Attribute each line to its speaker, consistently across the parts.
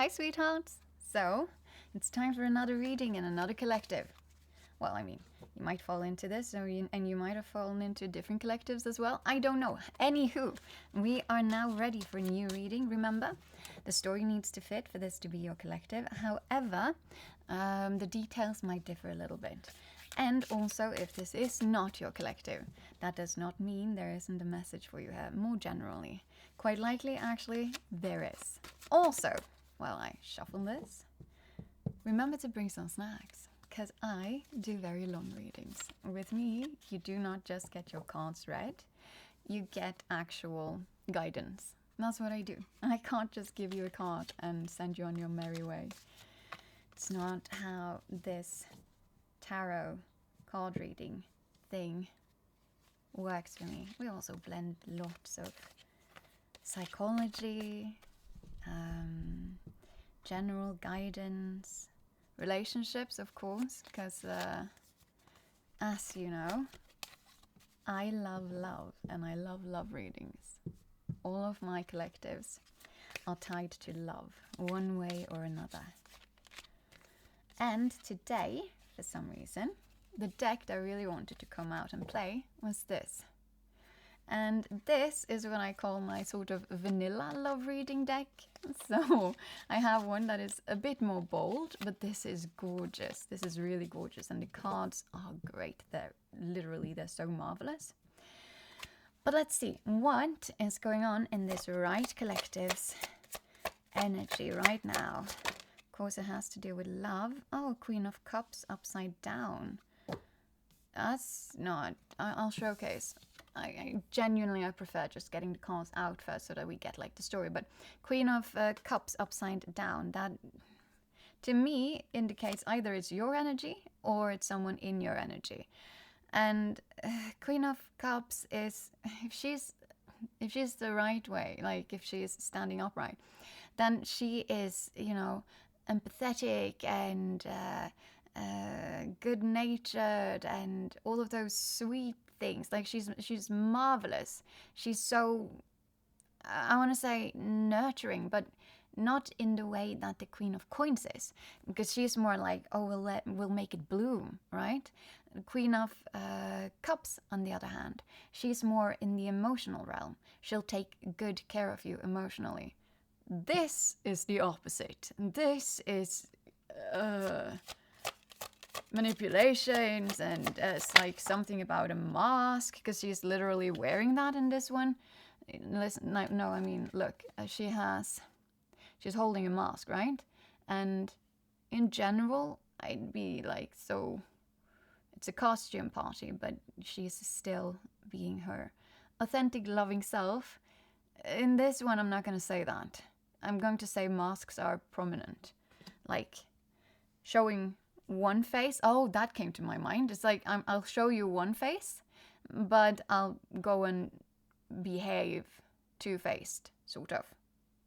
Speaker 1: Hi, sweethearts! So, it's time for another reading in another collective. Well, I mean, you might fall into this, and you might have fallen into different collectives as well. I don't know. Anywho, we are now ready for a new reading. Remember, the story needs to fit for this to be your collective. However, the details might differ a little bit. And also, if this is not your collective, that does not mean there isn't a message for you here, more generally. Quite likely, actually, there is. Also, while I shuffle this, remember to bring some snacks, because I do very long readings. With me, you do not just get your cards read, you get actual guidance. That's what I do. I can't just give you a card and send you on your merry way. It's not how this tarot card reading thing works for me. We also blend lots of psychology, general guidance, relationships, of course, because as you know, I love love and I love love readings. All of my collectives are tied to love, one way or another. And today, for some reason, the deck that I really wanted to come out and play was this. And this is what I call my sort of vanilla love reading deck. So I have one that is a bit more bold, but this is gorgeous. This is really gorgeous. And the cards are great. They're so marvelous. But let's see what is going on in this right collective's energy right now. Of course, it has to do with love. Oh, Queen of Cups upside down. That's not... I'll showcase. I genuinely prefer just getting the cards out first so that we get like the story. But Queen of Cups upside down, that to me indicates either it's your energy or it's someone in your energy. And Queen of Cups is, if she's the right way, like if she is standing upright, then she is, empathetic and good-natured and all of those sweet things. Like she's marvelous. She's so, I want to say nurturing, but not in the way that the Queen of Coins is, because she's more like, oh, we'll make it bloom, right? The Queen of Cups, on the other hand, she's more in the emotional realm. She'll take good care of you emotionally. This is the opposite. This is manipulations, and it's like something about a mask, because she's literally wearing that in this one. Listen, no, I mean, look, she's holding a mask, right? And in general, I'd be like, so it's a costume party, but she's still being her authentic, loving self. In this one, I'm not going to say that. I'm going to say masks are prominent, like showing one face. Oh, that came to my mind. It's like I'll show you one face, but I'll go and behave two-faced, sort of.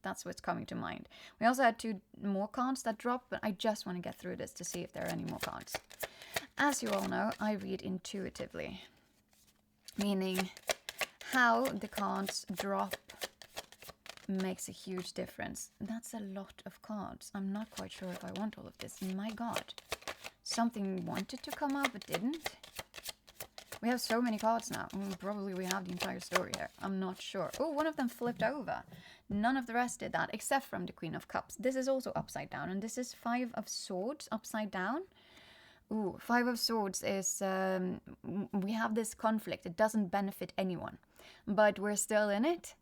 Speaker 1: That's what's coming to mind. We also had 2 more cards that dropped, but I just want to get through this to see if there are any more cards. As you all know, I read intuitively, meaning how the cards drop makes a huge difference. That's a lot of cards. I'm not quite sure if I want all of this. My God. Something wanted to come out but didn't. We have so many cards now. Probably we have the entire story here. I'm not sure. Oh, one of them flipped over. None of the rest did that, except from the Queen of Cups. This is also upside down, and this is 5 of Swords upside down. Ooh, 5 of Swords is... we have this conflict. It doesn't benefit anyone, but we're still in it.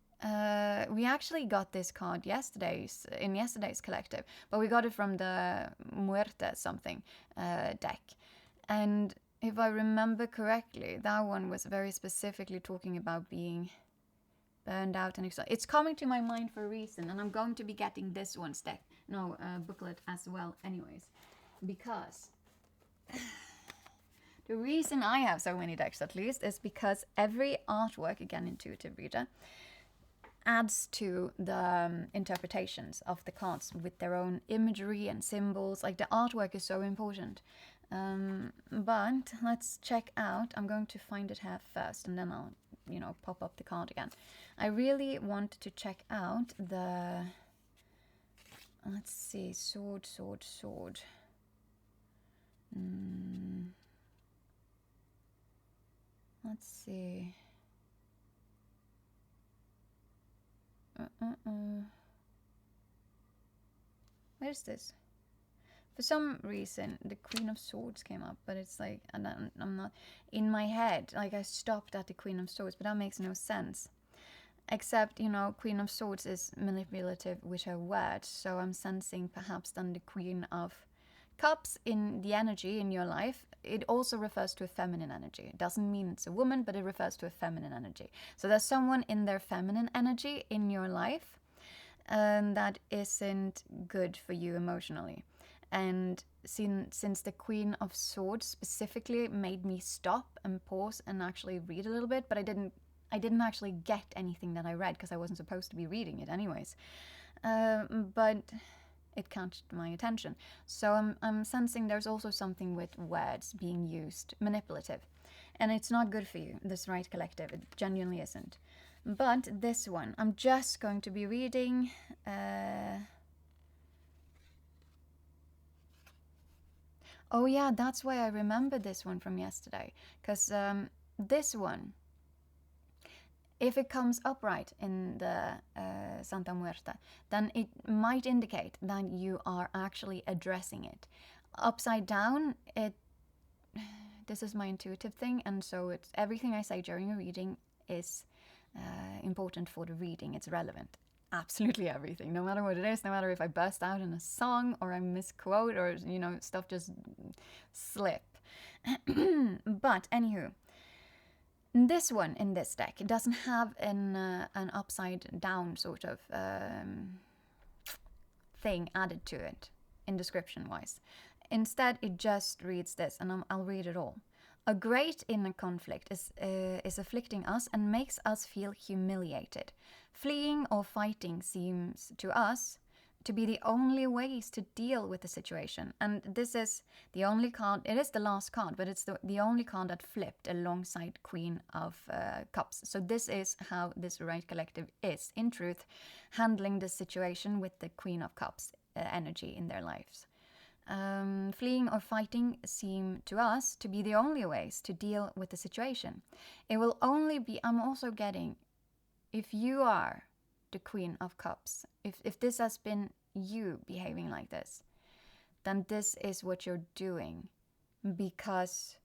Speaker 1: We actually got this card in yesterday's collective, but we got it from the Muerte something deck. And if I remember correctly, that one was very specifically talking about being burned out and exhausted. It's coming to my mind for a reason, and I'm going to be getting this one's booklet as well anyways, because the reason I have so many decks, at least, is because every artwork, again, intuitive reader, adds to the interpretations of the cards with their own imagery and symbols. Like, the artwork is so important. But let's check out. I'm going to find it here first, and then I'll, pop up the card again. I really want to check out the Let's see. Sword, sword, sword. Let's see. Where's this? For some reason, the Queen of Swords came up, but it's like, and I'm not in my head. Like, I stopped at the Queen of Swords, but that makes no sense. Except, you know, Queen of Swords is manipulative with her words, so I'm sensing perhaps then the Queen of Cups in the energy in your life. It also refers to a feminine energy. It doesn't mean it's a woman, but it refers to a feminine energy. So there's someone in their feminine energy in your life, and that isn't good for you emotionally. And since the Queen of Swords specifically made me stop and pause and actually read a little bit, but I didn't actually get anything that I read because I wasn't supposed to be reading it anyways. But it caught my attention. So I'm sensing there's also something with words being used, manipulative. And it's not good for you, this right collective. It genuinely isn't. But this one, I'm just going to be reading... Oh yeah, that's why I remember this one from yesterday. Because this one, if it comes upright in the Santa Muerte, then it might indicate that you are actually addressing it. Upside down, this is my intuitive thing, and so it's everything I say during a reading is important for the reading. It's relevant. Absolutely everything, no matter what it is, no matter if I burst out in a song or I misquote or, you know, stuff just slip. But anywho, this one in this deck, it doesn't have an upside down sort of thing added to it in description wise. Instead, it just reads this, and I'll read it all. A great inner conflict is afflicting us and makes us feel humiliated. Fleeing or fighting seems to us to be the only ways to deal with the situation. And this is the only card, it is the last card, but it's the only card that flipped alongside Queen of Cups. So this is how this right collective is, in truth, handling the situation with the Queen of Cups energy in their lives. Fleeing or fighting seem to us to be the only ways to deal with the situation. It will only be, I'm also getting, if you are the Queen of Cups, if this has been you behaving like this, then this is what you're doing because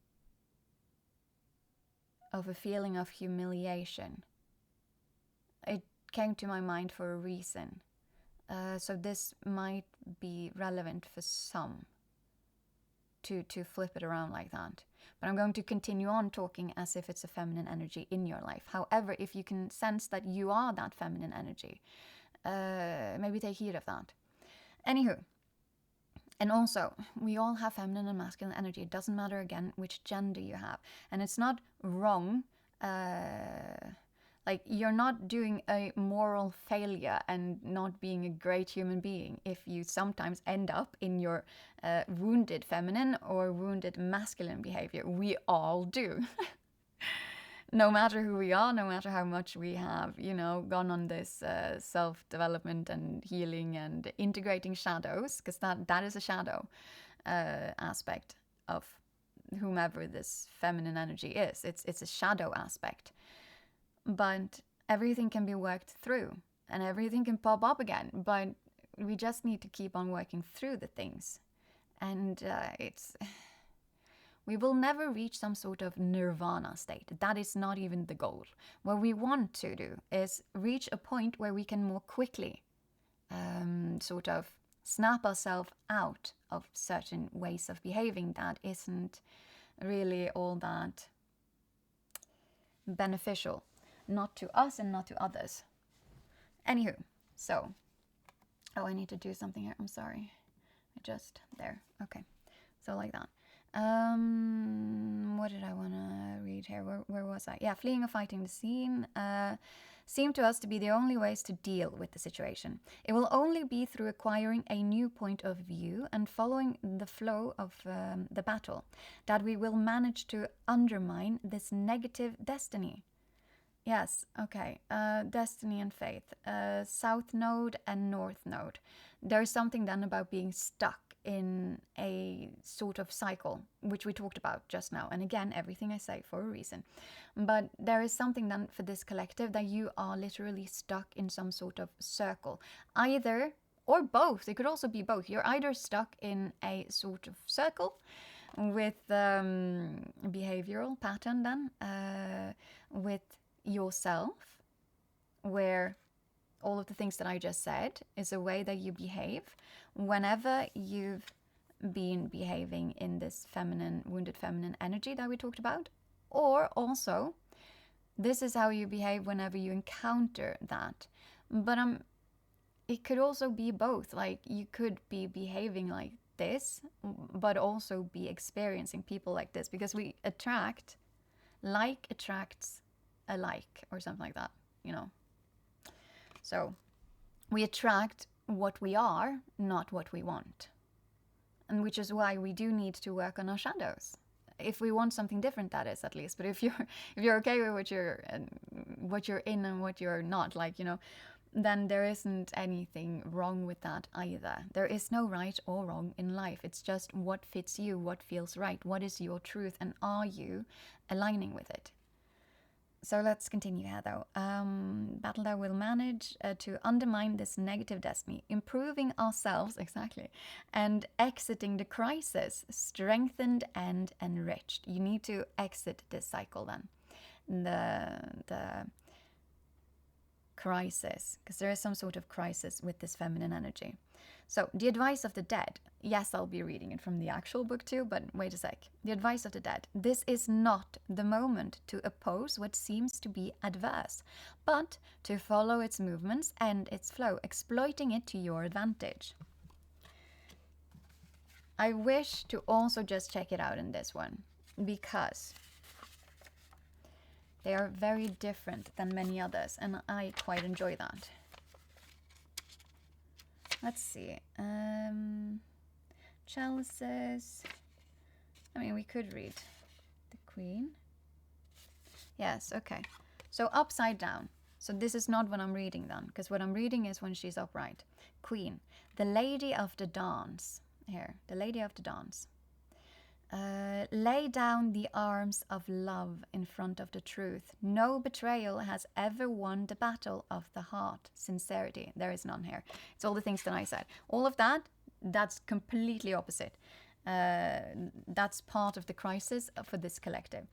Speaker 1: of a feeling of humiliation. It came to my mind for a reason. So this might be relevant for some to flip it around like that. But I'm going to continue on talking as if it's a feminine energy in your life. However, if you can sense that you are that feminine energy, maybe take heed of that. Anywho, and also, we all have feminine and masculine energy. It doesn't matter, again, which gender you have. And it's not wrong... like, you're not doing a moral failure and not being a great human being if you sometimes end up in your wounded feminine or wounded masculine behavior. We all do. No matter who we are, no matter how much we have, you know, gone on this self-development and healing and integrating shadows, because that is a shadow aspect of whomever this feminine energy is. It's a shadow aspect. But everything can be worked through and everything can pop up again. But we just need to keep on working through the things. And we will never reach some sort of nirvana state. That is not even the goal. What we want to do is reach a point where we can more quickly sort of snap ourselves out of certain ways of behaving that isn't really all that beneficial. Not to us and not to others. Anywho, so... Oh, I need to do something here. I'm sorry. There. Okay. So like that. What did I want to read here? Where was I? Yeah, fleeing or fighting the scene seem to us to be the only ways to deal with the situation. It will only be through acquiring a new point of view and following the flow of the battle that we will manage to undermine this negative destiny. Yes, okay. Destiny and faith. South node and north node. There's something then about being stuck in a sort of cycle, which we talked about just now. And again, everything I say for a reason. But there is something then for this collective that you are literally stuck in some sort of circle. Either or both. It could also be both. You're either stuck in a sort of circle with behavioral pattern then, with yourself, where all of the things that I just said is a way that you behave whenever you've been behaving in this feminine, wounded feminine energy that we talked about. Or also, this is how you behave whenever you encounter that. But it could also be both. Like, you could be behaving like this, but also be experiencing people like this, because we attract, like attracts alike, or something like that, you know. So we attract what we are, not what we want. And which is why we do need to work on our shadows. If we want something different, that is, at least. But if you're okay with what you're in and what you're not, like, you know, then there isn't anything wrong with that either. There is no right or wrong in life. It's just what fits you, what feels right, what is your truth, and are you aligning with it? So let's continue here, though. Battledar will manage to undermine this negative destiny, improving ourselves, exactly, and exiting the crisis, strengthened and enriched. You need to exit this cycle then. The crisis, because there is some sort of crisis with this feminine energy. So, the advice of the dead. Yes, I'll be reading it from the actual book too, but wait a sec. The advice of the dead. This is not the moment to oppose what seems to be adverse, but to follow its movements and its flow, exploiting it to your advantage. I wish to also just check it out in this one, because they are very different than many others, and I quite enjoy that. Let's see. Chalices. I mean, we could read the Queen. Yes, okay. So upside down. So this is not what I'm reading then, because what I'm reading is when she's upright. Queen. The Lady of the Dance. Here, the Lady of the Dance. Lay down the arms of love in front of the truth. No betrayal has ever won the battle of the heart. Sincerity. There is none here. It's all the things that I said. All of that, that's completely opposite. That's part of the crisis for this collective.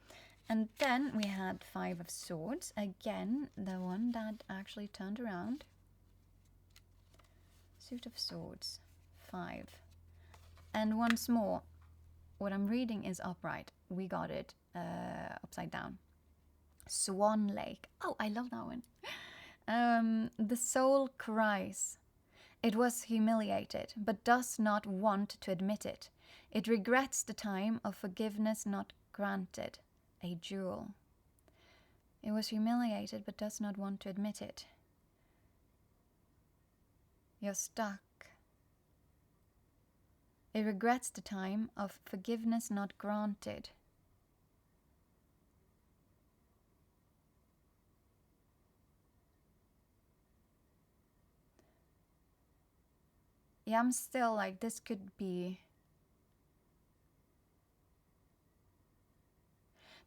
Speaker 1: And then we had Five of Swords. Again, the one that actually turned around. Suit of Swords. 5. And once more, what I'm reading is upright. We got it upside down. Swan Lake. Oh, I love that one. The soul cries. It was humiliated, but does not want to admit it. It regrets the time of forgiveness not granted. A jewel. It was humiliated, but does not want to admit it. You're stuck. It regrets the time of forgiveness not granted. Yeah, I'm still like, this could be...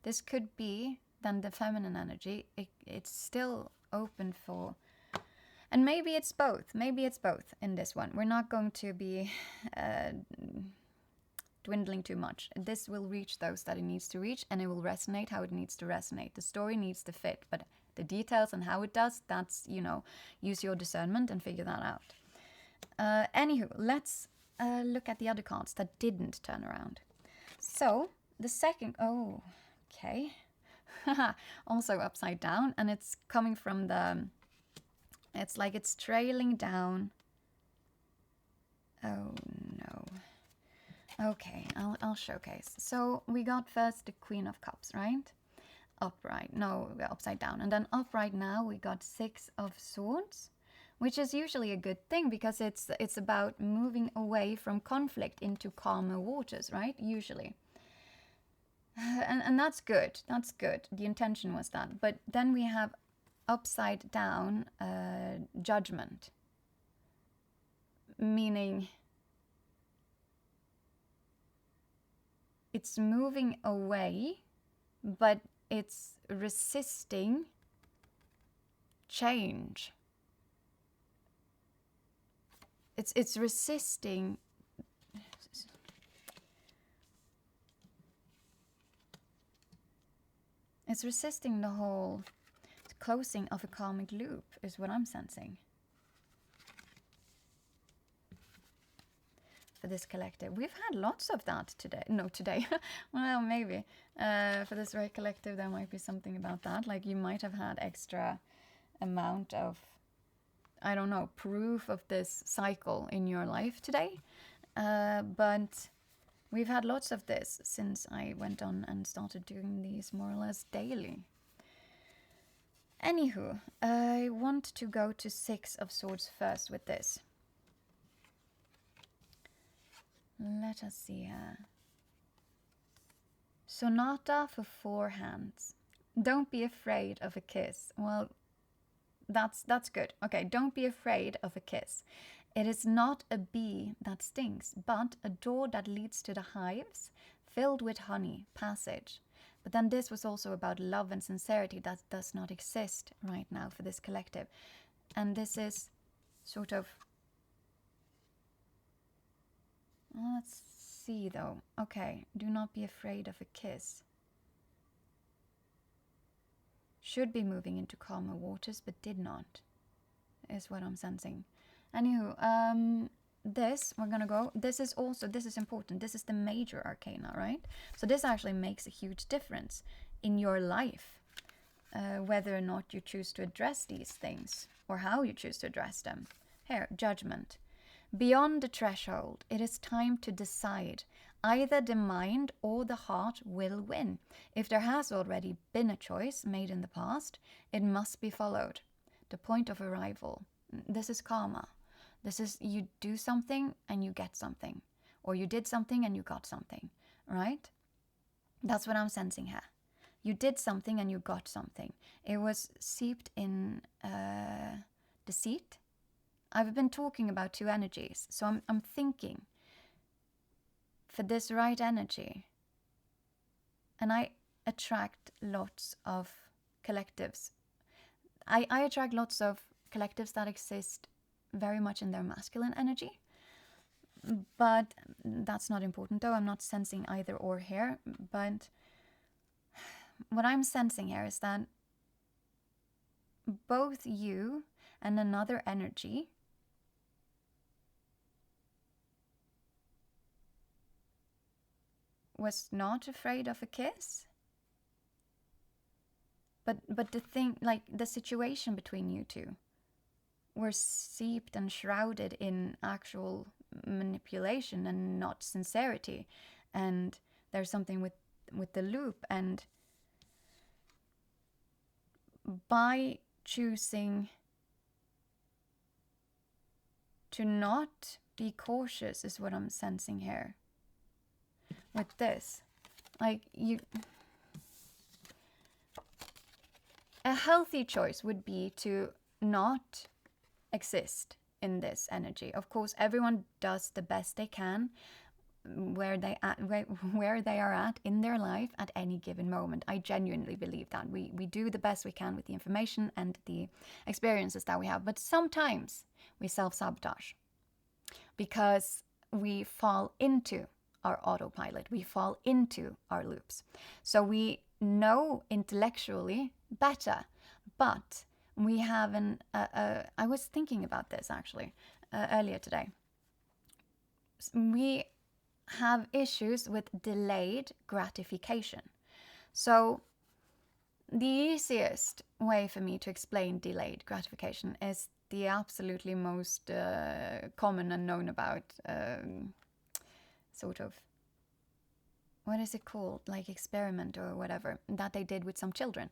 Speaker 1: This could be then the feminine energy. It's still open for... And maybe it's both. Maybe it's both in this one. We're not going to be dwindling too much. This will reach those that it needs to reach, and it will resonate how it needs to resonate. The story needs to fit, but the details and how it does, that's, you know, use your discernment and figure that out. Anywho, let's look at the other cards that didn't turn around. So, the second... Oh, okay. Also upside down, and it's coming from the... It's like it's trailing down. Oh no. Okay, I'll showcase. So we got first the Queen of Cups, right? Upright. No, upside down. And then upright now we got Six of Swords, which is usually a good thing because it's about moving away from conflict into calmer waters, right? Usually. And that's good. That's good. The intention was that. But then we have upside down judgment, meaning it's moving away, but it's resisting change. It's resisting. It's resisting the whole closing of a karmic loop, is what I'm sensing. For this collective. We've had lots of that today. No, today. Well, maybe. For this right collective, there might be something about that. Like you might have had extra amount of, I don't know, proof of this cycle in your life today. But we've had lots of this since I went on and started doing these more or less daily. Anywho, I want to go to Six of Swords first with this. Let us see here. Sonata for 4 hands. Don't be afraid of a kiss. Well, that's good. Okay, don't be afraid of a kiss. It is not a bee that stings, but a door that leads to the hives, filled with honey, passage. But then this was also about love and sincerity that does not exist right now for this collective. And this is sort of... Let's see though. Okay, do not be afraid of a kiss. Should be moving into calmer waters, but did not, is what I'm sensing. Anywho, this, we're gonna go, this is important. This is the major arcana, right? So this actually makes a huge difference in your life, whether or not you choose to address these things or how you choose to address them. Here, judgment. Beyond the threshold, it is time to decide. Either the mind or the heart will win. If there has already been a choice made in the past, it must be followed. The point of arrival. This is karma. This is you do something and you get something. Or you did something and you got something. Right? That's what I'm sensing here. You did something and you got something. It was seeped in deceit. I've been talking about 2 energies, so I'm thinking for this right energy, and I attract lots of collectives. I attract lots of collectives that exist very much in their masculine energy, but that's not important though. I'm not sensing either or here, but what I'm sensing here is that both you and another energy was not afraid of a kiss, but the thing, like the situation between you two were seeped and shrouded in actual manipulation and not sincerity. And there's something with the loop, and by choosing to not be cautious is what I'm sensing here. With this, like a healthy choice would be to not exist in this energy. Of course, everyone does the best they can where they are at in their life at any given moment. I genuinely believe that we do the best we can with the information and the experiences that we have, but sometimes we self-sabotage because we fall into our autopilot, we fall into our loops. So we know intellectually better, but we have I was thinking about this actually earlier today. We have issues with delayed gratification. So the easiest way for me to explain delayed gratification is the absolutely most common and known about sort of what is it called, like experiment or whatever that they did with some children.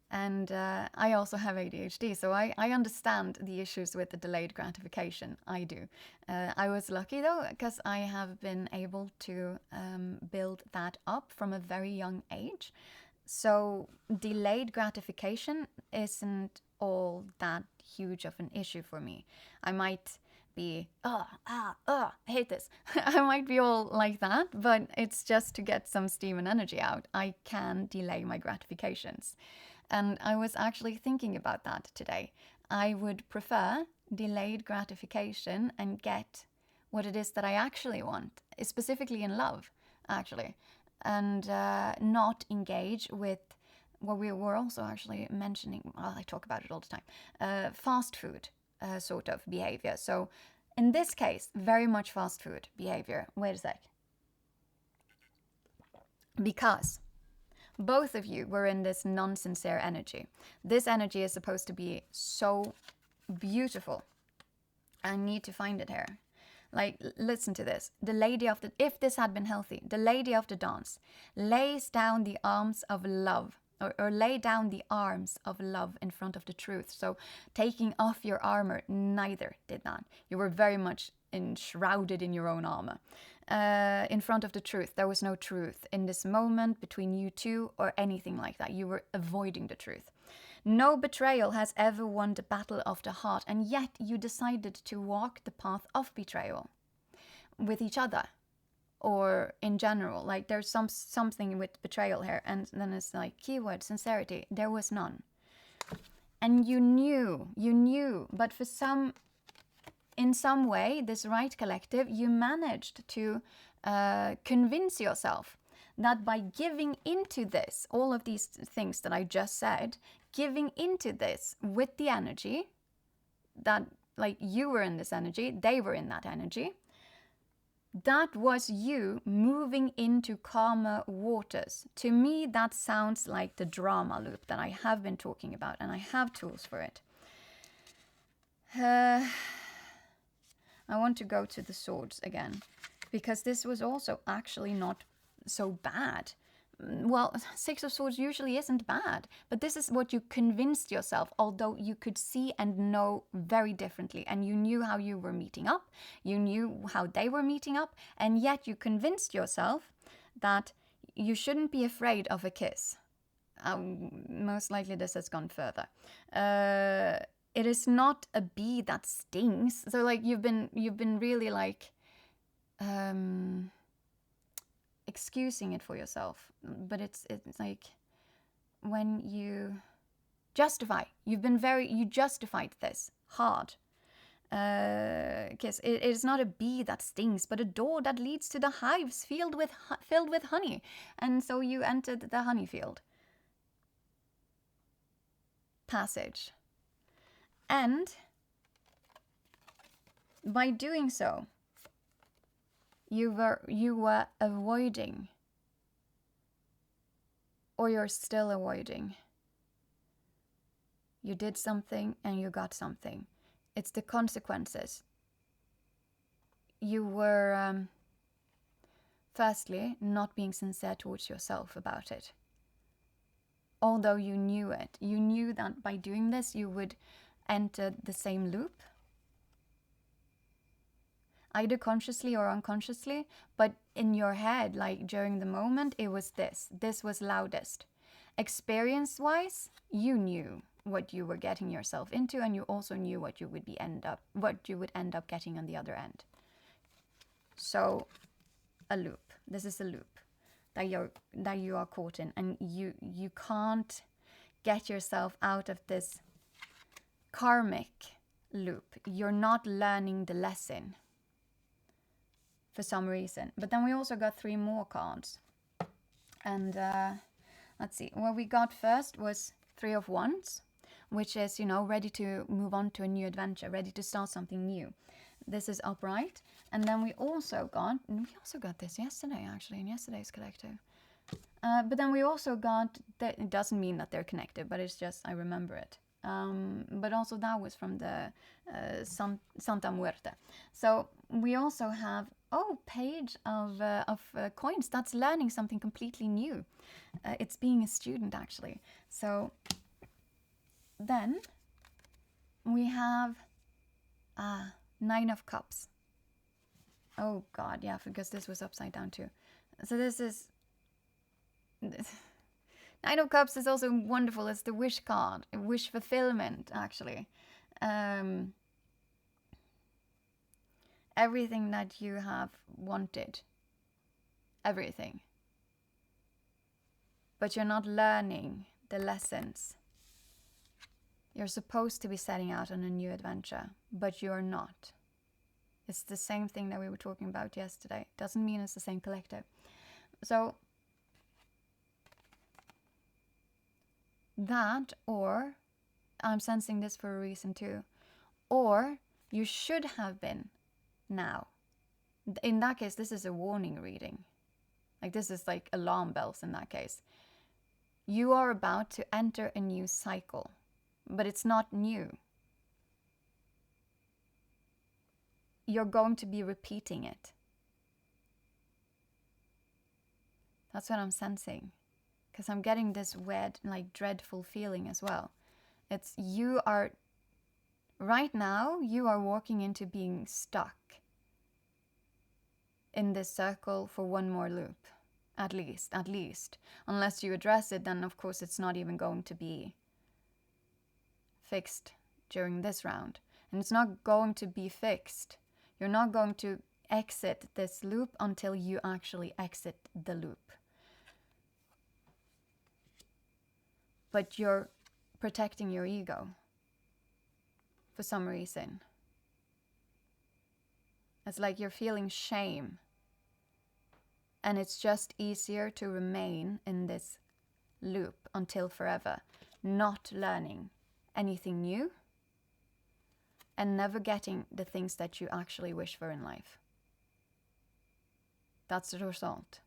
Speaker 1: And I also have ADHD, so I understand the issues with the delayed gratification. I do. I was lucky though, because I have been able to build that up from a very young age. So delayed gratification isn't all that huge of an issue for me. I might be, I hate this. I might be all like that, but it's just to get some steam and energy out. I can delay my gratifications. And I was actually thinking about that today. I would prefer delayed gratification and get what it is that I actually want, specifically in love, actually, and not engage with what we were also actually mentioning. Well, I talk about it all the time. Fast food sort of behavior. So in this case, very much fast food behavior. Wait a sec. Because both of you were in this non-sincere energy. This energy is supposed to be so beautiful. I need to find it here. Like, listen to this. The lady of the, if this had been healthy, the lady of the dance lays down the arms of love, or lay down the arms of love in front of the truth. So taking off your armor, neither did that. You were very much enshrouded in your own armor. In front of the truth. There was no truth in this moment between you two or anything like that. You were avoiding the truth. No betrayal has ever won the battle of the heart, and yet you decided to walk the path of betrayal with each other, or in general. Like, there's something with betrayal here, and then it's like keyword sincerity. There was none, and you knew, but for in some way, this right collective, you managed to convince yourself that by giving into this, all of these things that I just said, giving into this with the energy, that like you were in this energy, they were in that energy, that was you moving into calmer waters. To me, that sounds like the drama loop that I have been talking about, and I have tools for it. I want to go to the swords again, because this was also actually not so bad. Well, Six of Swords usually isn't bad, but this is what you convinced yourself, although you could see and know very differently, and you knew how you were meeting up, you knew how they were meeting up, and yet you convinced yourself that you shouldn't be afraid of a kiss. Most likely this has gone further. It is not a bee that stings. So like you've been really like excusing it for yourself. But it's like when you justify, you justified this hard. Kiss. It is not a bee that stings, but a door that leads to the hives filled with honey. And so you entered the honey field. Passage. And by doing so, you were avoiding, or you're still avoiding. You did something and you got something. It's the consequences. You were, firstly, not being sincere towards yourself about it. Although you knew it. You knew that by doing this, you would enter the same loop, either consciously or unconsciously, but in your head, like during the moment, it was this was loudest. Experience-wise, you knew what you were getting yourself into, and you also knew what you would end up getting on the other end. So a loop. This is a loop that you are caught in, and you can't get yourself out of this karmic loop. You're not learning the lesson for some reason. But then we also got 3 more cards. And let's see. What we got first was 3 of Wands, which is, ready to move on to a new adventure, ready to start something new. This is upright. And then we also got this yesterday, actually, in yesterday's collective. But then we also got, it doesn't mean that they're connected, but it's just, I remember it. But also that was from the Santa Muerte. So we also have, Oh, page of coins. That's learning something completely new. It's being a student, actually. So then we have 9 of Cups. Oh God, yeah, because this was upside down too. So this is 9 of Cups is also wonderful. It's the wish card, wish fulfillment, actually. Everything that you have wanted, everything. But you're not learning the lessons. You're supposed to be setting out on a new adventure, but you're not. It's the same thing that we were talking about yesterday. Doesn't mean it's the same collective. So that, or I'm sensing this for a reason too, or you should have been now. In that case, this is a warning reading. Like, this is like alarm bells in that case. You are about to enter a new cycle, but it's not new. You're going to be repeating it. That's what I'm sensing. Because I'm getting this weird, like, dreadful feeling as well. It's, you are, right now, you are walking into being stuck in this circle for one more loop. At least. Unless you address it, then of course it's not even going to be fixed during this round. And it's not going to be fixed. You're not going to exit this loop until you actually exit the loop. But you're protecting your ego for some reason. It's like you're feeling shame. And it's just easier to remain in this loop until forever, not learning anything new and never getting the things that you actually wish for in life. That's the result.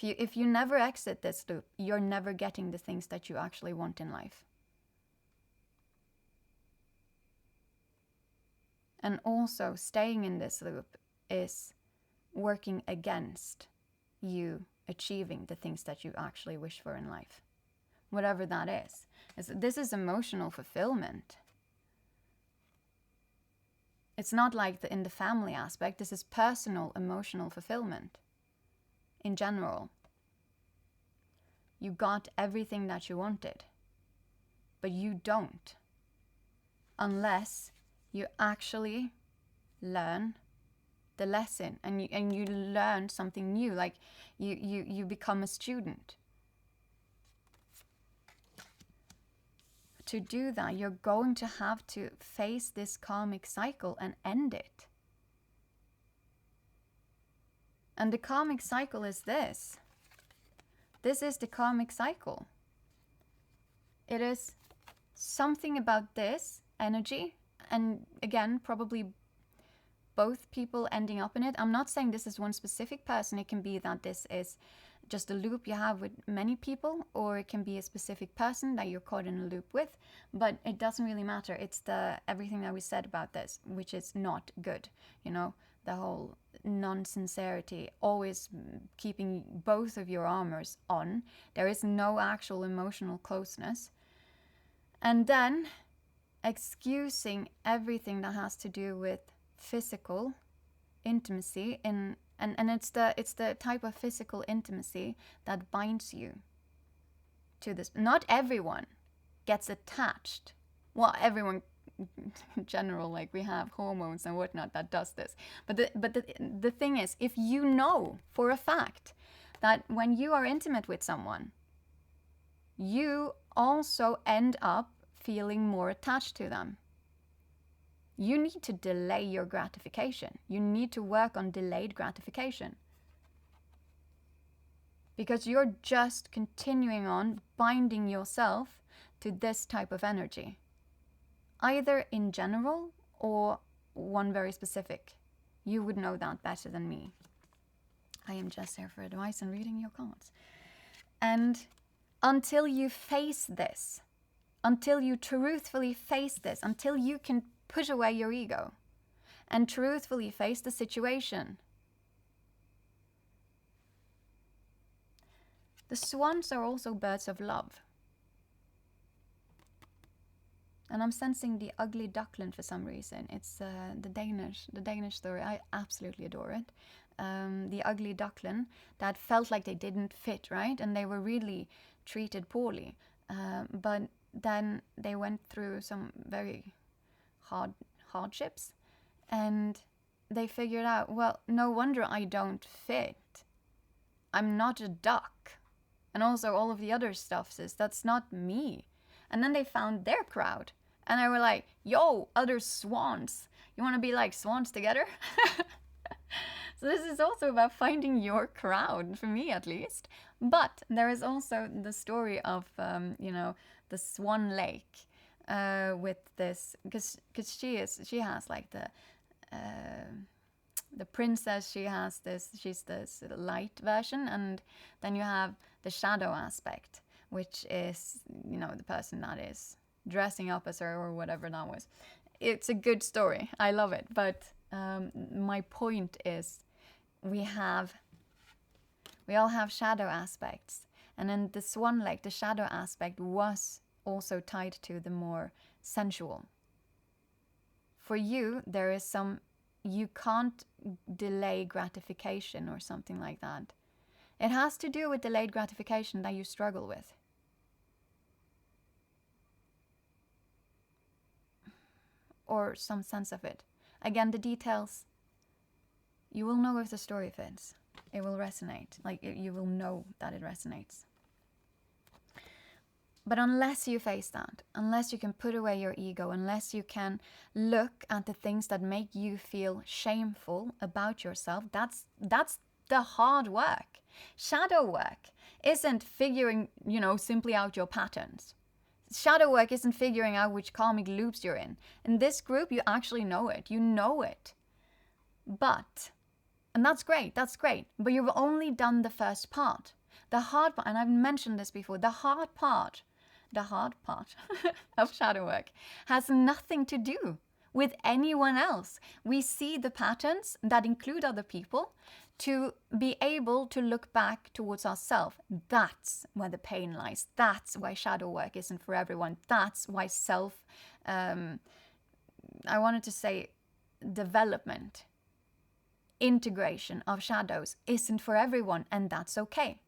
Speaker 1: If you never exit this loop, you're never getting the things that you actually want in life. And also, staying in this loop is working against you achieving the things that you actually wish for in life. Whatever that is. This is emotional fulfillment. It's not like in the family aspect. This is personal emotional fulfillment. In general. You got everything that you wanted. But you don't. Unless you actually learn the lesson and you learn something new, like you become a student. To do that, you're going to have to face this karmic cycle and end it. And the karmic cycle is this. This is the karmic cycle. It is something about this energy, and again, probably both people ending up in it. I'm not saying this is one specific person. It can be that this is just a loop you have with many people, or it can be a specific person that you're caught in a loop with, but it doesn't really matter. It's everything that we said about this, which is not good. You know, the whole non-sincerity, always keeping both of your armors on. There is no actual emotional closeness. And then excusing everything that has to do with physical intimacy and it's the type of physical intimacy that binds you to this. Not everyone gets attached. Well, everyone in general, like we have hormones and whatnot that does this. But the thing is, if you know for a fact that when you are intimate with someone, you also end up feeling more attached to them. You need to delay your gratification. You need to work on delayed gratification. Because you're just continuing on binding yourself to this type of energy. Either in general or one very specific. You would know that better than me. I am just here for advice and reading your cards. And until you face this, until you truthfully face this, until you can put away your ego and truthfully face the situation. The swans are also birds of love. And I'm sensing the ugly duckling for some reason. It's the Danish story. I absolutely adore it. The ugly duckling that felt like they didn't fit, right? And they were really treated poorly. But then they went through some very hardships, and they figured out, well, no wonder I don't fit. I'm not a duck. And also all of the other stuff is, that's not me. And then they found their crowd. And they were like, yo, other swans. You want to be like swans together? So this is also about finding your crowd, for me at least. But there is also the story of, the Swan Lake with this, because she has like the princess, she's this light version, and then you have the shadow aspect, which is, the person that is dressing up as her or whatever that was. It's a good story. I love it. But my point is, we all have shadow aspects. And in the Swan Lake, the shadow aspect was also tied to the more sensual. For you, there is you can't delay gratification or something like that. It has to do with delayed gratification that you struggle with. Or some sense of it. Again, the details, you will know if the story fits. It will resonate. Like, you will know that it resonates. But unless you face that, unless you can put away your ego, unless you can look at the things that make you feel shameful about yourself, that's the hard work. Shadow work isn't figuring, simply out your patterns. Shadow work isn't figuring out which karmic loops you're in. In this group, you actually know it. You know it. And that's great, but you've only done the first part. The hard part, and I've mentioned this before, the hard part of shadow work has nothing to do with anyone else. We see the patterns that include other people to be able to look back towards ourselves. That's where the pain lies. That's why shadow work isn't for everyone. That's why I wanted to say development, integration of shadows isn't for everyone, and that's okay.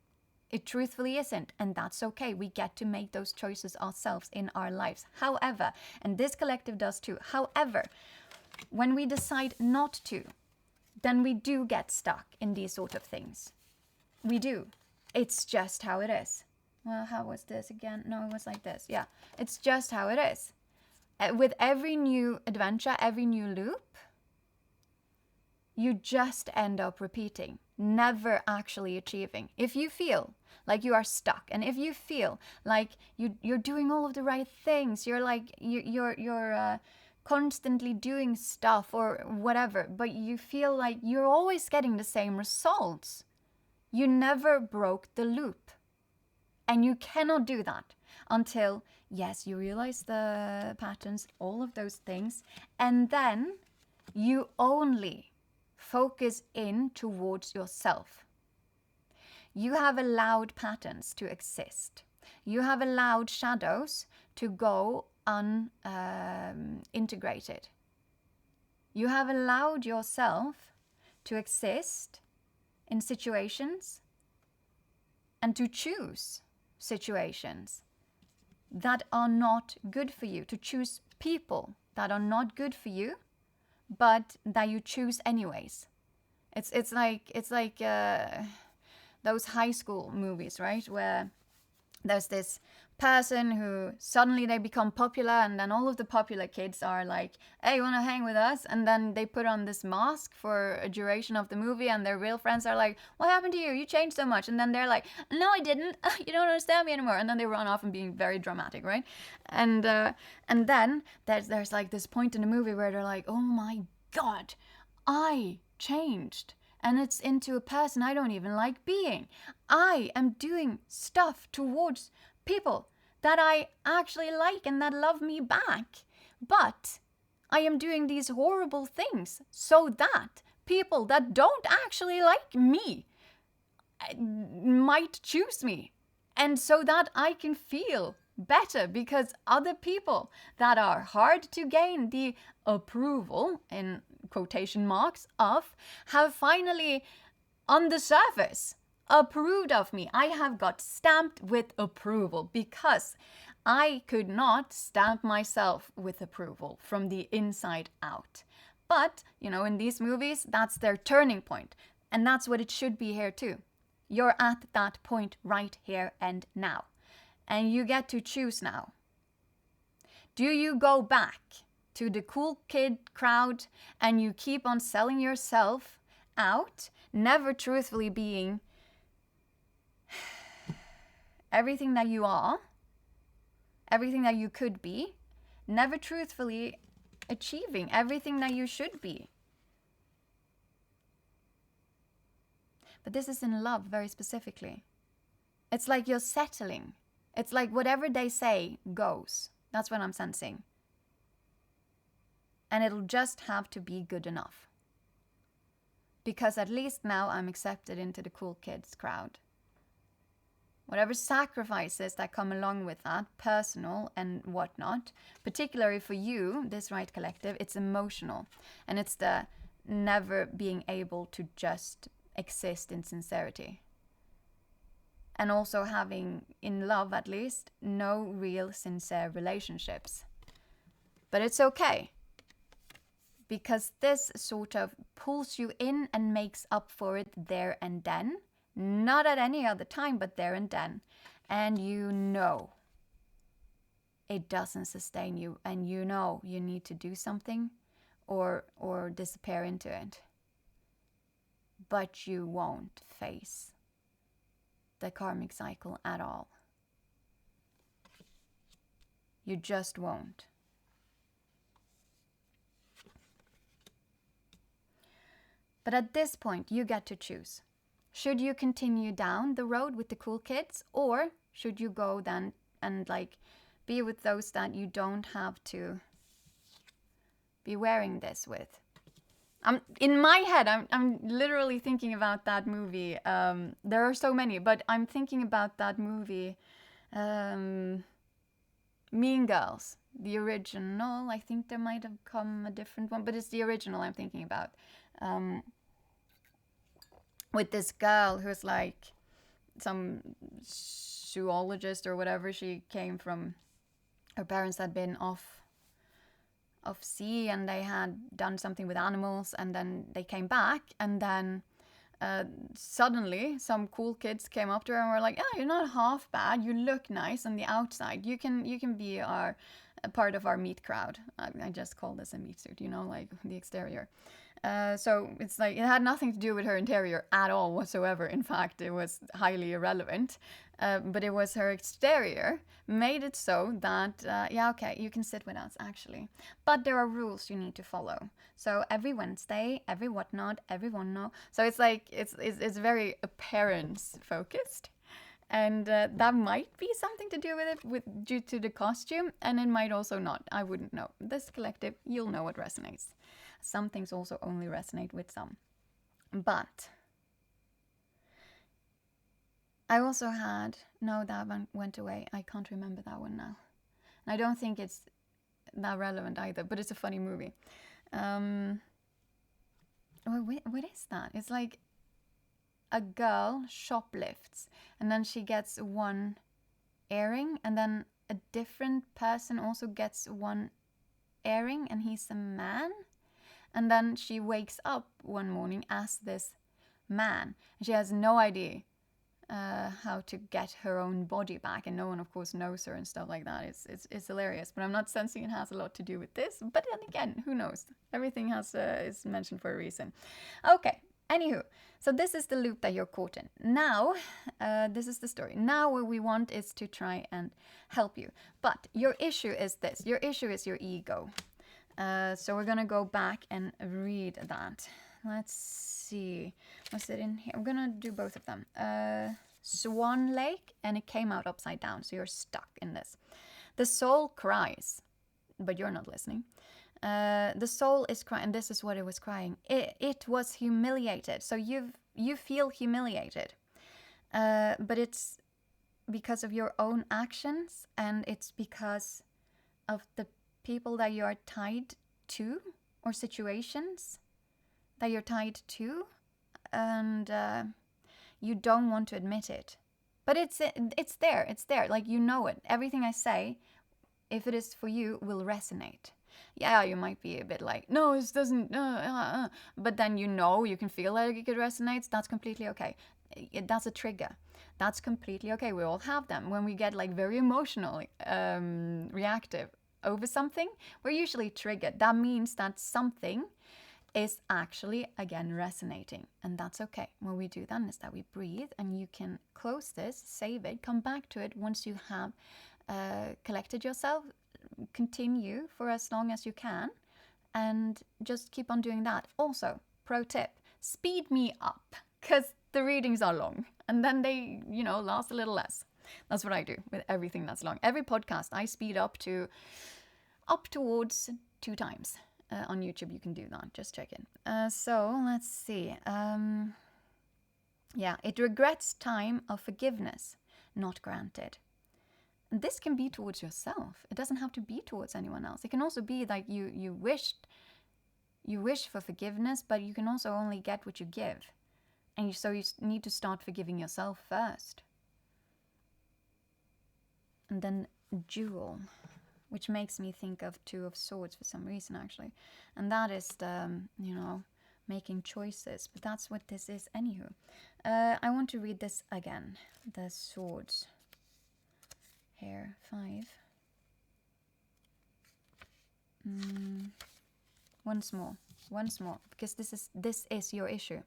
Speaker 1: It truthfully isn't, and that's okay. We get to make those choices ourselves in our lives. However, and this collective does too, however, when we decide not to, then we do get stuck in these sort of things. We do. It's just how it is. Well, how was this again? No, it was like this. Yeah, it's just how it is. With every new adventure, every new loop, you just end up repeating, never actually achieving. If you feel like you are stuck, and if you feel like you're doing all of the right things, you're constantly doing stuff or whatever, but you feel like you're always getting the same results, you never broke the loop. And you cannot do that until, yes, you realize the patterns, all of those things, and then you only focus in towards yourself. You have allowed patterns to exist. You have allowed shadows to go unintegrated. You have allowed yourself to exist in situations and to choose situations that are not good for you, to choose people that are not good for you, but that you choose anyways. It's like those high school movies, right? Where there's this person who suddenly they become popular, and then all of the popular kids are like, hey, you want to hang with us? And then they put on this mask for a duration of the movie, and their real friends are like, what happened to you? You changed so much. And then they're like, no, I didn't. You don't understand me anymore. And then they run off and being very dramatic, right? And then there's like this point in the movie where they're like, oh my God, I changed. And it's into a person I don't even like being. I am doing stuff towards people that I actually like and that love me back. But I am doing these horrible things so that people that don't actually like me might choose me. And so that I can feel better because other people that are hard to gain the approval, in quotation marks, of, have finally, on the surface, approved of me. I have got stamped with approval because I could not stamp myself with approval from the inside out. But, in these movies, that's their turning point. And that's what it should be here too. You're at that point right here and now. And you get to choose now. Do you go back to the cool kid crowd and you keep on selling yourself out, never truthfully being everything that you are, everything that you could be, never truthfully achieving everything that you should be? But this is in love very specifically. It's like you're settling. It's like whatever they say goes. That's what I'm sensing. And it'll just have to be good enough. Because at least now I'm accepted into the cool kids crowd. Whatever sacrifices that come along with that, personal and whatnot, particularly for you, this right collective, it's emotional. And it's the never being able to just exist in sincerity. And also having, in love at least, no real sincere relationships. But it's okay. Because this sort of pulls you in and makes up for it there and then. Not at any other time, but there and then. And it doesn't sustain you. And you need to do something or disappear into it. But you won't face the karmic cycle at all. You just won't. But at this point, you get to choose. Should you continue down the road with the cool kids, or should you go then and be with those that you don't have to be wearing this with? In my head, I'm literally thinking about that movie. There are so many, but I'm thinking about that movie, Mean Girls, the original. I think there might have come a different one, but it's the original I'm thinking about. With this girl who's like some zoologist or whatever. She came from, her parents had been off sea and they had done something with animals, and then they came back, and then suddenly some cool kids came up to her and were like, "Oh, you're not half bad. You look nice on the outside. You can be a part of our meat crowd." I just call this a meat suit, like the exterior. So it's like it had nothing to do with her interior at all whatsoever. In fact, it was highly irrelevant. But it was her exterior made it so that, okay, you can sit with us actually. But there are rules you need to follow. So every Wednesday, every whatnot, every one no. So it's like, it's very appearance focused. And that might be something to do with it due to the costume. And it might also not. I wouldn't know. This collective, you'll know what resonates. Some things also only resonate with some. But I also had, no, that one went away. I can't remember that one now. And I don't think it's that relevant either, but it's a funny movie. What is that? It's like a girl shoplifts and then she gets one earring, and then a different person also gets one earring, and he's a man. And then she wakes up one morning as this man. And she has no idea how to get her own body back, and no one of course knows her and stuff like that. It's hilarious, but I'm not sensing it has a lot to do with this. But then again, who knows? Everything is mentioned for a reason. Okay, anywho, so this is the loop that you're caught in. Now, this is the story. Now what we want is to try and help you. But your issue is this. Your issue is your ego. So we're gonna go back and read that. Let's see. Was it in here? I'm gonna do both of them. Swan Lake, and it came out upside down, so you're stuck in this. The soul cries, but you're not listening. The soul is crying, and this is what it was crying. It was humiliated. So you feel humiliated, but it's because of your own actions, and it's because of the people that you are tied to, or situations that you're tied to, and you don't want to admit it. But it's there. It's there. Like, you know it. Everything I say, if it is for you, will resonate. Yeah, you might be a bit like, no, it doesn't, but then you can feel like it resonates. That's completely okay. That's a trigger. That's completely okay. We all have them. When we get like very emotional, reactive over something, we're usually triggered. That means that something is actually, again, resonating, and that's okay. What we do then is that we breathe, and you can close this, save it, come back to it once you have collected yourself. Continue for as long as you can, and just keep on doing that. Also, pro tip, speed me up, because the readings are long, and then they, last a little less. That's what I do with everything that's long. Every podcast I speed up towards 2 times. On YouTube you can do that, just check it. So let's see. It regrets time of forgiveness not granted. And this can be towards yourself. It doesn't have to be towards anyone else. It can also be like you wish for forgiveness, but you can also only get what you give. And so you need to start forgiving yourself first. And then Jewel, which makes me think of 2 of Swords for some reason, actually. And that is the, making choices. But that's what this is anywho. I want to read this again. The Swords. Here, 5. Once more, because this is your issue.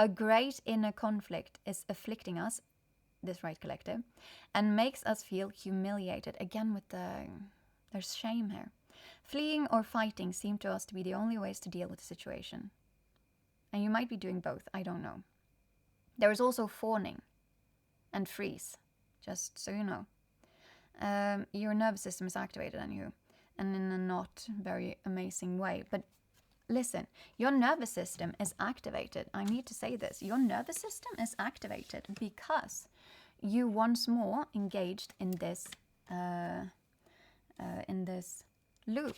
Speaker 1: A great inner conflict is afflicting us, this right collective, and makes us feel humiliated. Again with there's shame here. Fleeing or fighting seem to us to be the only ways to deal with the situation. And you might be doing both, I don't know. There is also fawning and freeze, just so you know. Your nervous system is activated on you, and in a not very amazing way. But listen, your nervous system is activated. I need to say this. Your nervous system is activated because you once more engaged in this loop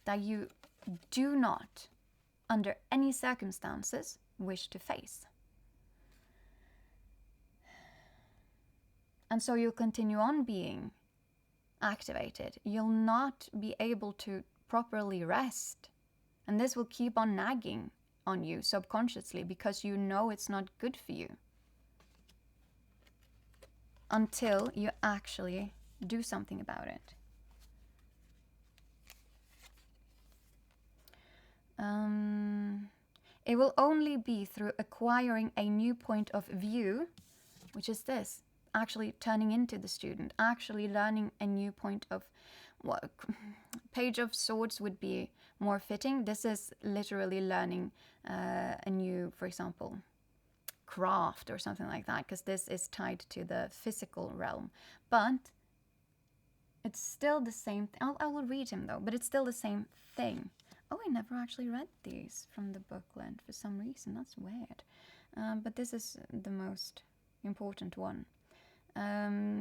Speaker 1: that you do not, under any circumstances, wish to face. And so you'll continue on being activated. You'll not be able to properly rest. And this will keep on nagging on you subconsciously because you know it's not good for you. Until you actually do something about it. It will only be through acquiring a new point of view, which is this. Actually turning into the student, actually learning a new point of what Page of Swords would be more fitting. This is literally learning a new, for example, craft or something like that, because this is tied to the physical realm. But it's still the same I will read him though, but it's still the same thing. Oh, I never actually read these from the booklet for some reason. That's weird. But this is the most important one.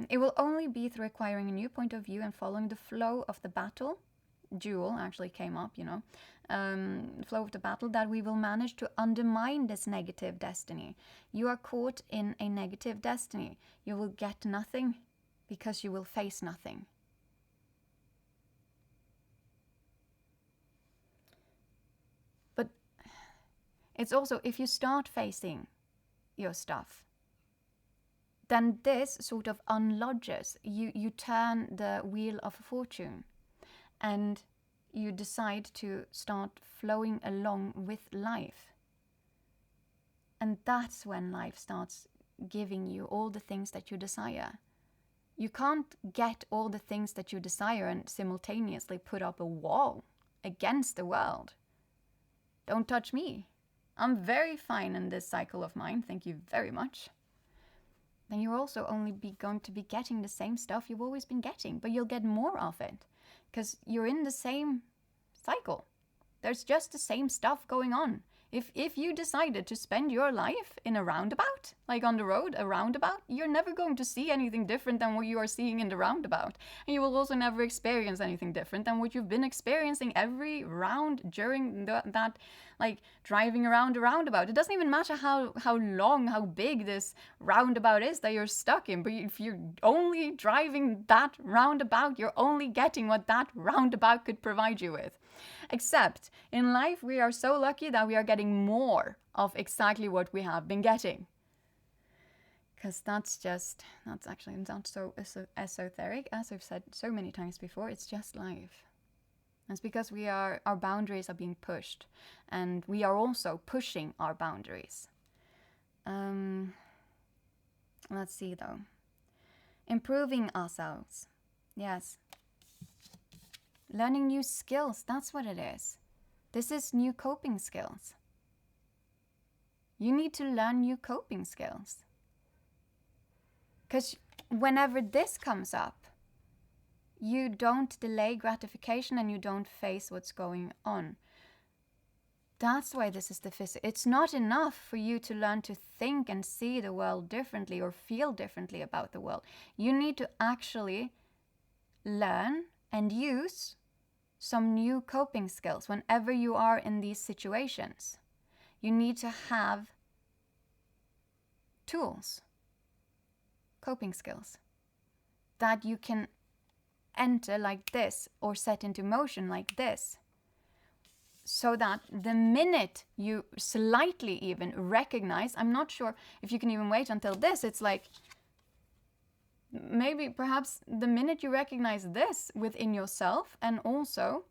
Speaker 1: It will only be through acquiring a new point of view and following the flow of the battle. Jewel actually came up, flow of the battle, that we will manage to undermine this negative destiny. You are caught in a negative destiny. You will get nothing because you will face nothing. But it's also, if you start facing your stuff, then this sort of unlodges. You turn the wheel of fortune and you decide to start flowing along with life. And that's when life starts giving you all the things that you desire. You can't get all the things that you desire and simultaneously put up a wall against the world. Don't touch me. I'm very fine in this cycle of mine, thank you very much. Then you're also only going to be getting the same stuff you've always been getting, but you'll get more of it because you're in the same cycle. There's just the same stuff going on. If you decided to spend your life in a roundabout, like on the road, a roundabout, you're never going to see anything different than what you are seeing in the roundabout. And you will also never experience anything different than what you've been experiencing every round during that, like driving around a roundabout. It doesn't even matter how long, how big this roundabout is that you're stuck in, but if you're only driving that roundabout, you're only getting what that roundabout could provide you with. Except in life, we are so lucky that we are getting more of exactly what we have been getting. Because that's actually not so esoteric, as I've said so many times before. It's just life. It's because our boundaries are being pushed, and we are also pushing our boundaries. Let's see though. Improving ourselves. Yes. Learning new skills, that's what it is. This is new coping skills. You need to learn new coping skills. Because whenever this comes up, you don't delay gratification and you don't face what's going on. That's why this is the physical. It's not enough for you to learn to think and see the world differently or feel differently about the world. You need to actually learn and use some new coping skills whenever you are in these situations. You need to have tools, coping skills, that you can enter like this or set into motion like this, so that the minute you slightly even recognize, I'm not sure if you can even wait until this, it's like maybe perhaps the minute you recognize this within yourself and also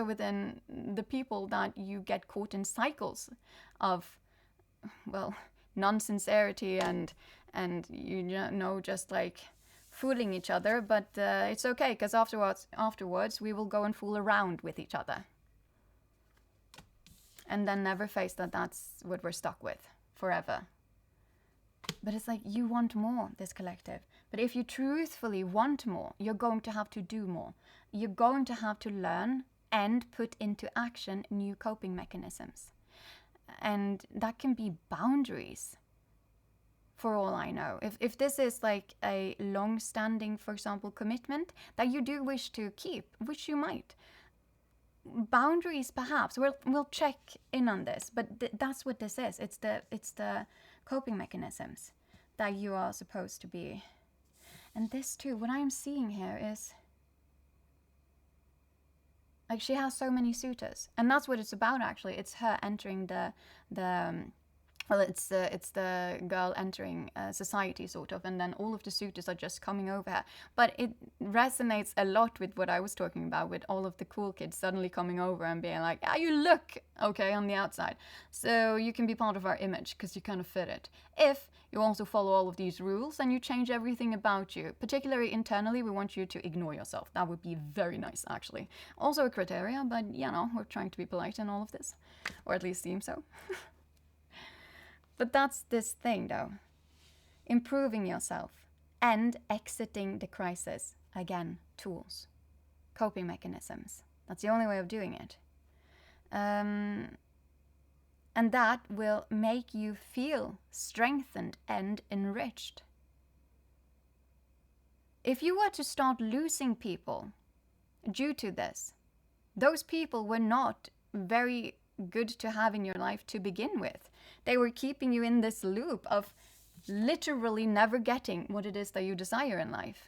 Speaker 1: within the people that you get caught in cycles of, well, non-sincerity and you know, just like fooling each other, but it's okay, because afterwards we will go and fool around with each other and then never face that's what we're stuck with forever. But it's like, you want more, this collective. But if you truthfully want more, you're going to have to do more. You're going to have to learn and put into action new coping mechanisms. And that can be boundaries, for all I know. If this is like a long-standing, for example, commitment that you do wish to keep, which you might, boundaries perhaps, we'll check in on this, but that's what this is. It's the coping mechanisms that you are supposed to be. And this too, what I'm seeing here is like she has so many suitors, and that's what it's about actually. It's her entering it's the girl entering society sort of, and then all of the suitors are just coming over her. But it resonates a lot with what I was talking about, with all of the cool kids suddenly coming over and being like, you look okay on the outside, so you can be part of our image because you kind of fit it. If you also follow all of these rules and you change everything about you, particularly internally, we want you to ignore yourself. That would be very nice, actually. Also a criteria, but you know, we're trying to be polite in all of this, or at least seem so. But that's this thing though, improving yourself and exiting the crisis. Again, tools, coping mechanisms. That's the only way of doing it. And that will make you feel strengthened and enriched. If you were to start losing people due to this, those people were not very good to have in your life to begin with. They were keeping you in this loop of literally never getting what it is that you desire in life.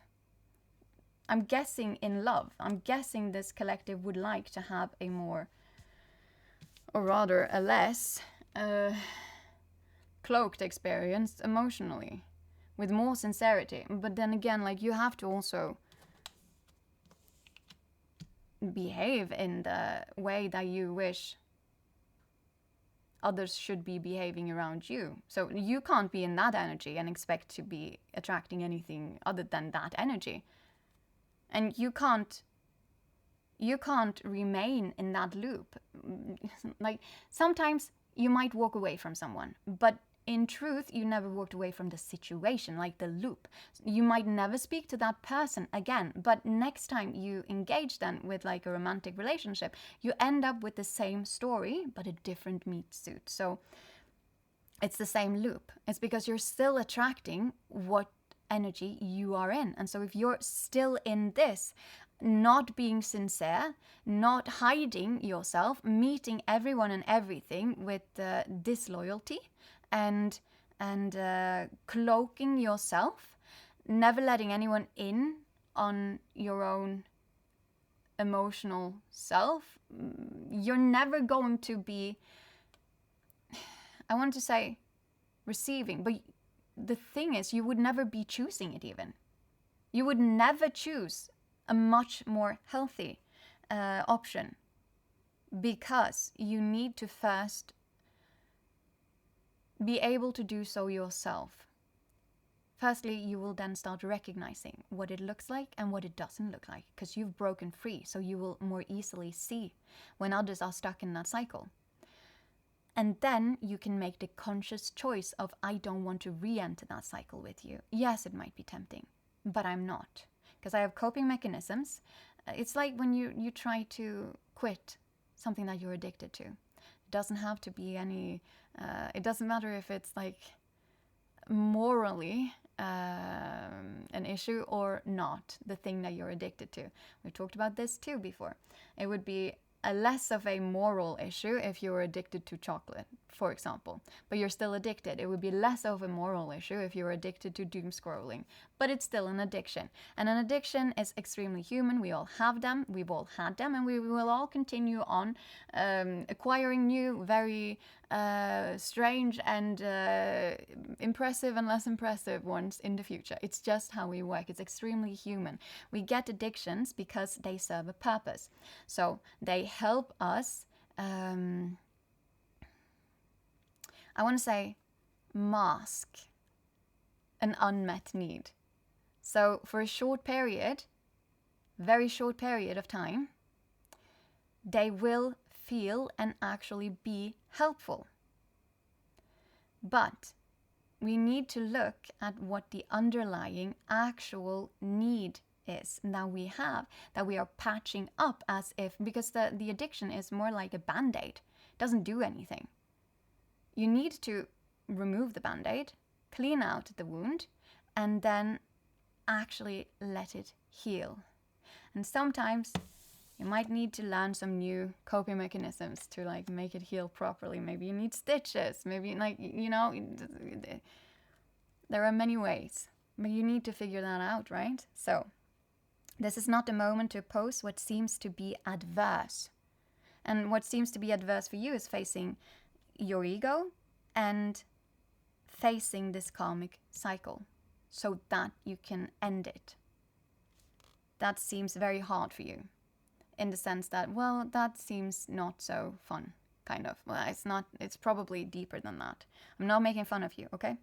Speaker 1: I'm guessing in love. I'm guessing this collective would like to have a more, or rather a less, cloaked experience emotionally, with more sincerity. But then again, like, you have to also behave in the way that you wish others should be behaving around you. So you can't be in that energy and expect to be attracting anything other than that energy. And you can't remain in that loop. Like, sometimes you might walk away from someone, but in truth, you never walked away from the situation, like the loop. You might never speak to that person again, but next time you engage then with like a romantic relationship, you end up with the same story, but a different meat suit. So it's the same loop. It's because you're still attracting what energy you are in. And so if you're still in this, not being sincere, not hiding yourself, meeting everyone and everything with disloyalty and cloaking yourself, never letting anyone in on your own emotional self, you're never going to be, I want to say receiving, but the thing is, you would never be choosing it even. You would never choose a much more healthy option, because you need to first be able to do so yourself. Firstly, you will then start recognizing what it looks like and what it doesn't look like, because you've broken free, so you will more easily see when others are stuck in that cycle. And then you can make the conscious choice of, I don't want to re-enter that cycle with you. Yes, it might be tempting, but I'm not, because I have coping mechanisms. It's like when you try to quit something that you're addicted to. It doesn't have to be any, it doesn't matter if it's like morally an issue or not, the thing that you're addicted to. We've talked about this too before. It would be a less of a moral issue if you were addicted to chocolate, for example, but you're still addicted. It would be less of a moral issue if you were addicted to doom scrolling, but it's still an addiction. And an addiction is extremely human. We all have them, we've all had them, and we will all continue on acquiring new, very strange and impressive and less impressive ones in the future. It's just how we work. It's extremely human. We get addictions because they serve a purpose. So they help us, I want to say, mask an unmet need. So for a short period, very short period of time, they will feel and actually be helpful. But we need to look at what the underlying actual need is that we have, that we are patching up as if, because the addiction is more like a band-aid. It doesn't do anything. You need to remove the band-aid, clean out the wound, and then actually let it heal. And sometimes you might need to learn some new coping mechanisms to like make it heal properly. Maybe you need stitches, maybe like, you know, there are many ways, but you need to figure that out, right? So this is not the moment to oppose what seems to be adverse. And what seems to be adverse for you is facing your ego and facing this karmic cycle so that you can end it. That seems very hard for you, in the sense that, well, that seems not so fun, kind of. Well, it's not, it's probably deeper than that. I'm not making fun of you, okay?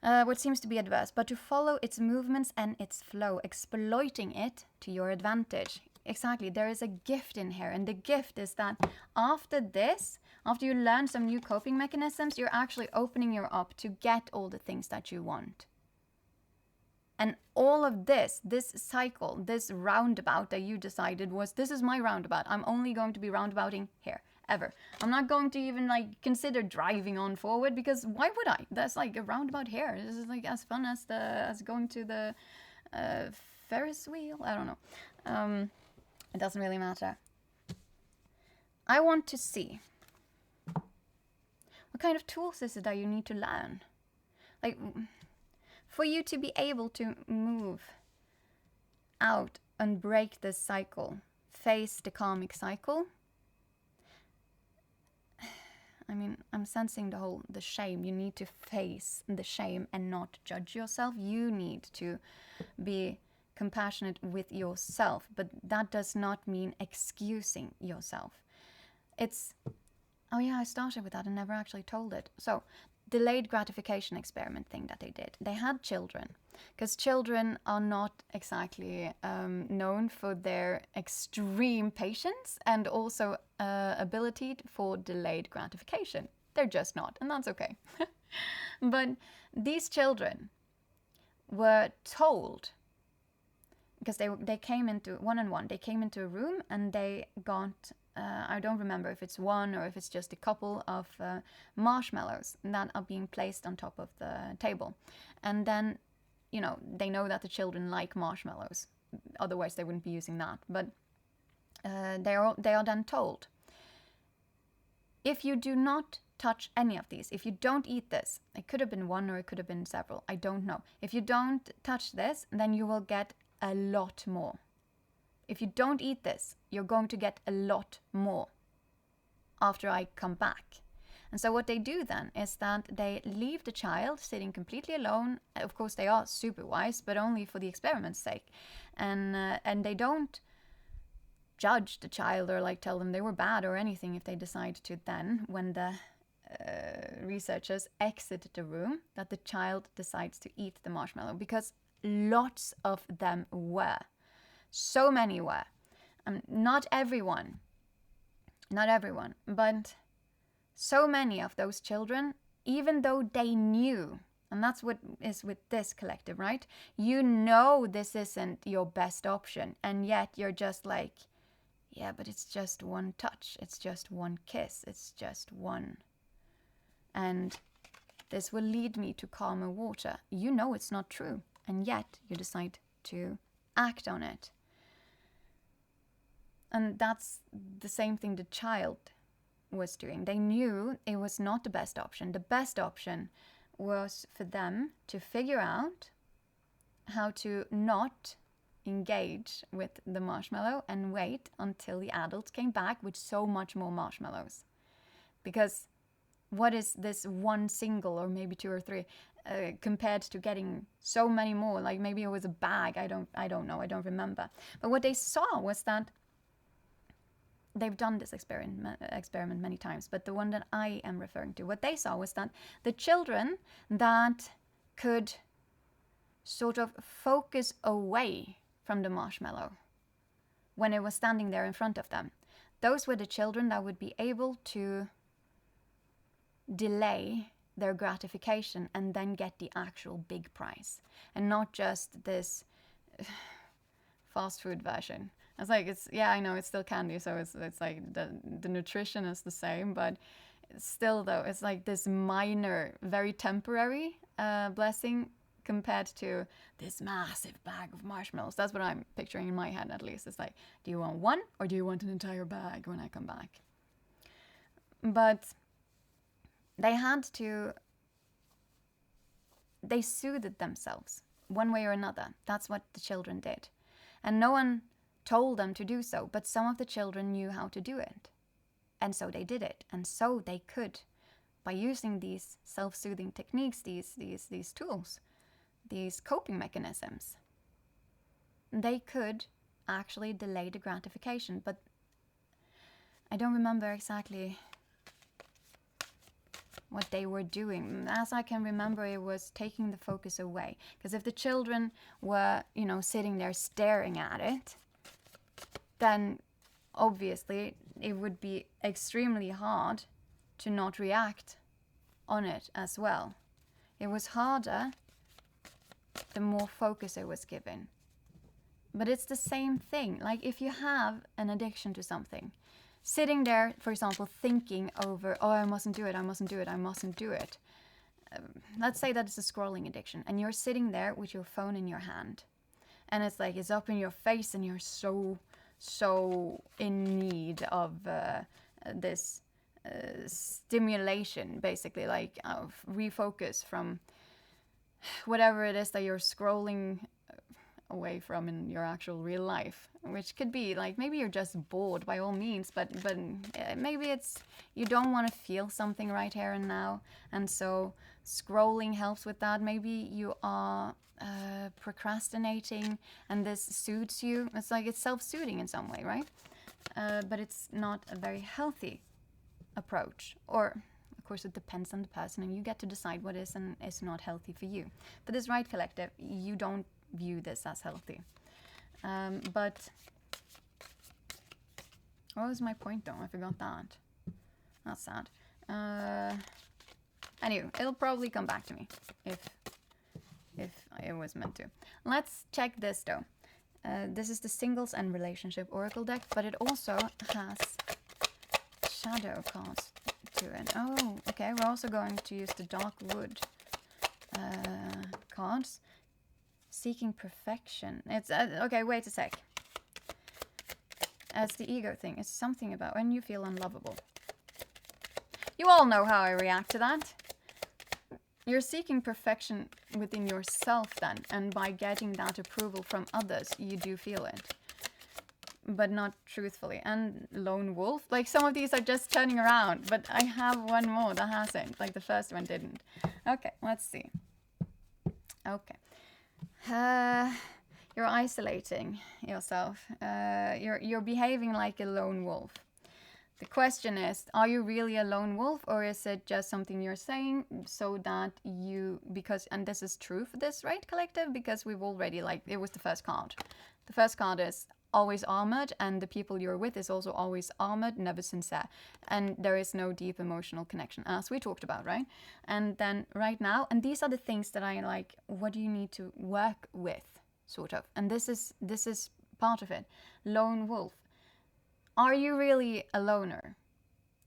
Speaker 1: What seems to be adverse, but to follow its movements and its flow, exploiting it to your advantage. Exactly, there is a gift in here, and the gift is that after this, after you learn some new coping mechanisms, you're actually opening you up to get all the things that you want. And all of this cycle, this roundabout that you decided was, this is my roundabout. I'm only going to be roundabouting here, ever. I'm not going to even like consider driving on forward, because why would I? That's like a roundabout here. This is like as fun as going to the Ferris wheel. I don't know. It doesn't really matter. I want to see, what kind of tools is it that you need to learn? Like, for you to be able to move out and break this cycle, face the karmic cycle. I mean, I'm sensing the shame. You need to face the shame and not judge yourself. You need to be compassionate with yourself, but that does not mean excusing yourself. It's, oh yeah, I started with that and never actually told it. So, delayed gratification experiment thing that they did. They had children, because children are not exactly known for their extreme patience and also ability for delayed gratification. They're just not, and that's okay. But these children were told, because they came into one-on-one, they came into a room and they got, I don't remember if it's one or if it's just a couple of marshmallows that are being placed on top of the table. And then, you know, they know that the children like marshmallows. Otherwise, they wouldn't be using that. But they are then told, if you do not touch any of these, if you don't eat this, it could have been one or it could have been several, I don't know. If you don't touch this, then you will get a lot more. If you don't eat this, you're going to get a lot more after I come back. And so what they do then is that they leave the child sitting completely alone. Of course, they are super wise, but only for the experiment's sake. And they don't judge the child or like tell them they were bad or anything if they decide to then, when the researchers exit the room, that the child decides to eat the marshmallow, because lots of them were. So many were. Not everyone, but so many of those children, even though they knew, and that's what is with this collective, right? You know this isn't your best option, and yet you're just like, yeah, but it's just one touch, it's just one kiss, it's just one. And this will lead me to calmer water. You know it's not true, and yet you decide to act on it. And that's the same thing the child was doing. They knew it was not the best option. The best option was for them to figure out how to not engage with the marshmallow and wait until the adults came back with so much more marshmallows. Because what is this one single, or maybe two or three, compared to getting so many more? Like maybe it was a bag, I don't know, I don't remember. But what they saw was that they've done this experiment many times, but the one that I am referring to, what they saw was that the children that could sort of focus away from the marshmallow when it was standing there in front of them, those were the children that would be able to delay their gratification and then get the actual big prize, and not just this fast food version. It's like, yeah, I know it's still candy, so it's like the nutrition is the same, but still though, it's like this minor, very temporary blessing compared to this massive bag of marshmallows. That's what I'm picturing in my head, at least. It's like, do you want one or do you want an entire bag when I come back? But they soothed themselves one way or another. That's what the children did. And no one told them to do so, but some of the children knew how to do it. And so they did it. And so they could, by using these self-soothing techniques, these tools, these coping mechanisms, they could actually delay the gratification. But I don't remember exactly what they were doing. As I can remember, it was taking the focus away. Because if the children were, sitting there staring at it, then obviously it would be extremely hard to not react on it as well. It was harder the more focus it was given. But it's the same thing. Like if you have an addiction to something, sitting there, for example, thinking over, oh, I mustn't do it, I mustn't do it, I mustn't do it. Let's say that it's a scrolling addiction, and you're sitting there with your phone in your hand, and it's like it's up in your face, and you're so in need of this stimulation, basically, like of refocus from whatever it is that you're scrolling away from in your actual real life, which could be like, maybe you're just bored, by all means, but maybe it's you don't want to feel something right here and now, and so scrolling helps with that. Maybe you are procrastinating and this soothes you. It's like it's self-soothing in some way, right? But it's not a very healthy approach, or of course it depends on the person, and you get to decide what is and is not healthy for you. But this Right Collective, you don't view this as healthy. But what was my point though? I forgot that. That's sad. Anyway, it'll probably come back to me if it was meant to. Let's check this though. This is the singles and relationship oracle deck, but it also has shadow cards to it. Oh, okay. We're also going to use the dark wood cards. Seeking perfection. It's okay. Wait a sec. It's the ego thing. It's something about when you feel unlovable. You all know how I react to that. You're seeking perfection within yourself then, and by getting that approval from others, you do feel it. But not truthfully. And lone wolf, like some of these are just turning around, but I have one more that hasn't, like the first one didn't. Okay, let's see. Okay. You're isolating yourself. You're behaving like a lone wolf. The question is, are you really a lone wolf, or is it just something you're saying so that you, because, and this is true for this, right, collective? Because we've already, like, it was the first card. The first card is always armored, and the people you're with is also always armored, never sincere. And there is no deep emotional connection, as we talked about, right? And then right now, and these are the things that I like, what do you need to work with, sort of? And this is part of it. Lone wolf. Are you really a loner?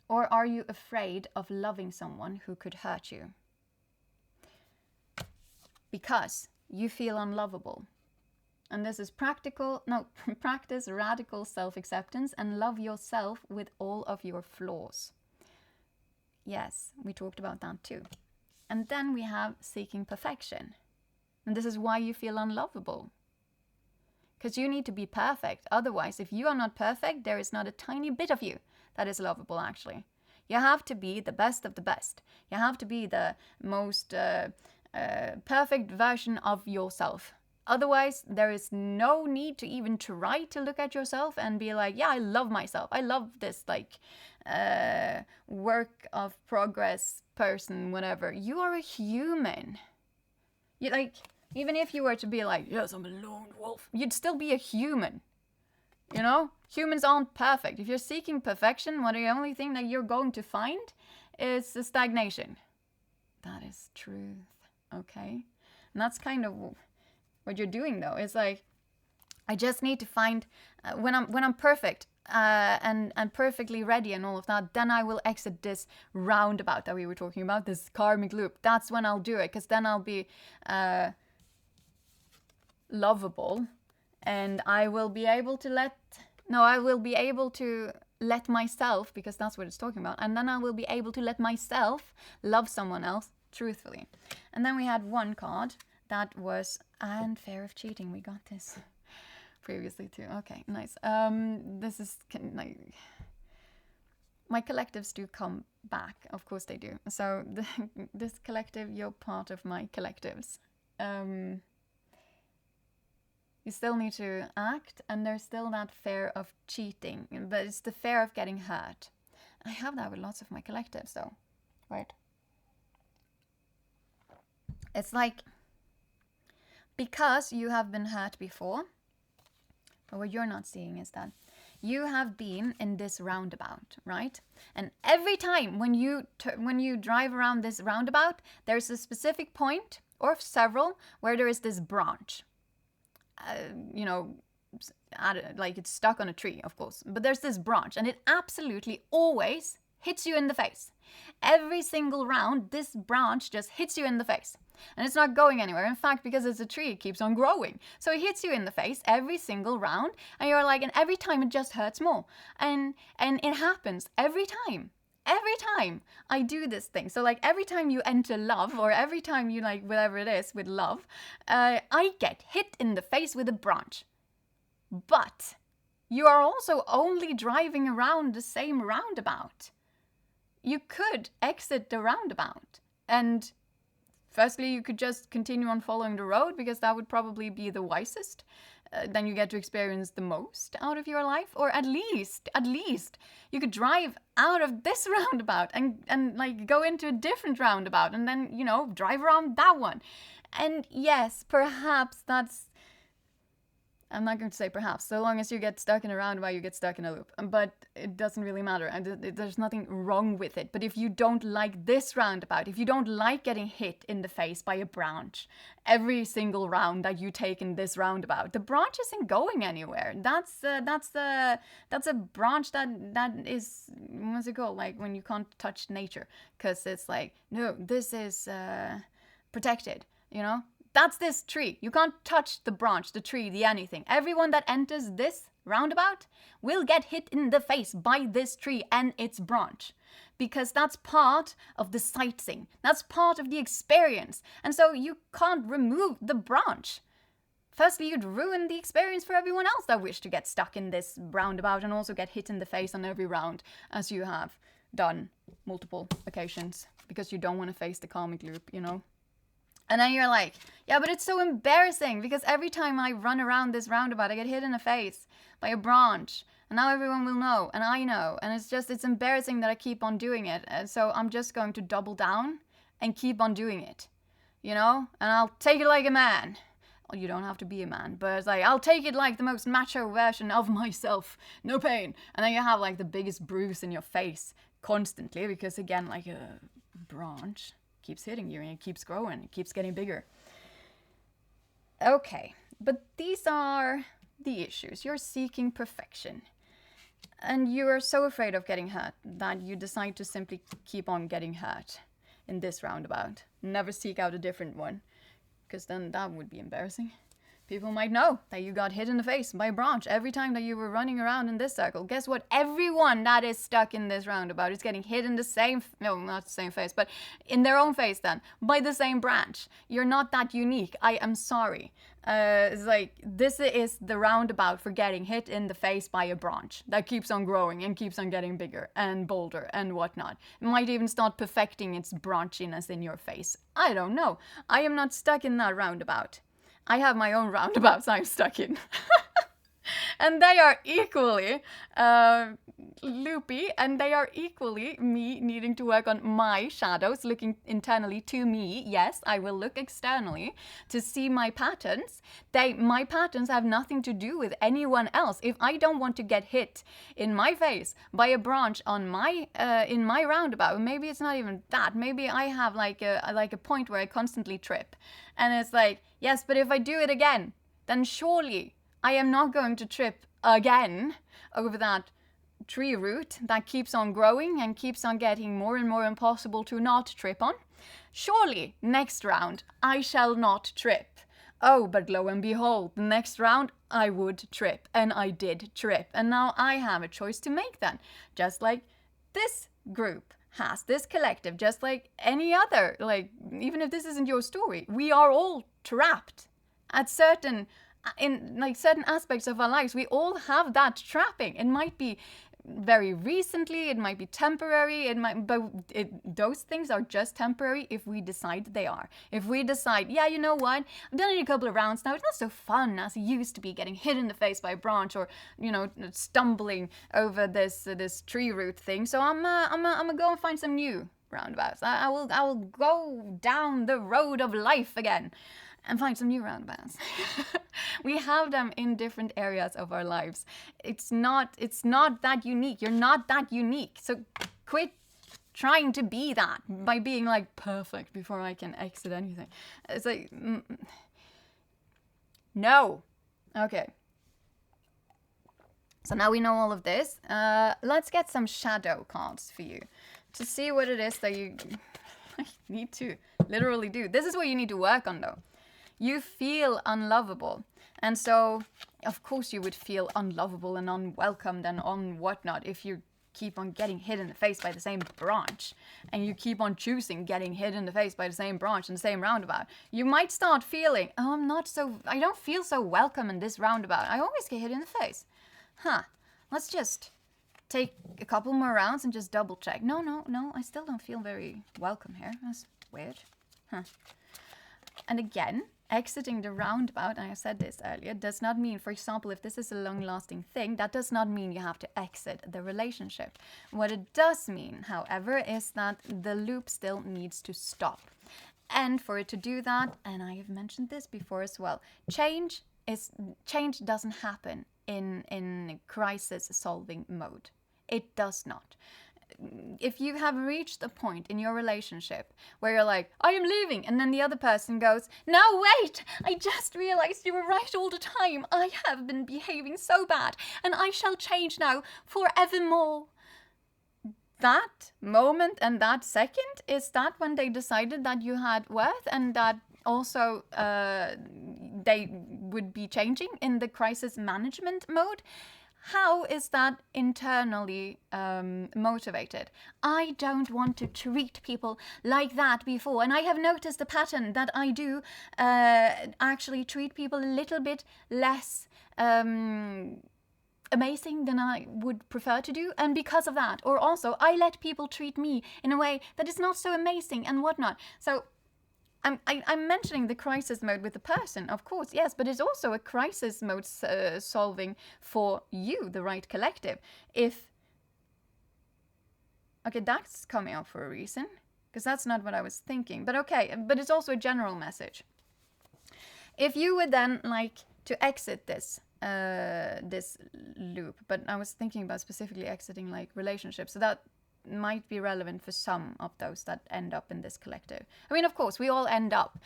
Speaker 1: Or are you afraid of loving someone who could hurt you? Because you feel unlovable. And this is practice radical self-acceptance and love yourself with all of your flaws. Yes, we talked about that too. And then we have seeking perfection. And this is why you feel unlovable. Because you need to be perfect. Otherwise, if you are not perfect, there is not a tiny bit of you that is lovable, actually. You have to be the best of the best. You have to be the most perfect version of yourself. Otherwise, there is no need to even try to look at yourself and be like, yeah, I love myself. I love this, like, work of progress person, whatever. You are a human. You, like... Even if you were to be like, yes, I'm a lone wolf, you'd still be a human. You know? Humans aren't perfect. If you're seeking perfection, the only thing that you're going to find is a stagnation. That is truth. Okay? And that's kind of what you're doing, though. It's like, I just need to find, when I'm perfect, and perfectly ready and all of that, then I will exit this roundabout that we were talking about, this karmic loop. That's when I'll do it, because then I'll be... lovable, and I will be able to let myself, because that's what it's talking about, and then I will be able to let myself love someone else truthfully. And then we had one card that was, and fear of cheating. We got this previously too. Okay, nice. This is like, my collectives do come back, of course they do. So this collective, you're part of my collectives. You still need to act, and there's still that fear of cheating, but it's the fear of getting hurt. I have that with lots of my collectives, though, right? It's like, because you have been hurt before, but what you're not seeing is that you have been in this roundabout, right? And every time when you drive around this roundabout, there's a specific point, or several, where there is this branch. You know, like it's stuck on a tree, of course, but there's this branch, and it absolutely always hits you in the face. Every single round, this branch just hits you in the face, and it's not going anywhere. In fact, because it's a tree, it keeps on growing, so it hits you in the face every single round, and you're like, and every time it just hurts more, and it happens every time. Every time I do this thing, so like every time you enter love, or every time you like whatever it is with love, I get hit in the face with a branch. But you are also only driving around the same roundabout. You could exit the roundabout, and firstly you could just continue on following the road, because that would probably be the wisest. Then you get to experience the most out of your life, or at least you could drive out of this roundabout and like go into a different roundabout, and then, you know, drive around that one. And yes, perhaps that's I'm not going to say perhaps. So long as you get stuck in a roundabout, you get stuck in a loop. But it doesn't really matter. And there's nothing wrong with it. But if you don't like this roundabout, if you don't like getting hit in the face by a branch every single round that you take in this roundabout, the branch isn't going anywhere. That's a branch that is, what's it called? Like when you can't touch nature, because it's like, no, this is protected, you know? That's this tree. You can't touch the branch, the tree, the anything. Everyone that enters this roundabout will get hit in the face by this tree and its branch. Because that's part of the sightseeing. That's part of the experience. And so you can't remove the branch. Firstly, you'd ruin the experience for everyone else that wish to get stuck in this roundabout and also get hit in the face on every round, as you have done multiple occasions, because you don't want to face the karmic loop, you know? And then you're like, yeah, but it's so embarrassing because every time I run around this roundabout, I get hit in the face by a branch. And now everyone will know, and I know. And it's embarrassing that I keep on doing it. And so I'm just going to double down and keep on doing it, you know? And I'll take it like a man. Well, you don't have to be a man, but it's like, I'll take it like the most macho version of myself. No pain. And then you have like the biggest bruise in your face constantly because, again, like a branch keeps hitting you and it keeps growing, it keeps getting bigger. Okay, but these are the issues. You're seeking perfection. And you are so afraid of getting hurt that you decide to simply keep on getting hurt in this roundabout. Never seek out a different one, because then that would be embarrassing. People might know that you got hit in the face by a branch every time that you were running around in this circle. Guess what? Everyone that is stuck in this roundabout is getting hit in the same, no, not the same face, but in their own face then, by the same branch. You're not that unique. I am sorry. It's like, this is the roundabout for getting hit in the face by a branch that keeps on growing and keeps on getting bigger and bolder and whatnot. It might even start perfecting its branchiness in your face. I don't know. I am not stuck in that roundabout. I have my own roundabouts I'm stuck in. And they are equally loopy, and they are equally me needing to work on my shadows, looking internally to me. Yes, I will look externally to see my patterns. My patterns have nothing to do with anyone else. If I don't want to get hit in my face by a branch on my in my roundabout, maybe it's not even that. Maybe I have like a point where I constantly trip, and it's like, yes, but if I do it again, then surely I am not going to trip again over that tree root that keeps on growing and keeps on getting more and more impossible to not trip on. Surely, next round, I shall not trip. Oh, but lo and behold, the next round, I would trip. And I did trip. And now I have a choice to make then. Just like this group has, this collective, just like any other, like, even if this isn't your story, we are all trapped at certain aspects of our lives. We all have that trapping. It might be very recently, it might be temporary, those things are just temporary if we decide they are. If we decide, yeah, you know what, I've done it a couple of rounds now, it's not so fun as it used to be, getting hit in the face by a branch or, you know, stumbling over this tree root thing, so I'm gonna go and find some new roundabouts. I will go down the road of life again and find some new roundabouts. We have them in different areas of our lives. It's not that unique. You're not that unique. So quit trying to be that by being like perfect before I can exit anything. It's like, no. Okay. So now we know all of this. Let's get some shadow cards for you to see what it is that you need to literally do. This is what you need to work on though. You feel unlovable. And so, of course, you would feel unlovable and unwelcomed and on whatnot if you keep on getting hit in the face by the same branch. And you keep on choosing getting hit in the face by the same branch in the same roundabout. You might start feeling, oh, I don't feel so welcome in this roundabout. I always get hit in the face. Let's just take a couple more rounds and just double check. No, I still don't feel very welcome here. That's weird. And again, exiting the roundabout, and I said this earlier, does not mean, for example, if this is a long-lasting thing, that does not mean you have to exit the relationship. What it does mean, however, is that the loop still needs to stop. And for it to do that, and I have mentioned this before as well, change is change doesn't happen in crisis solving mode. It does not. If you have reached a point in your relationship where you're like, I am leaving, and then the other person goes, no, wait, I just realized you were right all the time. I have been behaving so bad, and I shall change now forevermore. That moment and that second, is that when they decided that you had worth and that also they would be changing in the crisis management mode? How is that internally motivated? I don't want to treat people like that before. And I have noticed the pattern that I do actually treat people a little bit less amazing than I would prefer to do. And because of that, or also I let people treat me in a way that is not so amazing and whatnot. So I'm mentioning the crisis mode with the person, of course, yes, but it's also a crisis mode solving for you, the right collective. Okay, that's coming up for a reason, because that's not what I was thinking, but okay, but it's also a general message. If you would then like to exit this loop, but I was thinking about specifically exiting like relationships, so that might be relevant for some of those that end up in this collective. I mean, of course, we all end up,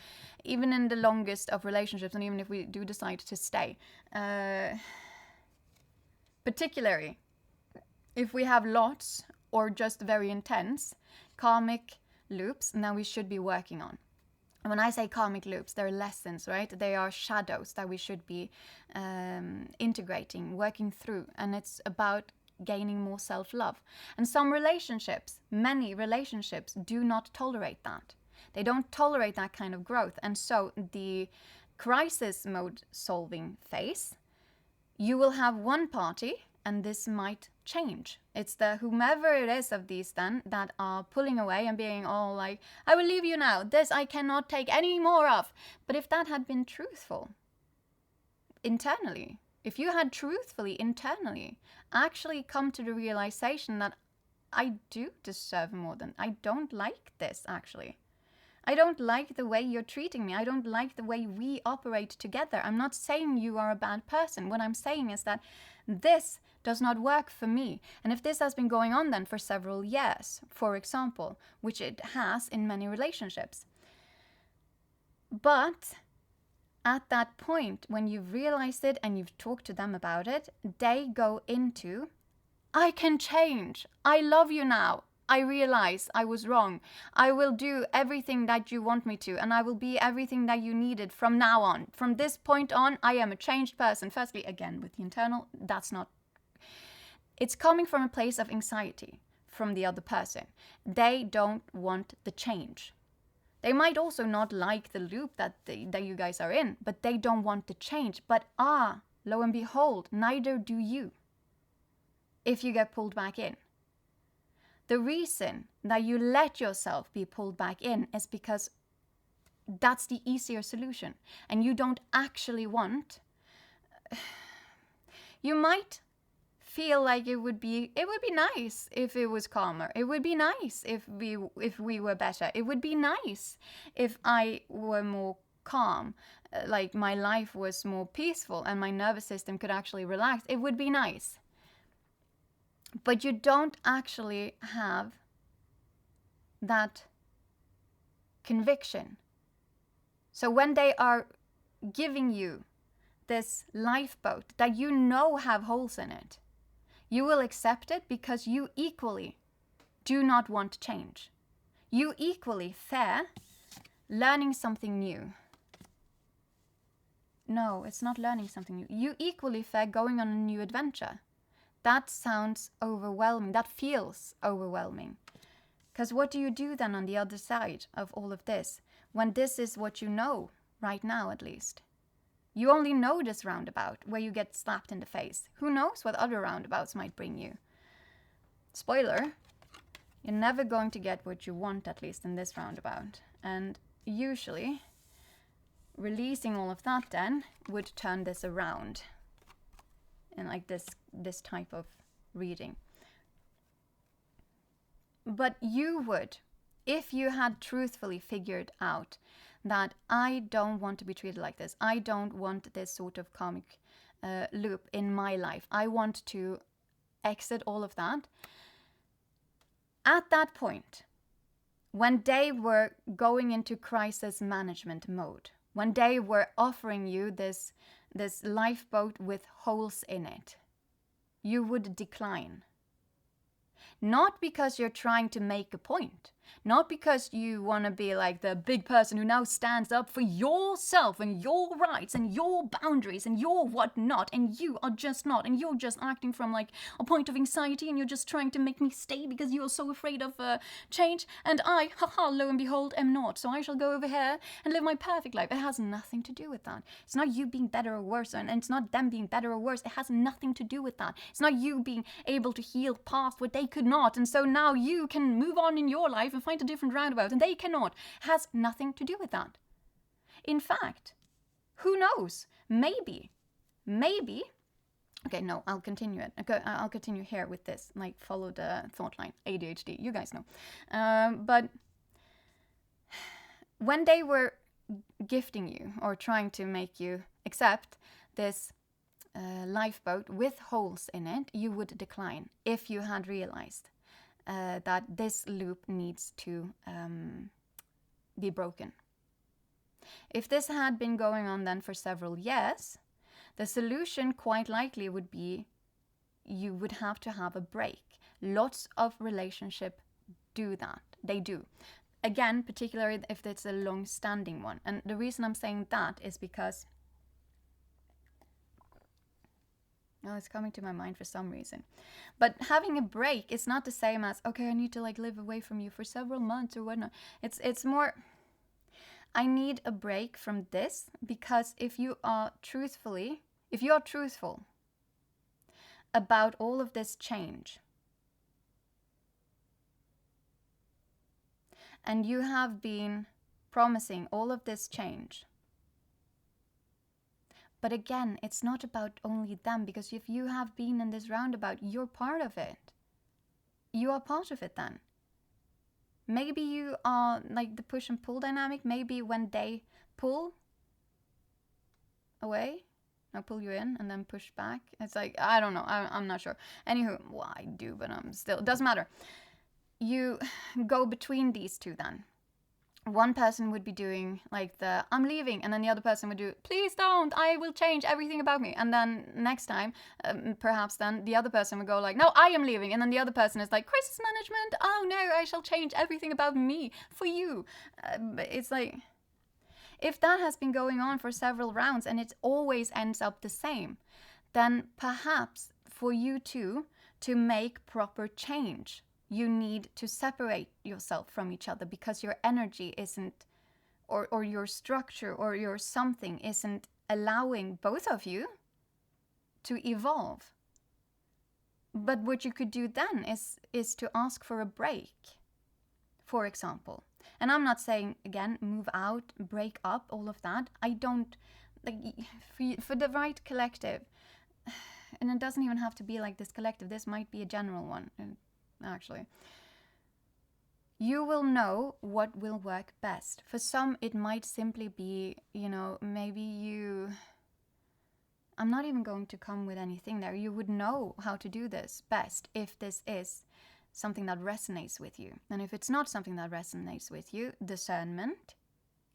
Speaker 1: even in the longest of relationships, and even if we do decide to stay. Particularly, if we have lots or just very intense karmic loops, now we should be working on. And when I say karmic loops, they're lessons, right? They are shadows that we should be integrating, working through, and it's about gaining more self-love. And some relationships, many relationships, do not tolerate that. They don't tolerate that kind of growth. And so the crisis mode solving phase, you will have one party, and this might change. It's the whomever it is of these then that are pulling away and being all like, I will leave you now, this I cannot take any more of. But if that had been truthful internally, if you had truthfully internally actually come to the realization that I do deserve more than, I don't like this actually. I don't like the way you're treating me. I don't like the way we operate together. I'm not saying you are a bad person. What I'm saying is that this does not work for me. And if this has been going on then for several years, for example, which it has in many relationships. But at that point, when you've realized it and you've talked to them about it, they go into, I can change. I love you now. I realize I was wrong. I will do everything that you want me to, and I will be everything that you needed from now on. From this point on, I am a changed person. Firstly, again, with the internal, that's not... It's coming from a place of anxiety from the other person. They don't want the change. They might also not like the loop that you guys are in, but they don't want the change. But lo and behold, neither do you if you get pulled back in. The reason that you let yourself be pulled back in is because that's the easier solution. And you don't actually want... You might feel like it would be nice if it was calmer. It would be nice if we were better. It would be nice if I were more calm, like my life was more peaceful and my nervous system could actually relax. It would be nice. But you don't actually have that conviction. So when they are giving you this lifeboat that you know have holes in it, you will accept it because you equally do not want change. You equally fear learning something new. No, it's not learning something new. You equally fear going on a new adventure. That sounds overwhelming. That feels overwhelming. Because what do you do then on the other side of all of this, when this is what you know, right now at least? You only know this roundabout, where you get slapped in the face. Who knows what other roundabouts might bring you? Spoiler, you're never going to get what you want, at least in this roundabout. And usually, releasing all of that then would turn this around. And like this type of reading. But you would, if you had truthfully figured out that I don't want to be treated like this. I don't want this sort of karmic loop in my life. I want to exit all of that. At that point, when they were going into crisis management mode, when they were offering you this lifeboat with holes in it, you would decline. Not because you're trying to make a point, not because you want to be like the big person who now stands up for yourself and your rights and your boundaries and your whatnot, and you are just not, and you're just acting from like a point of anxiety, and you're just trying to make me stay because you're so afraid of change, and I, haha, lo and behold, am not, so I shall go over here and live my perfect life. It has nothing to do with that. It's not you being better or worse, and it's not them being better or worse. It has nothing to do with that. It's not you being able to heal past what they could not, and so now you can move on in your life and find a different roundabout, and they cannot. It has nothing to do with that. In fact, who knows? Maybe. Okay, no, I'll continue it. Okay, I'll continue here with this. Like, follow the thought line. ADHD, you guys know. But when they were gifting you or trying to make you accept this lifeboat with holes in it, you would decline if you had realized that this loop needs to be broken. If this had been going on then for several years, the solution quite likely would be you would have to have a break. Lots of relationships do that. They do. Again, particularly if it's a long-standing one. And the reason I'm saying that is because it's coming to my mind for some reason. But having a break is not the same as, okay, I need to like live away from you for several months or whatnot. It's more, I need a break from this, because if you are truthful about all of this change, and you have been promising all of this change, but again, it's not about only them, because if you have been in this roundabout, you're part of it. You are part of it then. Maybe you are like the push and pull dynamic. Maybe when they pull away, or pull you in and then push back, it's like, I don't know, I'm not sure. Anywho, well, I do, but I'm still, it doesn't matter. You go between these two then. One person would be doing like the I'm leaving, and then the other person would do please don't, I will change everything about me. And then next time perhaps then the other person would go like no, I am leaving, and then the other person is like crisis management, oh no, I shall change everything about me for you. It's like, if that has been going on for several rounds and it always ends up the same, then perhaps for you two to make proper change, you need to separate yourself from each other, because your energy isn't, or your structure or your something isn't allowing both of you to evolve. But what you could do then is to ask for a break, for example. And I'm not saying, again, move out, break up, all of that. I don't, like, for the right collective, and it doesn't even have to be like this collective, this might be a general one, actually. You will know what will work best. For some, it might simply be, maybe you... I'm not even going to come with anything there. You would know how to do this best if this is something that resonates with you. And if it's not something that resonates with you, discernment.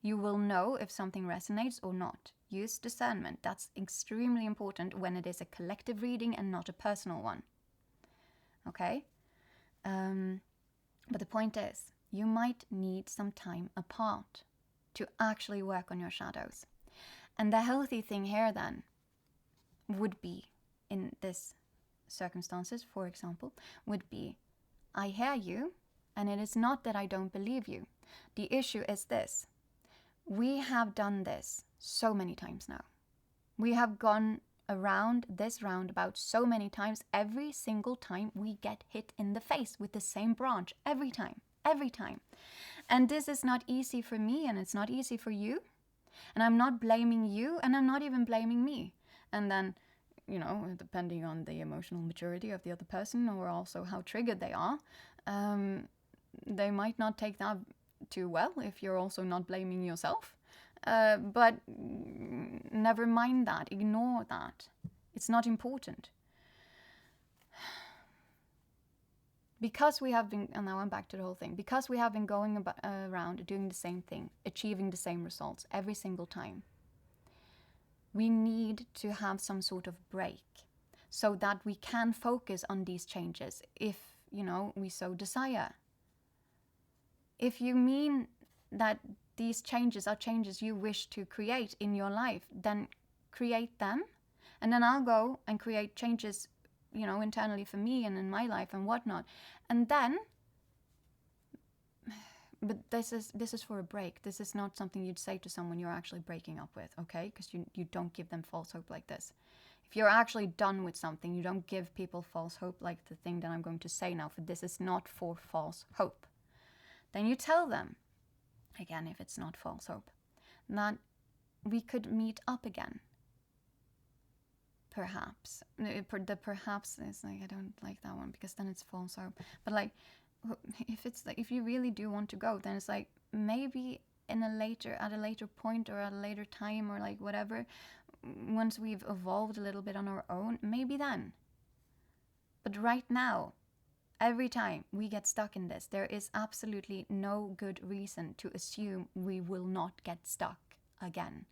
Speaker 1: You will know if something resonates or not. Use discernment. That's extremely important when it is a collective reading and not a personal one. Okay? But the point is, you might need some time apart to actually work on your shadows. And the healthy thing here then would be, in this circumstances, for example, would be, I hear you, and it is not that I don't believe you. The issue is this. We have done this so many times now. We have gone around this roundabout so many times. Every single time we get hit in the face with the same branch. Every time. And this is not easy for me, and it's not easy for you. And I'm not blaming you, and I'm not even blaming me. And then, depending on the emotional maturity of the other person, or also how triggered they are, they might not take that too well if you're also not blaming yourself. But never mind that. Ignore that. It's not important. Because we have been, and now I'm back to the whole thing, because we have been going around doing the same thing, achieving the same results every single time, we need to have some sort of break so that we can focus on these changes if, we so desire. If you mean that these changes are changes you wish to create in your life, then create them. And then I'll go and create changes, internally for me and in my life and whatnot. And then, but this is for a break. This is not something you'd say to someone you're actually breaking up with, okay? Because you don't give them false hope like this. If you're actually done with something, you don't give people false hope like the thing that I'm going to say now, for this is not for false hope. Then you tell them, again, if it's not false hope, that we could meet up again. Perhaps. The perhaps is like, I don't like that one because then it's false hope. But like, if you really do want to go, then it's like maybe at a later point or at a later time or like whatever, once we've evolved a little bit on our own, maybe then. But right now, every time we get stuck in this, there is absolutely no good reason to assume we will not get stuck again,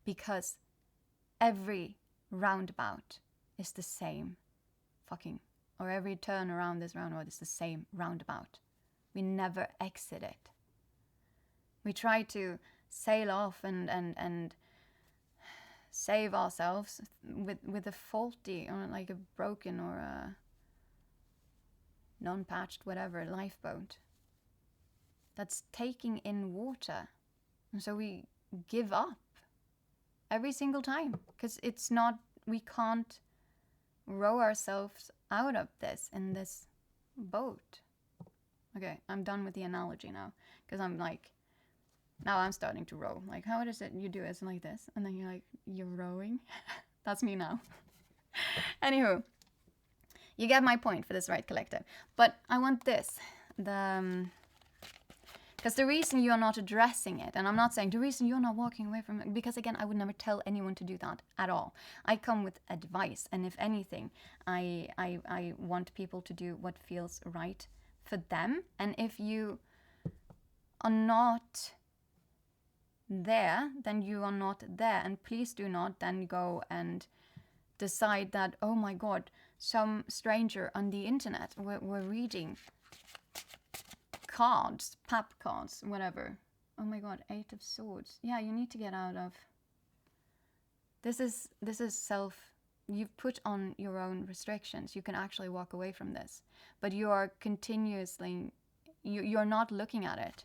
Speaker 1: because every roundabout is the same or every turn around this roundabout is the same roundabout. We never exit it. We try to sail off and save ourselves with a faulty or like a broken or a non-patched whatever lifeboat that's taking in water, and so we give up every single time because we can't row ourselves out of this in this boat. Okay, I'm done with the analogy now because now I'm starting to row. Like, how is it you do it? It's like this, and then you're rowing. That's me now. Anywho, you get my point for this, right, collective? But I want this, because the reason you're not addressing it, and I'm not saying the reason you're not walking away from it, because again, I would never tell anyone to do that at all. I come with advice, and if anything, I want people to do what feels right for them. And if you are not there, then you are not there. And please do not then go and decide that, oh my God, some stranger on the internet were reading cards, pap cards, whatever. Oh my God, 8 of Swords. Yeah, you need to get out of. This is you've put on your own restrictions. You can actually walk away from this, but you are continuously, you're not looking at it.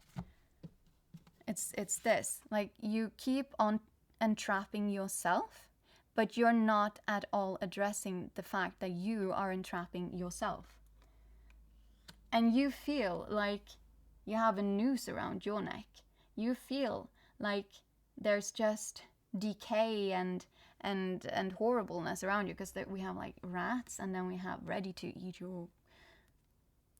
Speaker 1: It's this, like you keep on entrapping yourself, but you're not at all addressing the fact that you are entrapping yourself. And you feel like you have a noose around your neck. You feel like there's just decay and horribleness around you, because we have like rats, and then we have ready to eat your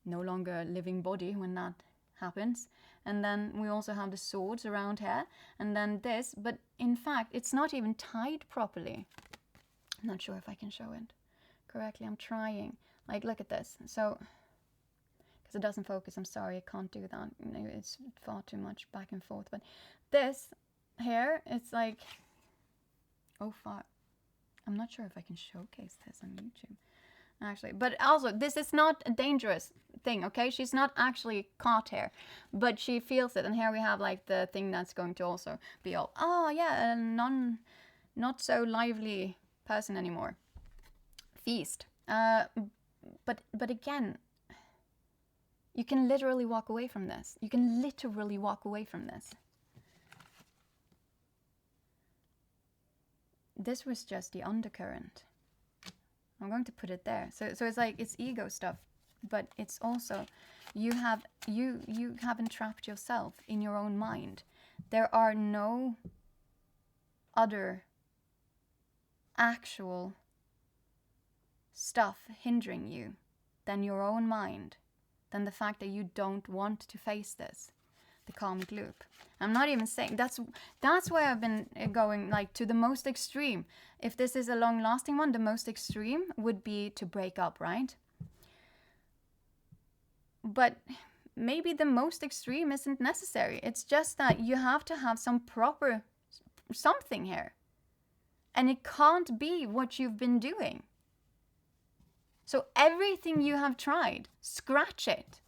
Speaker 1: no longer living body when that happens. And then we also have the swords around here, and then this, but in fact it's not even tied properly. I'm not sure if I can show it correctly. I'm trying. Like, look at this. So because it doesn't focus, I'm sorry, I can't do that. It's far too much back and forth. But this here, it's like, oh fuck, I'm not sure if I can showcase this on YouTube actually. But also, this is not a dangerous thing, okay? She's not actually caught here, but she feels it. And here we have like the thing that's going to also be all, oh yeah, a not so lively person anymore. Feast. But again, you can literally walk away from this. You can literally walk away from this. This was just the undercurrent. I'm going to put it there. So it's like, it's ego stuff, but it's also, you haven't trapped yourself in your own mind. There are no other actual stuff hindering you than your own mind, than the fact that you don't want to face this. the karmic loop. I'm not even saying that's why I've been going like to the most extreme. If this is a long-lasting one, the most extreme would be to break up, right? But maybe the most extreme isn't necessary. It's just that you have to have some proper something here. And it can't be what you've been doing. So everything you have tried, scratch it.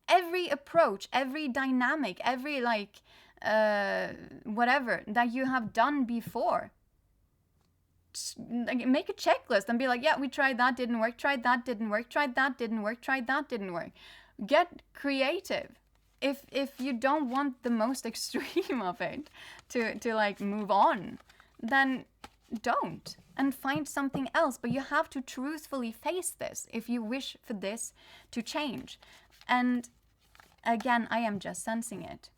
Speaker 1: Every approach, every dynamic, every like whatever that you have done before. Make a checklist and be like, yeah, we tried that, didn't work, tried that, didn't work, tried that, didn't work, tried that, didn't work. Get creative. If you don't want the most extreme of it to like move on, then don't, and find something else. But you have to truthfully face this if you wish for this to change. And again, I am just sensing it.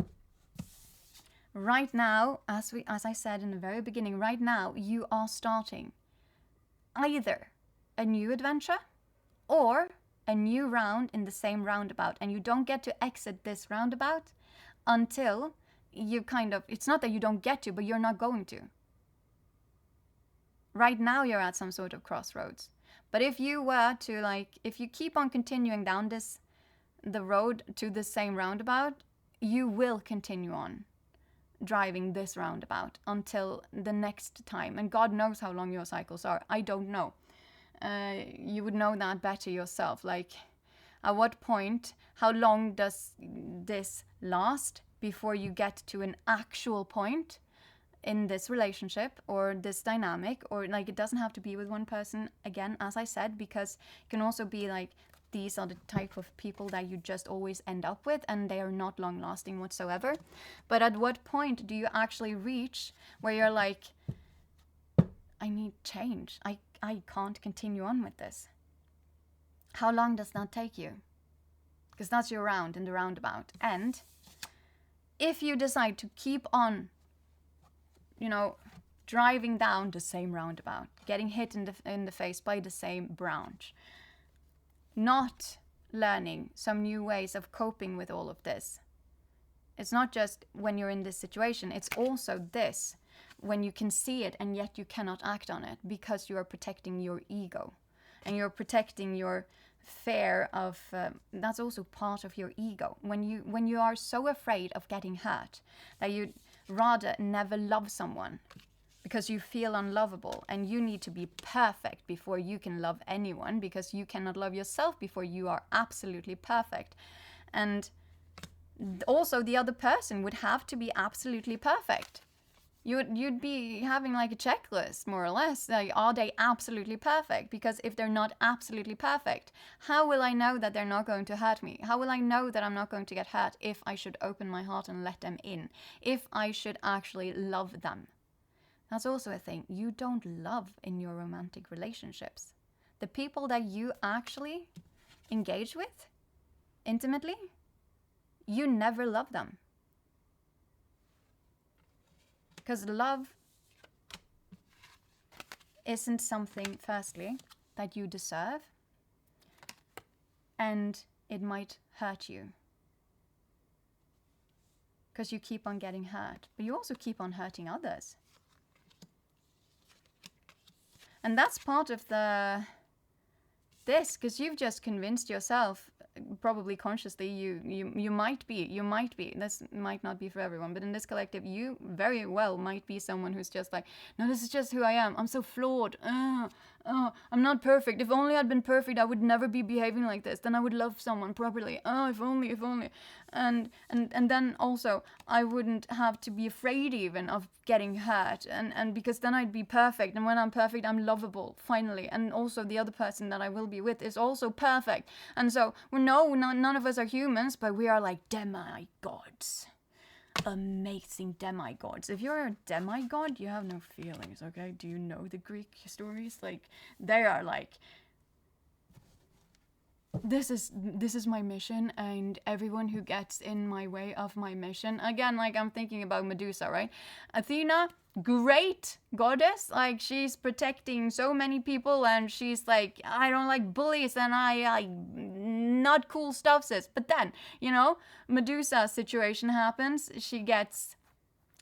Speaker 1: Right now, as I said in the very beginning, right now you are starting either a new adventure or a new round in the same roundabout. And you don't get to exit this roundabout until you kind of, it's not that you don't get to, but you're not going to. Right now you're at some sort of crossroads. But if you were to like, if you keep on continuing down the road to the same roundabout, you will continue on driving this roundabout until the next time. And God knows how long your cycles are. I don't know. You would know that better yourself. Like, at what point, how long does this last before you get to an actual point in this relationship or this dynamic? Or like, it doesn't have to be with one person, again, as I said, because it can also be like, these are the type of people that you just always end up with, and they are not long lasting whatsoever. But at what point do you actually reach where you're like, I need change. I can't continue on with this. How long does that take you? Because that's your round in the roundabout. And if you decide to keep on, you know, driving down the same roundabout, getting hit in the face by the same branch, not learning some new ways of coping with all of this. It's not just when you're in this situation, it's also this, when you can see it and yet you cannot act on it because you are protecting your ego and you're protecting your fear of, that's also part of your ego. When you are so afraid of getting hurt that you'd rather never love someone because you feel unlovable, and you need to be perfect before you can love anyone, because you cannot love yourself before you are absolutely perfect. And also the other person would have to be absolutely perfect. You'd be having like a checklist, more or less, like, are they absolutely perfect? Because if they're not absolutely perfect, how will I know that they're not going to hurt me? How will I know that I'm not going to get hurt if I should open my heart and let them in? If I should actually love them? That's also a thing. You don't love in your romantic relationships. The people that you actually engage with intimately, you never love them. Because love isn't something, firstly, that you deserve, and it might hurt you. Because you keep on getting hurt, but you also keep on hurting others. And that's part of this, because you've just convinced yourself, probably consciously, you might be, this might not be for everyone, but in this collective, you very well might be someone who's just like, no, this is just who I am. I'm so flawed. I'm not perfect. If only I'd been perfect, I would never be behaving like this. Then I would love someone properly. Oh, if only. And then also, I wouldn't have to be afraid even of getting hurt. And because then I'd be perfect. And when I'm perfect, I'm lovable, finally. And also the other person that I will be with is also perfect. And so, none of us are humans, but we are like demigods. Amazing demigods. If you're a demigod, you have no feelings, okay? Do you know the Greek stories? Like, they are like, this is my mission, and everyone who gets in my way of my mission, again, like, I'm thinking about Medusa, right? Athena, great goddess, like, she's protecting so many people, and she's like, I don't like bullies, and I not cool stuff, sis. But then, you know, Medusa's situation happens. She gets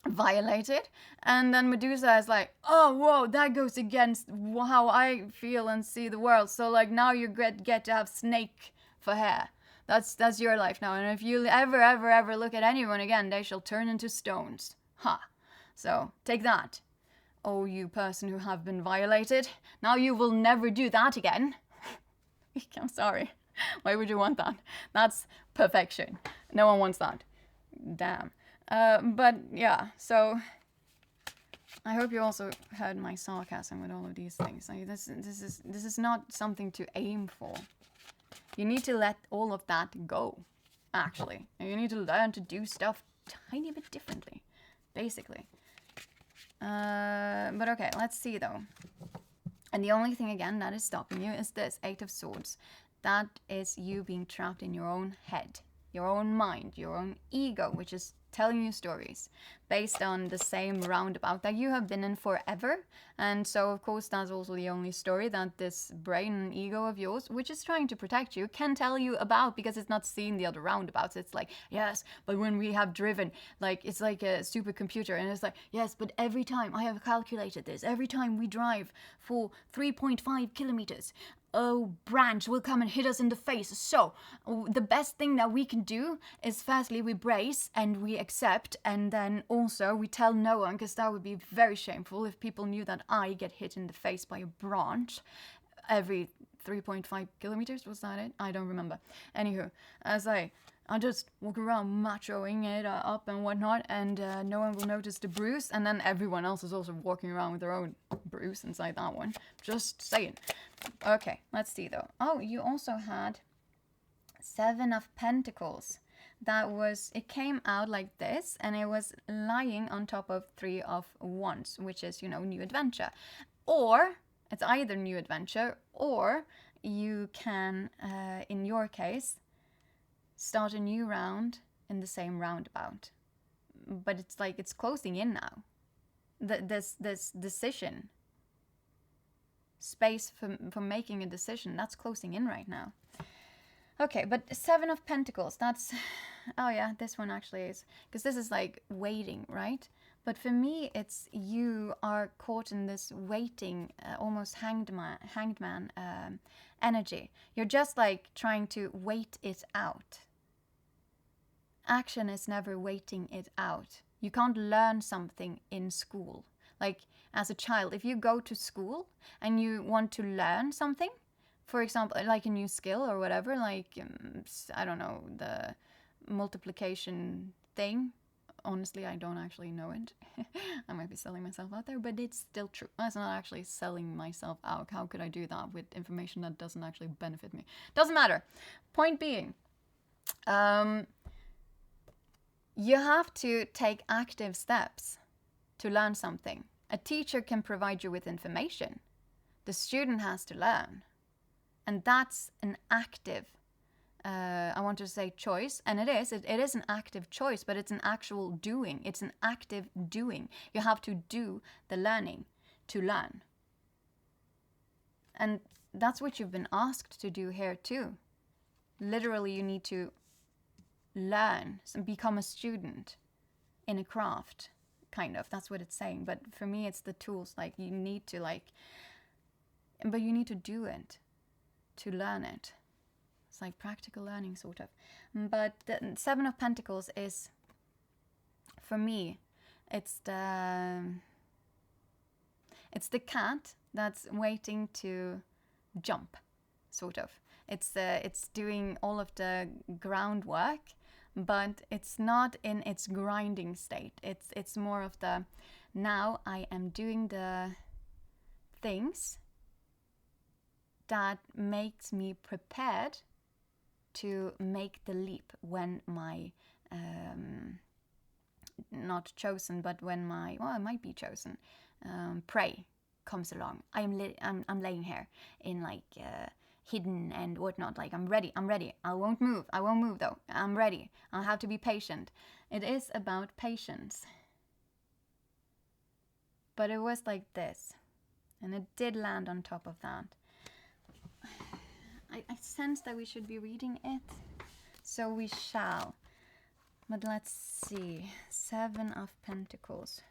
Speaker 1: violated, and then Medusa is like, oh whoa, that goes against how I feel and see the world, so like now you get to have snake for hair. That's your life now, and if you ever look at anyone again, they shall turn into stones. Ha. So take that, oh you person who have been violated. Now you will never do that again. I'm sorry, why would you want that? That's perfection. No one wants that. Damn. But yeah, so I hope you also heard my sarcasm with all of these things. Like this is not something to aim for. You need to let all of that go, actually. And you need to learn to do stuff tiny bit differently, basically. But okay, let's see though. And the only thing again that is stopping you is this Eight of Swords. That is you being trapped in your own head, your own mind, your own ego, which is telling you stories based on the same roundabout that you have been in forever. And so of course that's also the only story that this brain and ego of yours, which is trying to protect you, can tell you about, because it's not seeing the other roundabouts. It's like, yes, but when we have driven, like it's like a supercomputer, and it's like, yes, but every time I have calculated this, every time we drive for 3.5 kilometers, a branch will come and hit us in the face. So the best thing that we can do is firstly we brace and we accept, and then also we tell no one, because that would be very shameful if people knew that I get hit in the face by a branch every 3.5 kilometers. Was that it? I don't remember. Anywho, as I just walk around machoing it up and whatnot, and no one will notice the bruise, and then everyone else is also walking around with their own bruise inside that one. Just saying. Okay, let's see though. Oh, you also had Seven of Pentacles. That was, it came out like this, and it was lying on top of Three of Wands, which is, you know, new adventure. Or it's either new adventure, or you can, in your case, start a new round in the same roundabout. But it's like it's closing in now. This decision, space for making a decision, that's closing in right now. Okay, but Seven of Pentacles, that's, oh yeah, this one actually is, because this is like waiting, right? But for me, it's you are caught in this waiting, almost hanged man energy. You're just like trying to wait it out. Action is never waiting it out. You can't learn something in school. Like as a child, if you go to school and you want to learn something, for example, like a new skill or whatever, like, I don't know, the multiplication thing. Honestly, I don't actually know it. I might be selling myself out there, but it's still true. That's not actually selling myself out. How could I do that with information that doesn't actually benefit me? Doesn't matter. Point being, you have to take active steps to learn something. A teacher can provide you with information. The student has to learn. And that's an active, I want to say choice, and it is an active choice, but it's an actual doing. It's an active doing. You have to do the learning to learn. And that's what you've been asked to do here too. Literally, you need to learn, become a student in a craft, kind of. That's what it's saying. But for me, it's the tools. Like, you need to, like, but you need to do it to learn it. It's like practical learning, sort of. But the Seven of Pentacles is, for me, it's the cat that's waiting to jump, sort of. It's doing all of the groundwork, but it's not in its grinding state. It's more of the, now I am doing the things that makes me prepared to make the leap when my not chosen, but when my, well, I might be chosen, prey comes along. I'm laying here in like hidden and whatnot. Like, I'm ready. I won't move though. I'm ready. I'll have to be patient. It is about patience. But it was like this, and it did land on top of that. I sense that we should be reading it. So we shall. But let's see. 7 of Pentacles.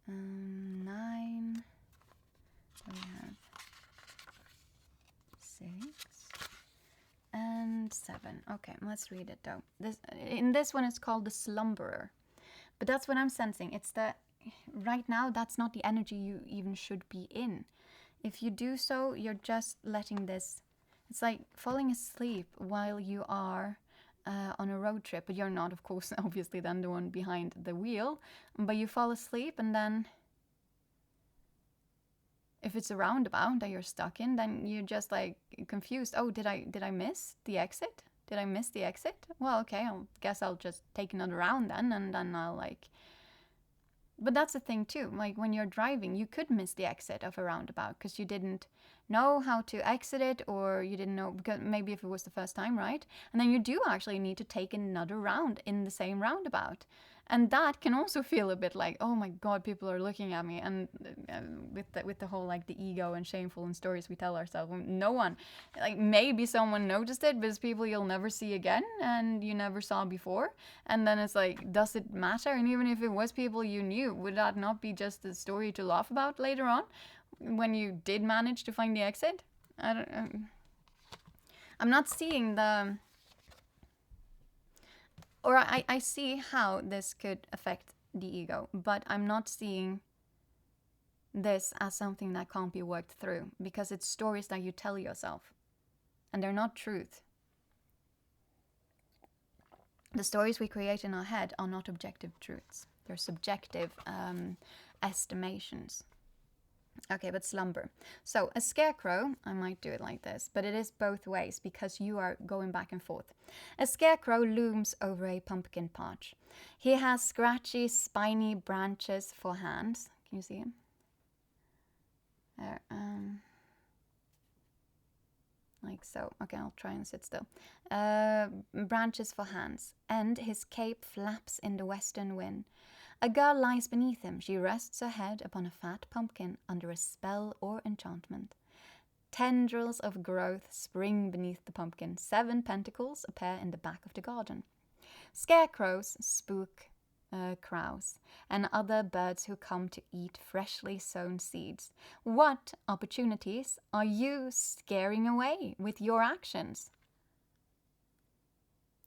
Speaker 1: Nine. We have 6 and 7. Okay, let's read it though. In this one, it's called the Slumberer. But that's what I'm sensing. It's that right now, that's not the energy you even should be in. If you do so, you're just letting this... It's like falling asleep while you are on a road trip. But you're not, of course, obviously then the one behind the wheel. But you fall asleep, and then... if it's a roundabout that you're stuck in, then you're just like confused. Oh, did I miss the exit? Did I miss the exit? Well, okay, I guess I'll just take another round then, and then I'll like... But that's the thing too, like when you're driving, you could miss the exit of a roundabout because you didn't know how to exit it, or you didn't know, because maybe if it was the first time, right? And then you do actually need to take another round in the same roundabout. And that can also feel a bit like, oh my God, people are looking at me. And with the whole like the ego and shameful and stories we tell ourselves, no one, like maybe someone noticed it, but it's people you'll never see again and you never saw before. And then it's like, does it matter? And even if it was people you knew, would that not be just a story to laugh about later on when you did manage to find the exit? I'm not seeing the... Or I see how this could affect the ego, but I'm not seeing this as something that can't be worked through, because it's stories that you tell yourself, and they're not truth. The stories we create in our head are not objective truths. They're subjective estimations. Okay, but slumber. So a scarecrow, I might do it like this, but it is both ways because you are going back and forth. A scarecrow looms over a pumpkin patch. He has scratchy, spiny branches for hands. Can you see him? There, like so. Okay, I'll try and sit still. Branches for hands, and his cape flaps in the western wind. A girl lies beneath him. She rests her head upon a fat pumpkin under a spell or enchantment. Tendrils of growth spring beneath the pumpkin. 7 pentacles appear in the back of the garden. Scarecrows spook crows and other birds who come to eat freshly sown seeds. What opportunities are you scaring away with your actions?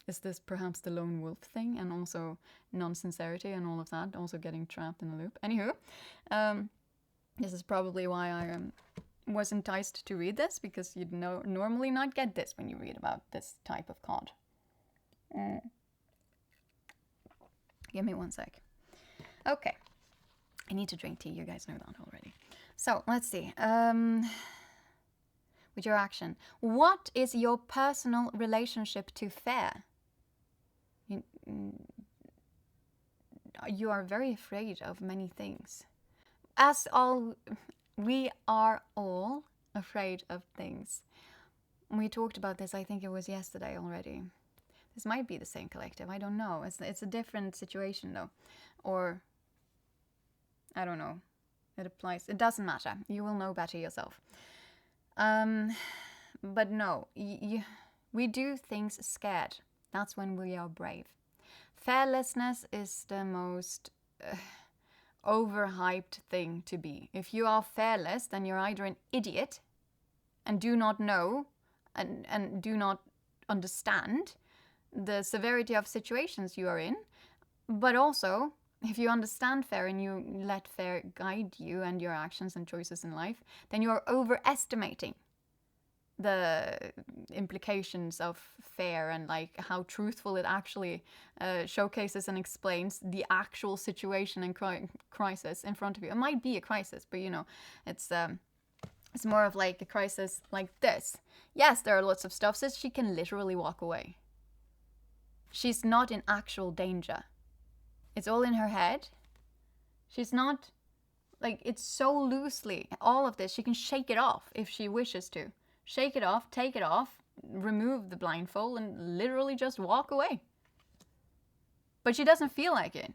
Speaker 1: Is this perhaps the lone wolf thing, and also non-sincerity and all of that, also getting trapped in a loop? Anywho, this is probably why I was enticed to read this, because you'd normally not get this when you read about this type of card. Give me one sec. Okay, I need to drink tea, you guys know that already. So, let's see. With your action, what is your personal relationship to fear? You are very afraid of many things. We are all afraid of things. We talked about this, I think it was yesterday already. This might be the same collective, I don't know. It's a different situation though. Or, I don't know. It applies, it doesn't matter. You will know better yourself. But no, we do things scared. That's when we are brave. Fearlessness is the most overhyped thing to be. If you are fearless, then you're either an idiot and do not know and do not understand the severity of situations you are in. But also, if you understand fear and you let fear guide you and your actions and choices in life, then you are overestimating the implications of fear and like how truthful it actually showcases and explains the actual situation and crisis in front of you. It might be a crisis, but you know, it's more of like a crisis like this. Yes, there are lots of stuff, so she can literally walk away. She's not in actual danger. It's all in her head. She's not, like, it's so loosely, all of this, she can shake it off if she wishes to. Shake it off, take it off, remove the blindfold, and literally just walk away. But she doesn't feel like it.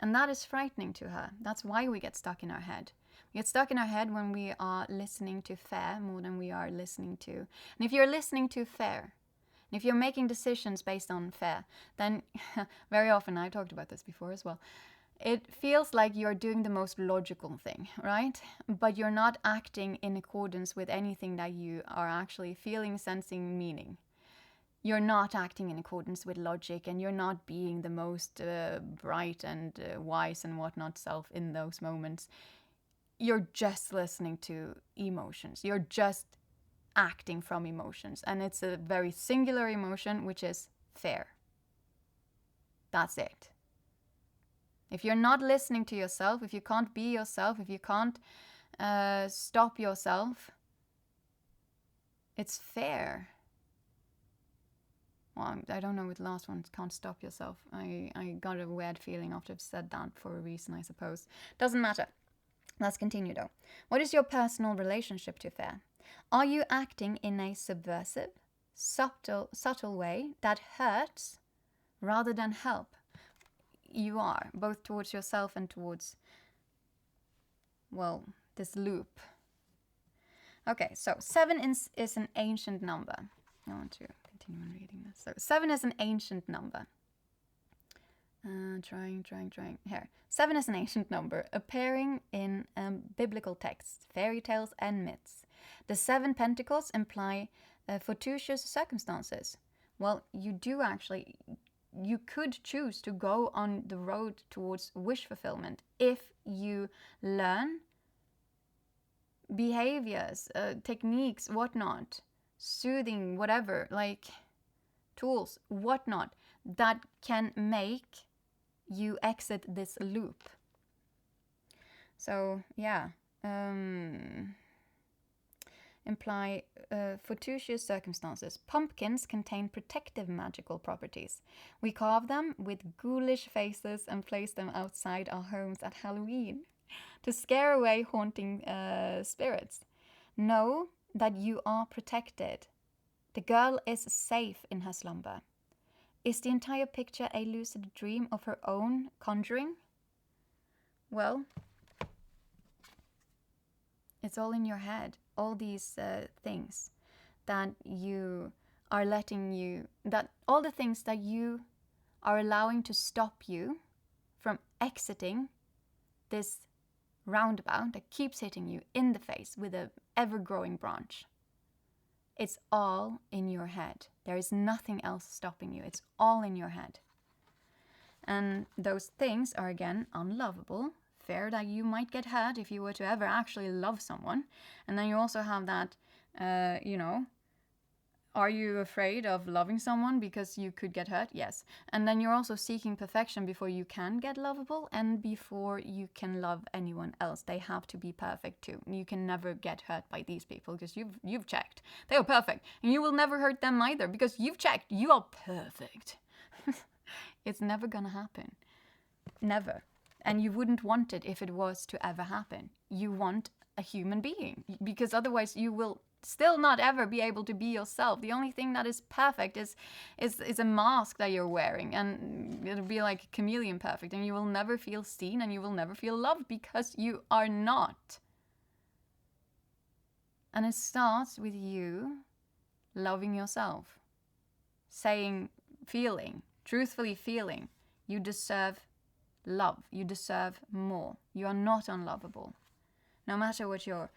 Speaker 1: And that is frightening to her. That's why we get stuck in our head. We get stuck in our head when we are listening to fear more than we are listening to. And if you're listening to fear, and if you're making decisions based on fear, then very often, I've talked about this before as well, it feels like you're doing the most logical thing, right? But you're not acting in accordance with anything that you are actually feeling, sensing, meaning. You're not acting in accordance with logic, and you're not being the most bright and wise and whatnot self in those moments. You're just listening to emotions. You're just acting from emotions. And it's a very singular emotion, which is fear. That's it. If you're not listening to yourself, if you can't be yourself, if you can't stop yourself, it's fear. Well, I don't know with the last one, can't stop yourself. I got a weird feeling after I've said that for a reason, I suppose. Doesn't matter. Let's continue though. What is your personal relationship to fear? Are you acting in a subversive, subtle way that hurts rather than help? You are, both towards yourself and towards, well, this loop. Okay, so 7 is an ancient number. I want to continue on reading this. So 7 is an ancient number. Trying. Here. 7 is an ancient number, appearing in biblical texts, fairy tales, and myths. The 7 pentacles imply fortuitous circumstances. Well, you could choose to go on the road towards wish fulfillment if you learn behaviors, techniques, whatnot, soothing, whatever, like tools, whatnot, that can make you exit this loop. So, yeah. Imply fortuitous circumstances. Pumpkins contain protective magical properties. We carve them with ghoulish faces and place them outside our homes at Halloween to scare away haunting spirits. Know that you are protected. The girl is safe in her slumber. Is the entire picture a lucid dream of her own conjuring? Well, it's all in your head. All these things that you are all the things that you are allowing to stop you from exiting this roundabout that keeps hitting you in the face with an ever-growing branch. It's all in your head. There is nothing else stopping you. It's all in your head. And those things are, again, unlovable. Fear that you might get hurt if you were to ever actually love someone. And then you also have that, are you afraid of loving someone because you could get hurt? Yes. And then you're also seeking perfection before you can get lovable and before you can love anyone else. They have to be perfect too. You can never get hurt by these people because you've checked. They are perfect. And you will never hurt them either because you've checked. You are perfect. It's never gonna happen. Never. And you wouldn't want it if it was to ever happen. You want a human being because otherwise you will still not ever be able to be yourself. The only thing that is perfect is a mask that you're wearing, and it'll be like chameleon perfect, and you will never feel seen and you will never feel loved because you are not. And it starts with you loving yourself, truthfully feeling, you deserve love, you deserve more. You are not unlovable. No matter what your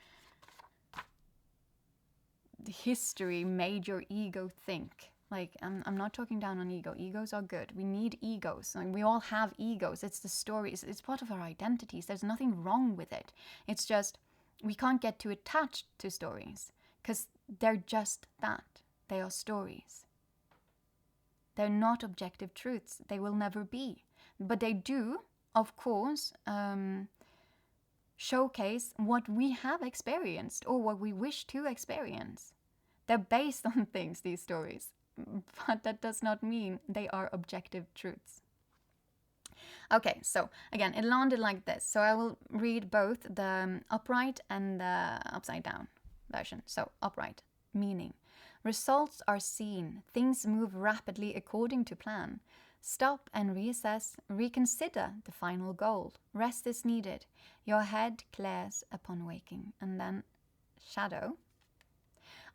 Speaker 1: history made your ego think. Like, I'm not talking down on ego. Egos are good. We need egos. Like, we all have egos. It's the story. It's part of our identities. There's nothing wrong with it. It's just we can't get too attached to stories because they're just that. They are stories. They're not objective truths. They will never be. But they do, of course, showcase what we have experienced or what we wish to experience. They're based on things, these stories, but that does not mean they are objective truths. Okay, so again, it landed like this. So I will read both the upright and the upside down version. So upright, meaning results are seen, things move rapidly according to plan. Stop and reassess, reconsider the final goal. Rest is needed. Your head clears upon waking. And then shadow.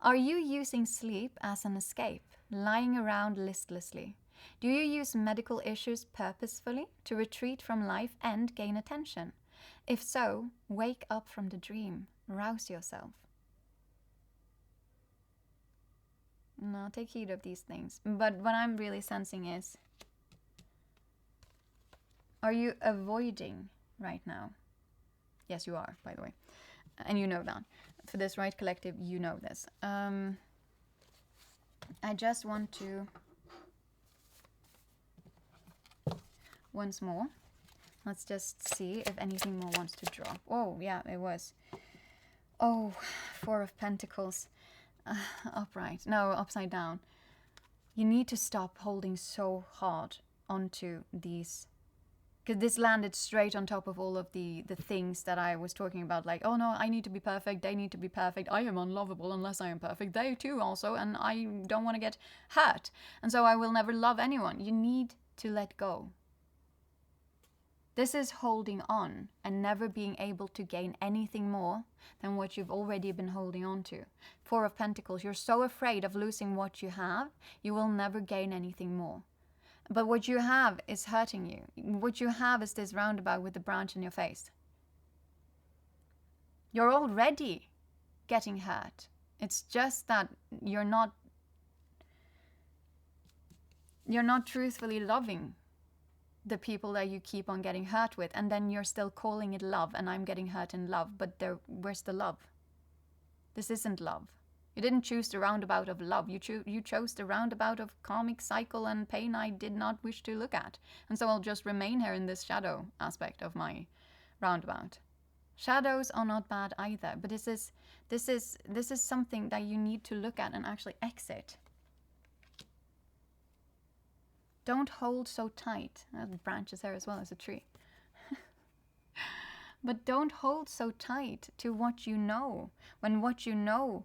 Speaker 1: Are you using sleep as an escape, lying around listlessly? Do you use medical issues purposefully to retreat from life and gain attention? If so, wake up from the dream. Rouse yourself. Now take heed of these things. But what I'm really sensing is, are you avoiding right now? Yes, you are, by the way. And you know that. For this right collective, you know this. I just want to... Once more. Let's just see if anything more wants to drop. Oh, yeah, it was. Oh, Four of Pentacles. Upright. No, upside down. You need to stop holding so hard onto these, because this landed straight on top of all of the things that I was talking about, like, oh no, I need to be perfect, they need to be perfect, I am unlovable unless I am perfect, they too also, and I don't want to get hurt, and so I will never love anyone. You need to let go. This is holding on and never being able to gain anything more than what you've already been holding on to. Four of Pentacles, you're so afraid of losing what you have, you will never gain anything more. But what you have is hurting you. What you have is this roundabout with the branch in your face. You're already getting hurt. It's just that you're not truthfully loving the people that you keep on getting hurt with, and then you're still calling it love, and I'm getting hurt in love, but where's the love? This isn't love. You didn't choose the roundabout of love. You chose the roundabout of karmic cycle and pain I did not wish to look at, and so I'll just remain here in this shadow aspect of my roundabout. Shadows are not bad either, but this is something that you need to look at and actually exit. Don't hold so tight. Branches here as well as a tree. But don't hold so tight to what you know, when what you know,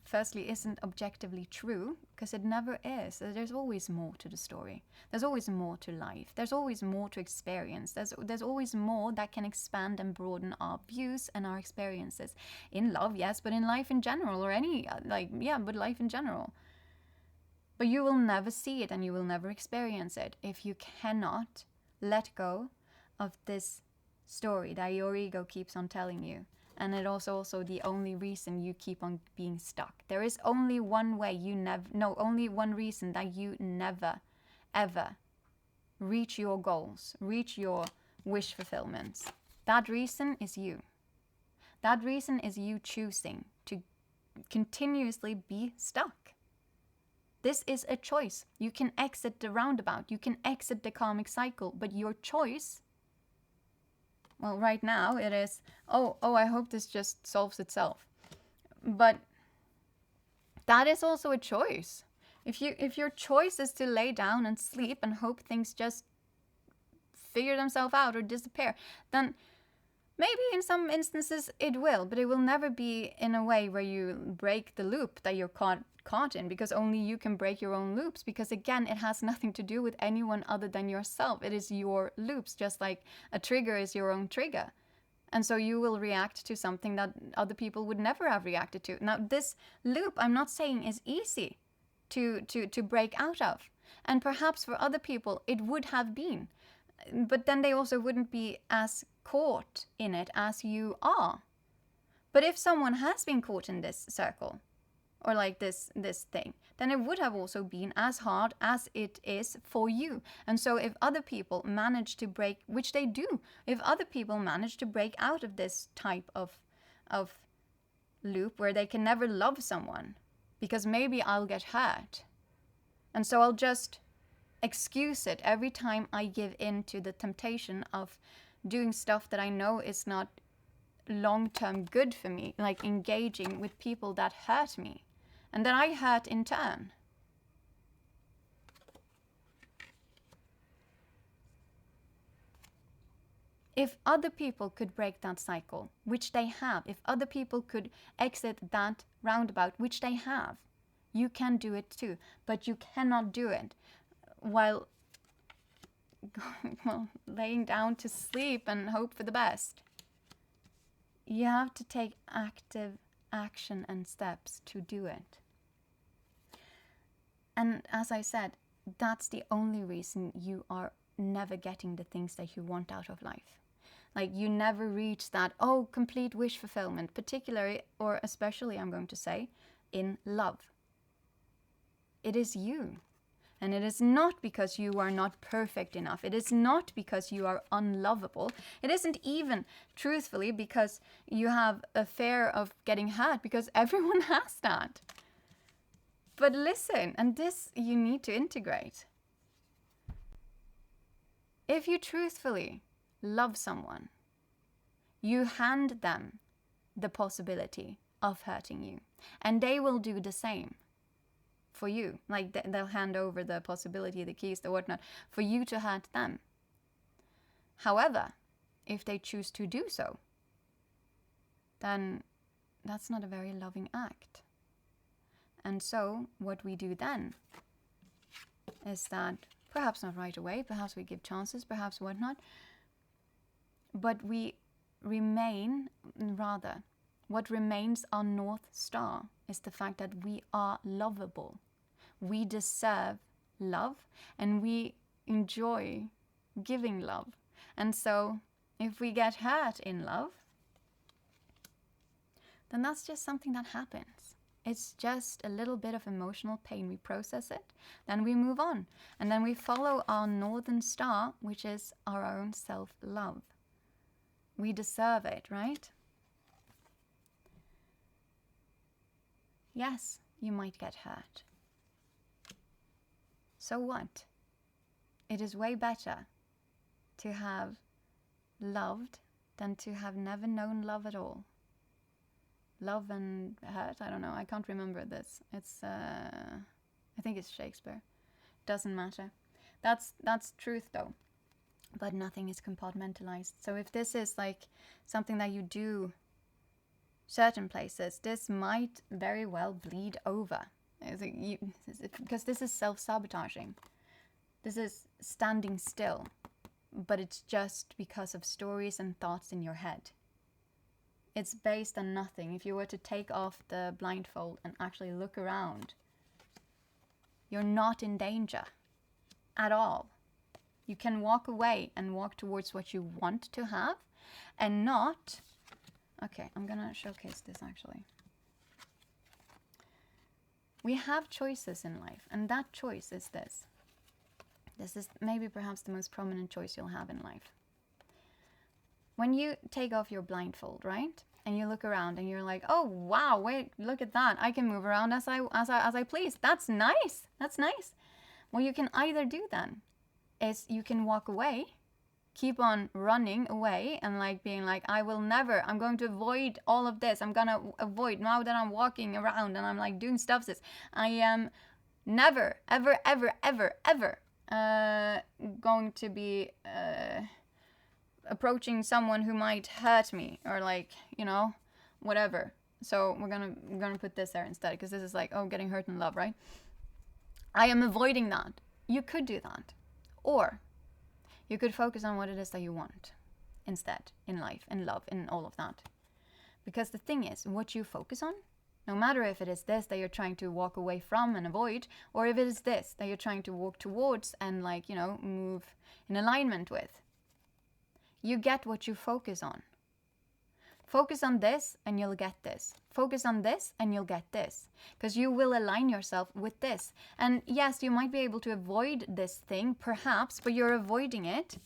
Speaker 1: firstly, isn't objectively true, because it never is. There's always more to the story. There's always more to life. There's always more to experience. There's always more that can expand and broaden our views and our experiences. In love, yes, but in life in general, or any, but life in general. But you will never see it and you will never experience it if you cannot let go of this story that your ego keeps on telling you. And it also the only reason you keep on being stuck. There is only one way only one reason that you never, ever reach your goals, reach your wish fulfillments. That reason is you. That reason is you choosing to continuously be stuck. This is a choice. You can exit the roundabout. You can exit the karmic cycle. But your choice, well, right now it is, I hope this just solves itself. But that is also a choice. If your choice is to lay down and sleep and hope things just figure themselves out or disappear, then maybe in some instances it will, but it will never be in a way where you break the loop that you're caught in, because only you can break your own loops, because again, it has nothing to do with anyone other than yourself. It is your loops, just like a trigger is your own trigger. And so you will react to something that other people would never have reacted to. Now, this loop, I'm not saying is easy to break out of. And perhaps for other people, it would have been. But then they also wouldn't be as caught in it as you are. But if someone has been caught in this circle, or like this thing, then it would have also been as hard as it is for you. And so if other people manage to break, which they do, if other people manage to break out of this type of loop where they can never love someone, because maybe I'll get hurt, and so I'll just excuse it every time I give in to the temptation of doing stuff that I know is not long-term good for me, like engaging with people that hurt me. And then I hurt in turn. If other people could break that cycle, which they have, if other people could exit that roundabout, which they have, you can do it too. But you cannot do it while well, laying down to sleep and hope for the best. You have to take active action and steps to do it. And as I said, that's the only reason you are never getting the things that you want out of life. Like, you never reach that, complete wish fulfillment, particularly, or especially, I'm going to say, in love. It is you. And it is not because you are not perfect enough. It is not because you are unlovable. It isn't even, truthfully, because you have a fear of getting hurt, because everyone has that. But listen, and this you need to integrate. If you truthfully love someone, you hand them the possibility of hurting you, and they will do the same for you. Like, they'll hand over the possibility, the keys, the whatnot, for you to hurt them. However, if they choose to do so, then that's not a very loving act. And so what we do then is that, perhaps not right away, perhaps we give chances, perhaps whatnot, but we remain, rather, what remains our North Star is the fact that we are lovable. We deserve love, and we enjoy giving love. And so if we get hurt in love, then that's just something that happens. It's just a little bit of emotional pain. We process it, then we move on. And then we follow our Northern Star, which is our own self-love. We deserve it, right? Yes, you might get hurt. So what? It is way better to have loved than to have never known love at all. Love and hurt, I don't know, I can't remember this. It's, I think it's Shakespeare. Doesn't matter. That's truth though. But nothing is compartmentalized. So if this is like something that you do certain places, this might very well bleed over. Because this is self-sabotaging. This is standing still. But it's just because of stories and thoughts in your head. It's based on nothing. If you were to take off the blindfold and actually look around, you're not in danger at all. You can walk away and walk towards what you want to have and not... Okay, I'm gonna showcase this actually. We have choices in life, and that choice is this. This is maybe perhaps the most prominent choice you'll have in life. When you take off your blindfold, right? And you look around and you're like, oh wow, wait, look at that. I can move around as I please. That's nice. That's nice. What you can either do then is you can walk away, keep on running away and like being like, I'm going to avoid all of this. I'm gonna avoid, now that I'm walking around and I'm like doing stuff this, I am never, ever, ever, ever, ever going to be approaching someone who might hurt me or like, you know, whatever. So we're gonna put this there instead, because this is like, getting hurt in love, right? I am avoiding that. You could do that. Or you could focus on what it is that you want instead in life, in love, in all of that. Because the thing is, what you focus on, no matter if it is this that you're trying to walk away from and avoid, or if it is this that you're trying to walk towards and like, you know, move in alignment with, you get what you focus on. Focus on this and you'll get this. Focus on this and you'll get this. Because you will align yourself with this. And yes, you might be able to avoid this thing, perhaps, but you're avoiding it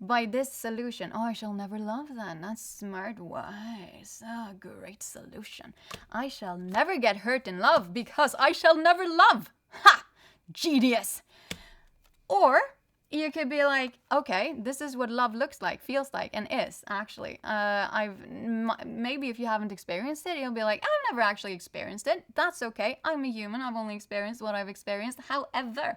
Speaker 1: by this solution. Oh, I shall never love then. That's smart, wise. Great solution. I shall never get hurt in love because I shall never love. Ha! Genius. Or you could be like, okay, this is what love looks like, feels like, and is, actually. Maybe if you haven't experienced it, you'll be like, I've never actually experienced it. That's okay. I'm a human. I've only experienced what I've experienced. However,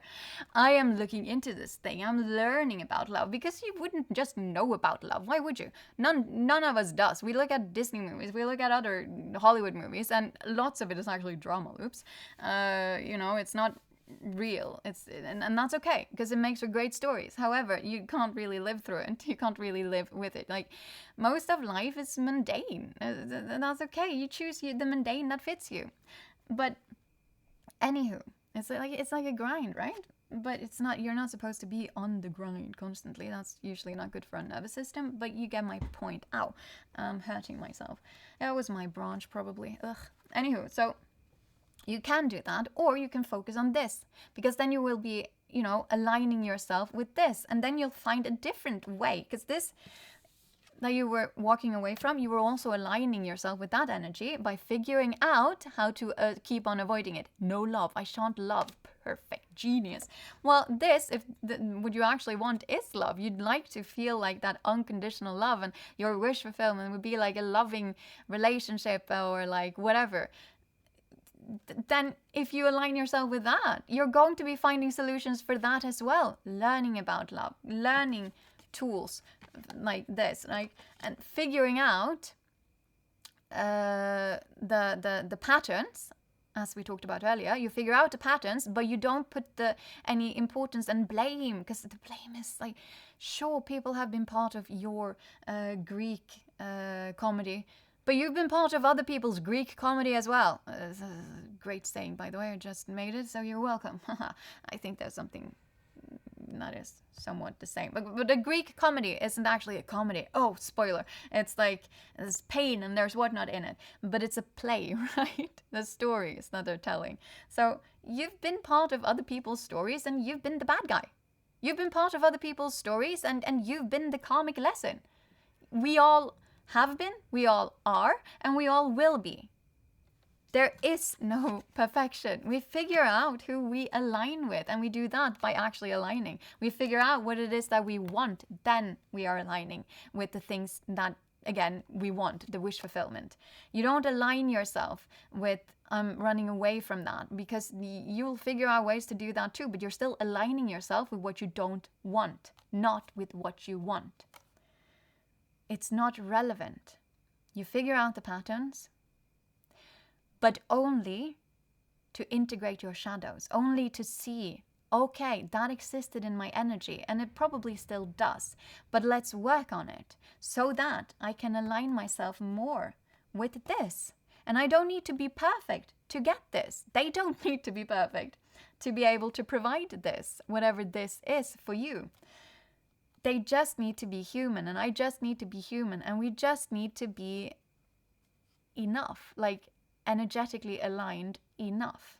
Speaker 1: I am looking into this thing. I'm learning about love, because you wouldn't just know about love. Why would you? None of us does. We look at Disney movies. We look at other Hollywood movies, and lots of it is actually drama loops. You know, it's not real. And that's okay, because it makes for great stories. However, you can't really live through it. You can't really live with it. Like, most of life is mundane, and that's okay. You choose the mundane that fits you. But anywho, it's like a grind, right? But it's not. You're not supposed to be on the grind constantly. That's usually not good for a nervous system. But you get my point. Ow, I'm hurting myself. That was my branch, probably. Ugh. Anywho, so you can do that, or you can focus on this, because then you will be, aligning yourself with this, and then you'll find a different way, because this that you were walking away from, you were also aligning yourself with that energy by figuring out how to keep on avoiding it. No love. I shan't love. Perfect. Genius. Well, what you actually want is love. You'd like to feel like that unconditional love, and your wish fulfillment would be like a loving relationship or like whatever. Then if you align yourself with that, you're going to be finding solutions for that as well. Learning about love, learning tools like this, and figuring out the patterns, as we talked about earlier. You figure out the patterns, but you don't put any importance and blame, because the blame is like, sure, people have been part of your Greek comedy, but you've been part of other people's Greek comedy as well. Great saying, by the way. I just made it, so you're welcome. I think there's something that is somewhat the same. But a Greek comedy isn't actually a comedy. Oh, spoiler. It's like there's pain and there's whatnot in it. But it's a play, right? The stories that they're telling. So you've been part of other people's stories, and you've been the bad guy. You've been part of other people's stories, and you've been the karmic lesson. We all have been, we all are, and we all will be. There is no perfection. We figure out who we align with, and we do that by actually aligning. We figure out what it is that we want, then we are aligning with the things that, again, we want, the wish fulfillment. You don't align yourself with running away from that, because you'll figure out ways to do that too, but you're still aligning yourself with what you don't want, not with what you want. It's not relevant. You figure out the patterns, but only to integrate your shadows, only to see, okay, that existed in my energy, and it probably still does, but let's work on it so that I can align myself more with this. And I don't need to be perfect to get this. They don't need to be perfect to be able to provide this, whatever this is for you. They just need to be human, and I just need to be human, and we just need to be enough, like energetically aligned enough.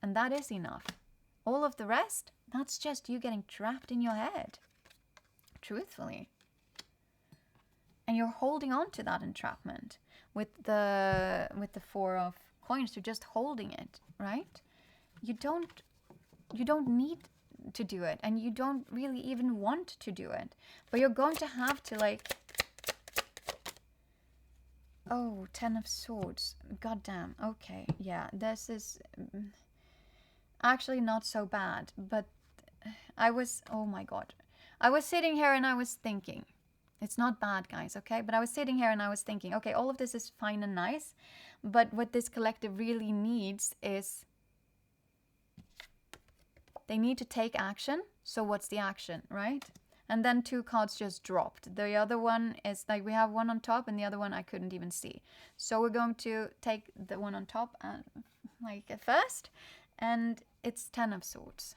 Speaker 1: And that is enough. All of the rest, that's just you getting trapped in your head, truthfully. And you're holding on to that entrapment with the Four of Coins. You're just holding it, right? You don't need to do it, and you don't really even want to do it, but you're going to have to, like, oh, 10 of Swords, goddamn. Okay, yeah, this is actually not so bad, but oh my god, I was sitting here and I was thinking, it's not bad, guys, okay, but I was sitting here and I was thinking, okay, all of this is fine and nice, but what this collective really needs is, they need to take action. So what's the action, right? And then 2 cards just dropped. The other one is like, we have one on top, and the other one I couldn't even see. So we're going to take the one on top like first, and it's 10 of Swords.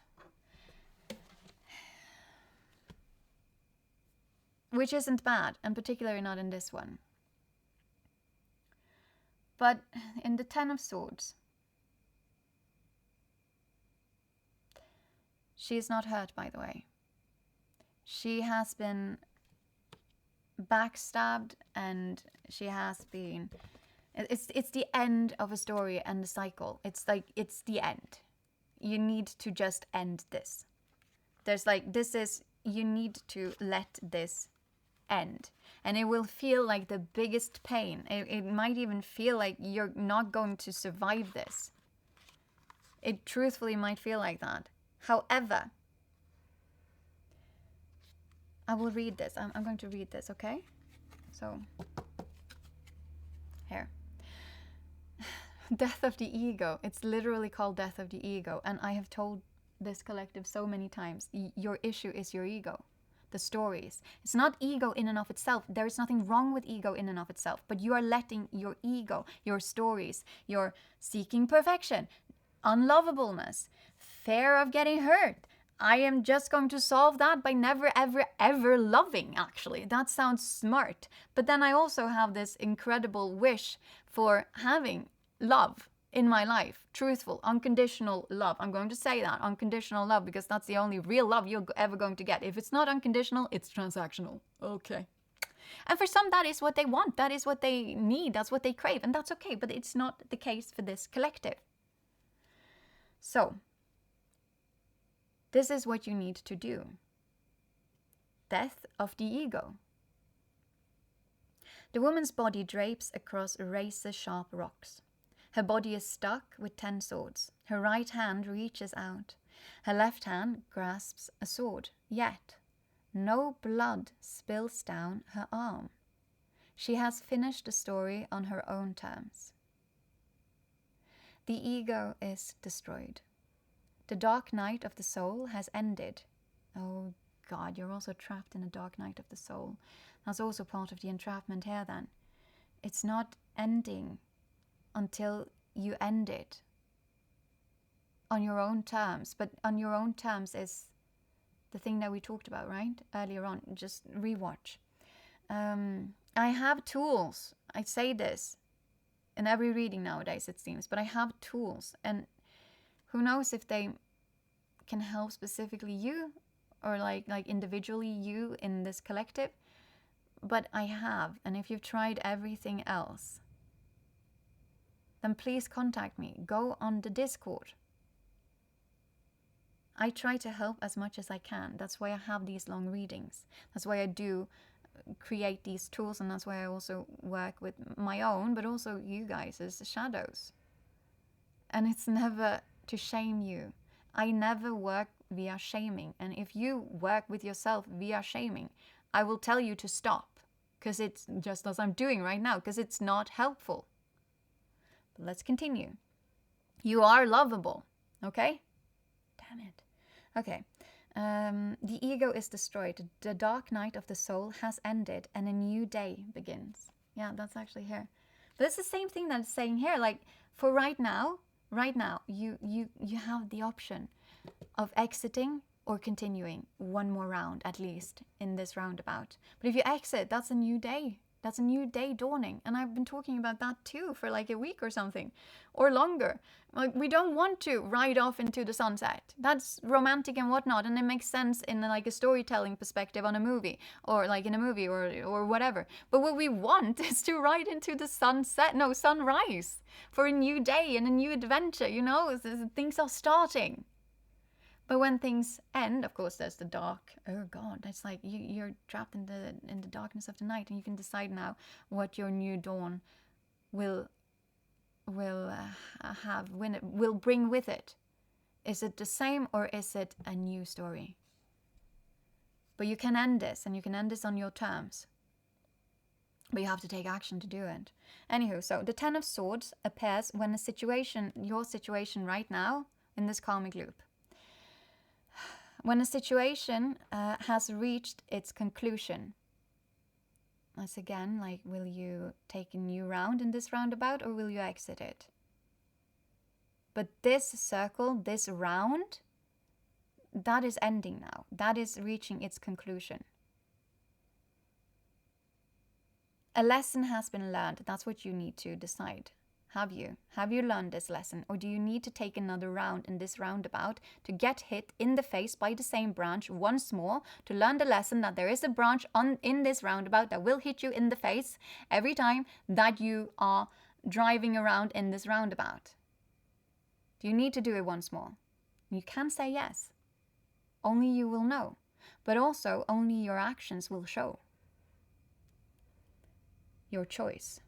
Speaker 1: Which isn't bad, and particularly not in this one. But in the 10 of Swords, she is not hurt, by the way. She has been backstabbed, and she has been... It's the end of a story and a cycle. It's like, it's the end. You need to just end this. There's like, you need to let this end. And it will feel like the biggest pain. It might even feel like you're not going to survive this. It truthfully might feel like that. However, I will read this. I'm going to read this, okay? So, here. Death of the ego. It's literally called death of the ego. And I have told this collective so many times, your issue is your ego. The stories. It's not ego in and of itself. There is nothing wrong with ego in and of itself. But you are letting your ego, your stories, your seeking perfection, unlovableness, fear of getting hurt. I am just going to solve that by never, ever, ever loving, actually. That sounds smart. But then I also have this incredible wish for having love in my life. Truthful, unconditional love. I'm going to say that, unconditional love, because that's the only real love you're ever going to get. If it's not unconditional, it's transactional. Okay. And for some, that is what they want. That is what they need. That's what they crave. And that's okay. But it's not the case for this collective. So, this is what you need to do. Death of the ego. The woman's body drapes across razor-sharp rocks. Her body is stuck with 10 swords. Her right hand reaches out. Her left hand grasps a sword. Yet, no blood spills down her arm. She has finished the story on her own terms. The ego is destroyed. The dark night of the soul has ended. Oh God, you're also trapped in a dark night of the soul. That's also part of the entrapment here then. It's not ending until you end it on your own terms. But on your own terms is the thing that we talked about, right? Earlier on, just rewatch. I have tools. I say this in every reading nowadays, it seems, but I have tools, and who knows if they can help specifically you or like individually you in this collective. But I have, and if you've tried everything else, then please contact me. Go on the Discord. I try to help as much as I can. That's why I have these long readings. That's why I do create these tools, and that's why I also work with my own, but also you guys as the shadows. And it's never to shame you. I never work via shaming. And if you work with yourself via shaming, I will tell you to stop. Because it's just as I'm doing right now. Because it's not helpful. But let's continue. You are lovable. Okay? Damn it. Okay. The ego is destroyed. The dark night of the soul has ended. And a new day begins. Yeah, that's actually here. But it's the same thing that it's saying here. Like, for right now, you have the option of exiting or continuing one more round, at least, in this roundabout. But if you exit, that's a new day. That's a new day dawning. And I've been talking about that too for like a week or something, or longer. Like, we don't want to ride off into the sunset. That's romantic and whatnot, and it makes sense in like a storytelling perspective on a movie, or like in a movie or whatever. But what we want is to ride into the sunrise for a new day and a new adventure, you know? Things are starting. But when things end, of course, there's the dark. Oh God, it's like you're trapped in the darkness of the night, and you can decide now what your new dawn will have, when it will bring with it. Is it the same, or is it a new story? But you can end this, and you can end this on your terms. But you have to take action to do it. Anywho, so the 10 of Swords appears when your situation right now, in this karmic loop. When a situation has reached its conclusion. Once again, like, will you take a new round in this roundabout, or will you exit it? But this circle, this round, that is ending now. That is reaching its conclusion. A lesson has been learned. That's what you need to decide. Have you? Have you learned this lesson? Or do you need to take another round in this roundabout to get hit in the face by the same branch once more, to learn the lesson that there is a branch in this roundabout that will hit you in the face every time that you are driving around in this roundabout? Do you need to do it once more? You can say yes. Only you will know. But also, only your actions will show. Your choice.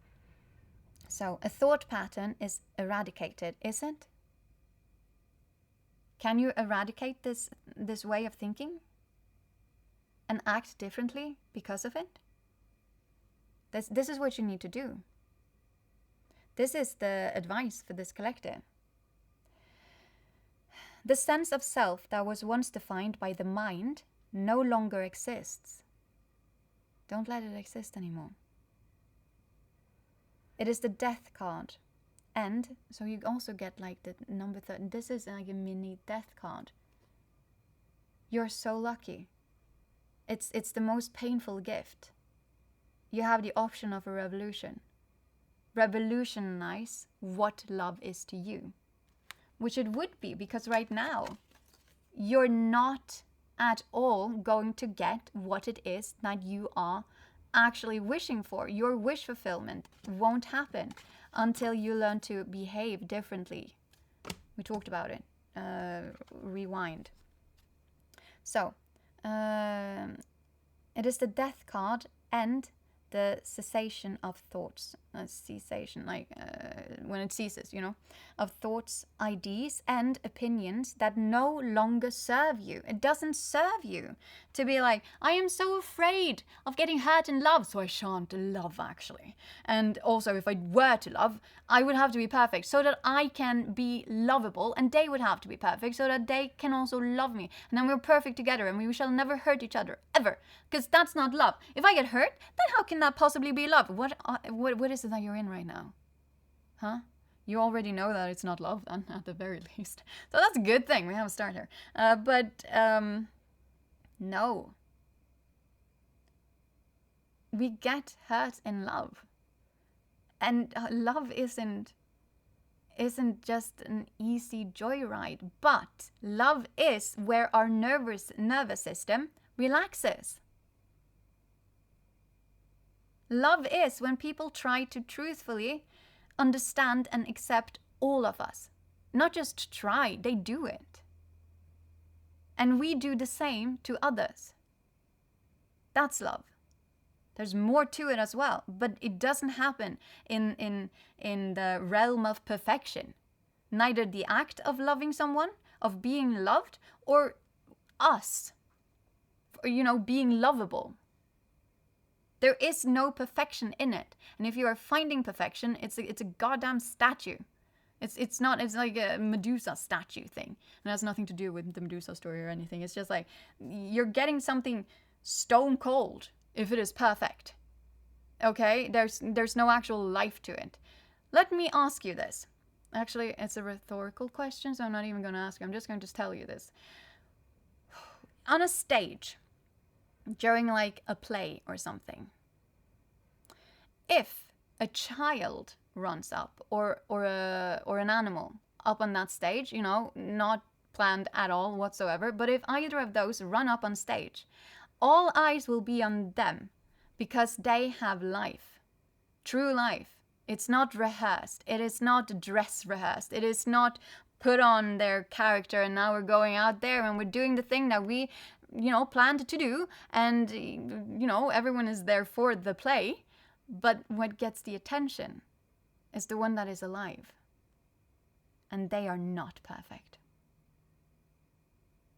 Speaker 1: So, a thought pattern is eradicated, isn't? Can you eradicate this way of thinking? And act differently because of it? This is what you need to do. This is the advice for this collective. The sense of self that was once defined by the mind no longer exists. Don't let it exist anymore. It is the death card. And so you also get like the number 30. This is like a mini death card. You're so lucky. It's the most painful gift. You have the option of a revolution. Revolutionize what love is to you. Which it would be, because right now, you're not at all going to get what it is that you are actually wishing for. Your wish fulfillment won't happen until you learn to behave differently. We talked about it. Rewind. So, it is the death card and the cessation of thoughts. Cessation, like when it ceases, you know, of thoughts, ideas, and opinions that no longer serve you. It doesn't serve you to be like, I am so afraid of getting hurt in love, so I shan't love, actually. And also, if I were to love, I would have to be perfect so that I can be lovable, and they would have to be perfect so that they can also love me. And then we're perfect together, and we shall never hurt each other, ever. Because that's not love. If I get hurt, then how can that possibly be love? What is it that you're in right now? Huh? You already know that it's not love, then, at the very least. So that's a good thing. We have a start here. No. We get hurt in love. And love isn't just an easy joyride, but love is where our nervous system relaxes. Love is when people try to truthfully understand and accept all of us. Not just try, they do it. And we do the same to others. That's love. There's more to it as well, but it doesn't happen in the realm of perfection. Neither the act of loving someone, of being loved, or us, being lovable. There is no perfection in it. And if you are finding perfection, it's a goddamn statue. It's like a Medusa statue thing. And it has nothing to do with the Medusa story or anything. It's just like, you're getting something stone cold if it is perfect. Okay? There's no actual life to it. Let me ask you this. Actually, it's a rhetorical question, so I'm not even going to ask you. I'm just going to tell you this. On a stage, during like a play or something, if a child runs up or an animal up on that stage, not planned at all whatsoever, but if either of those run up on stage, all eyes will be on them because they have life, true life. It's not rehearsed. It is not dress rehearsed. It is not put on their character and now we're going out there and we're doing the thing that we planned to do, and everyone is there for the play, but what gets the attention is the one that is alive, and they are not perfect.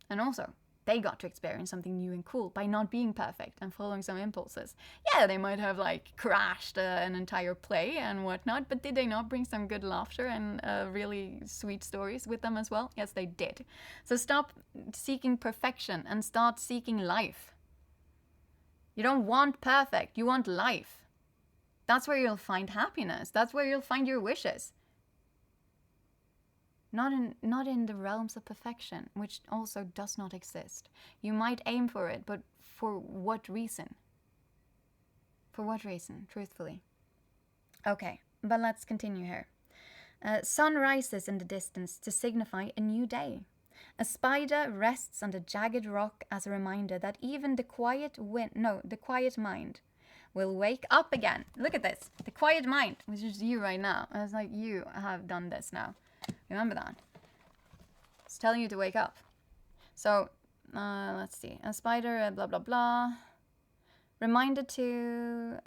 Speaker 1: And also, they got to experience something new and cool by not being perfect and following some impulses. Yeah, they might have crashed an entire play and whatnot, but did they not bring some good laughter and really sweet stories with them as well? Yes, they did. So stop seeking perfection and start seeking life. You don't want perfect, you want life. That's where you'll find happiness. That's where you'll find your wishes. Not in the realms of perfection, which also does not exist. You might aim for it, but for what reason? For what reason, truthfully? Okay, but let's continue here. Sun rises in the distance to signify a new day. A spider rests on the jagged rock as a reminder that even the quiet mind will wake up again. Look at this. The quiet mind, which is you right now. It's like you have done this now. Remember that. It's telling you to wake up. So, let's see. A spider, blah, blah, blah. Reminder to...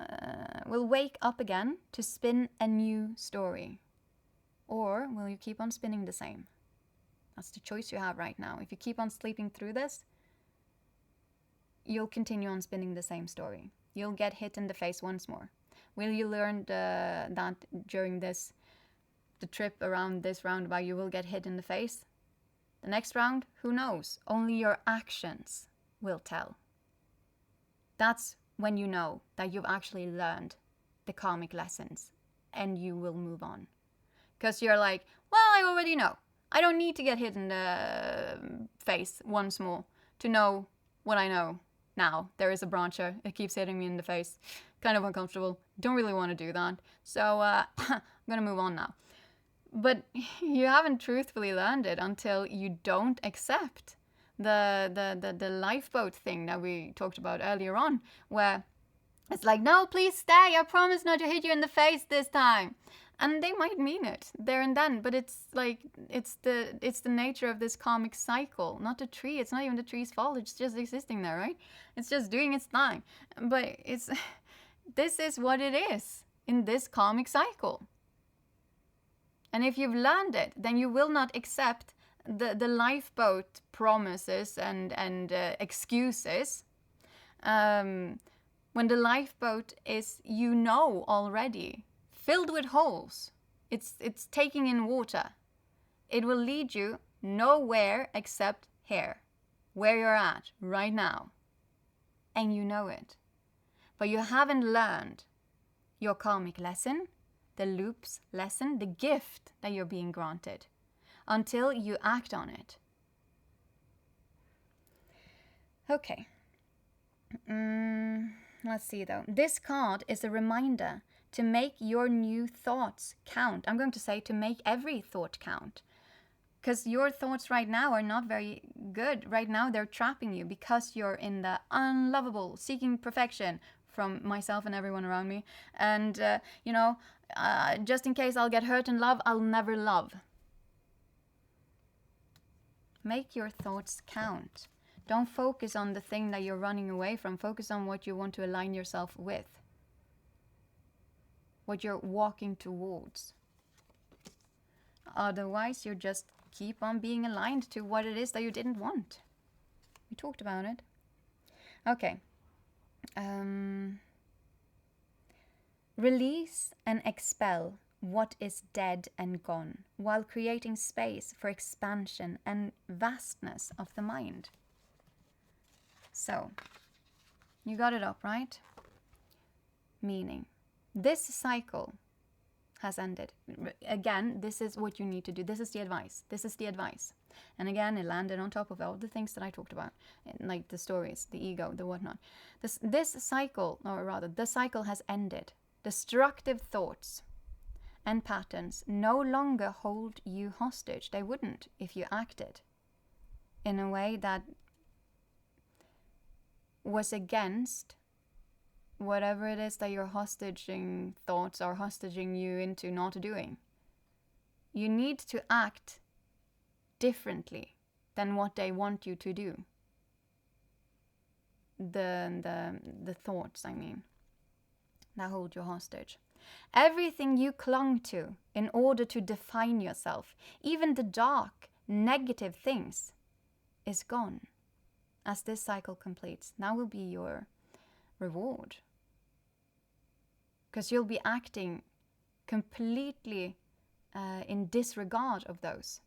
Speaker 1: will wake up again to spin a new story. Or will you keep on spinning the same? That's the choice you have right now. If you keep on sleeping through this, you'll continue on spinning the same story. You'll get hit in the face once more. Will you learn that during this the trip around this roundabout, you will get hit in the face. The next round, who knows? Only your actions will tell. That's when you know that you've actually learned the karmic lessons and you will move on. Because you're like, well, I already know. I don't need to get hit in the face once more to know what I know now. There is a brancher. It keeps hitting me in the face. Kind of uncomfortable. Don't really want to do that. So I'm going to move on now. But you haven't truthfully learned it until you don't accept the lifeboat thing that we talked about earlier on, where it's like, no, please stay. I promise not to hit you in the face this time. And they might mean it there and then, but it's like, it's the nature of this karmic cycle, not the tree. It's not even the tree's fault. It's just existing there, right? It's just doing its thing. But this is what it is in this karmic cycle. And if you've learned it, then you will not accept the lifeboat promises and excuses. When the lifeboat is, you know already, filled with holes, it's taking in water. It will lead you nowhere except here, where you're at right now. And you know it. But you haven't learned your karmic lesson, the loop's lesson, the gift that you're being granted, until you act on it. Okay. Let's see though. This card is a reminder to make your new thoughts count. I'm going to say to make every thought count. Because your thoughts right now are not very good. Right now they're trapping you because you're in the unlovable, seeking perfection from myself and everyone around me. And, just in case I'll get hurt in love, I'll never love. Make your thoughts count. Don't focus on the thing that you're running away from. Focus on what you want to align yourself with. What you're walking towards. Otherwise, you just keep on being aligned to what it is that you didn't want. We talked about it. Okay. Release and expel what is dead and gone, while creating space for expansion and vastness of the mind. So, you got it up, right? Meaning, this cycle has ended. Again, this is what you need to do. This is the advice. This is the advice. And again, it landed on top of all the things that I talked about, like the stories, the ego, the whatnot. This cycle, or rather, the cycle has ended. Destructive thoughts and patterns no longer hold you hostage. They wouldn't if you acted in a way that was against whatever it is that your hostaging thoughts are hostaging you into not doing. You need to act differently than what they want you to do. The thoughts, I mean, that hold you hostage. Everything you clung to in order to define yourself, even the dark, negative things, is gone as this cycle completes. Now will be your reward. Because you'll be acting completely in disregard of those.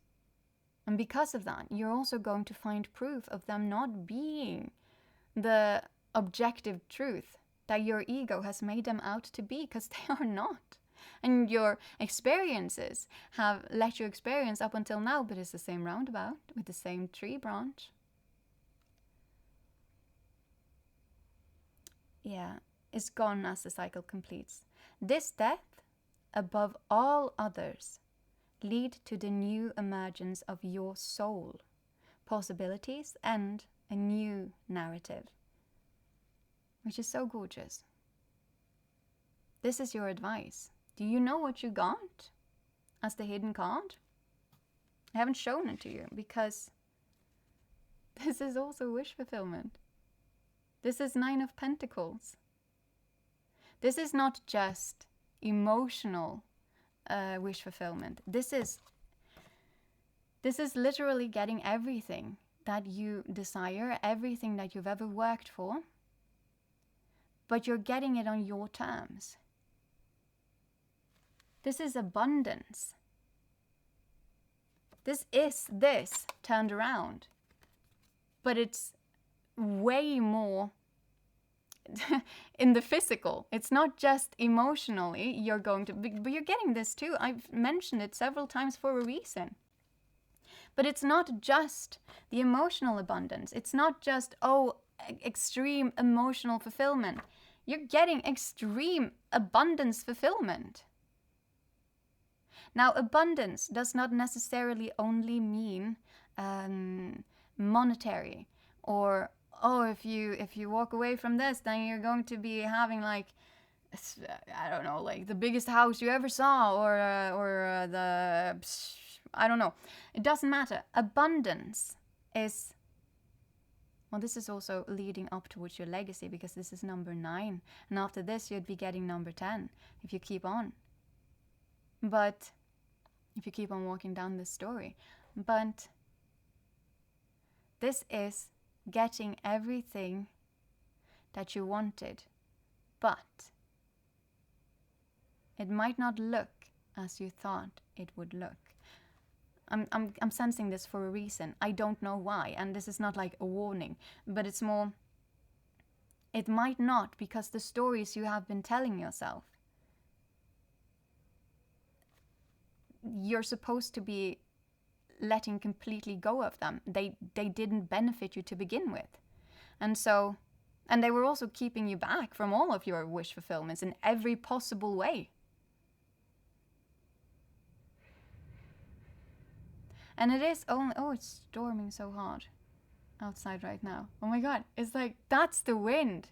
Speaker 1: And because of that, you're also going to find proof of them not being the objective truth that your ego has made them out to be, because they are not. And your experiences have let you experience up until now, but it's the same roundabout with the same tree branch. Yeah, is gone as the cycle completes. This death, above all others, lead to the new emergence of your soul, possibilities, and a new narrative, which is so gorgeous. This is your advice. Do you know what you got as the hidden card? I haven't shown it to you because this is also wish fulfillment. This is 9 of Pentacles. This is not just emotional wish fulfillment. This is literally getting everything that you desire, everything that you've ever worked for, but you're getting it on your terms. This is abundance. This is this turned around. But it's way more in the physical. It's not just emotionally you're going to, but you're getting this too. I've mentioned it several times for a reason. But it's not just the emotional abundance. It's not just, oh, extreme emotional fulfillment. You're getting extreme abundance fulfillment. Now, abundance does not necessarily only mean monetary, or oh, if you walk away from this, then you're going to be having like, I don't know, like the biggest house you ever saw, or the, I don't know. It doesn't matter. Abundance is, well, this is also leading up towards your legacy, because this is number 9, and after this you'd be getting number 10 if you keep on. But if you keep on walking down this story, but this is getting everything that you wanted, but it might not look as you thought it would look. I'm sensing this for a reason. I don't know why, and this is not like a warning, but it's more, it might not, because the stories you have been telling yourself, you're supposed to be letting completely go of them. They didn't benefit you to begin with. And so, and they were also keeping you back from all of your wish fulfillments in every possible way. And it is only, oh, it's storming so hard outside right now. Oh my God, it's like, that's the wind.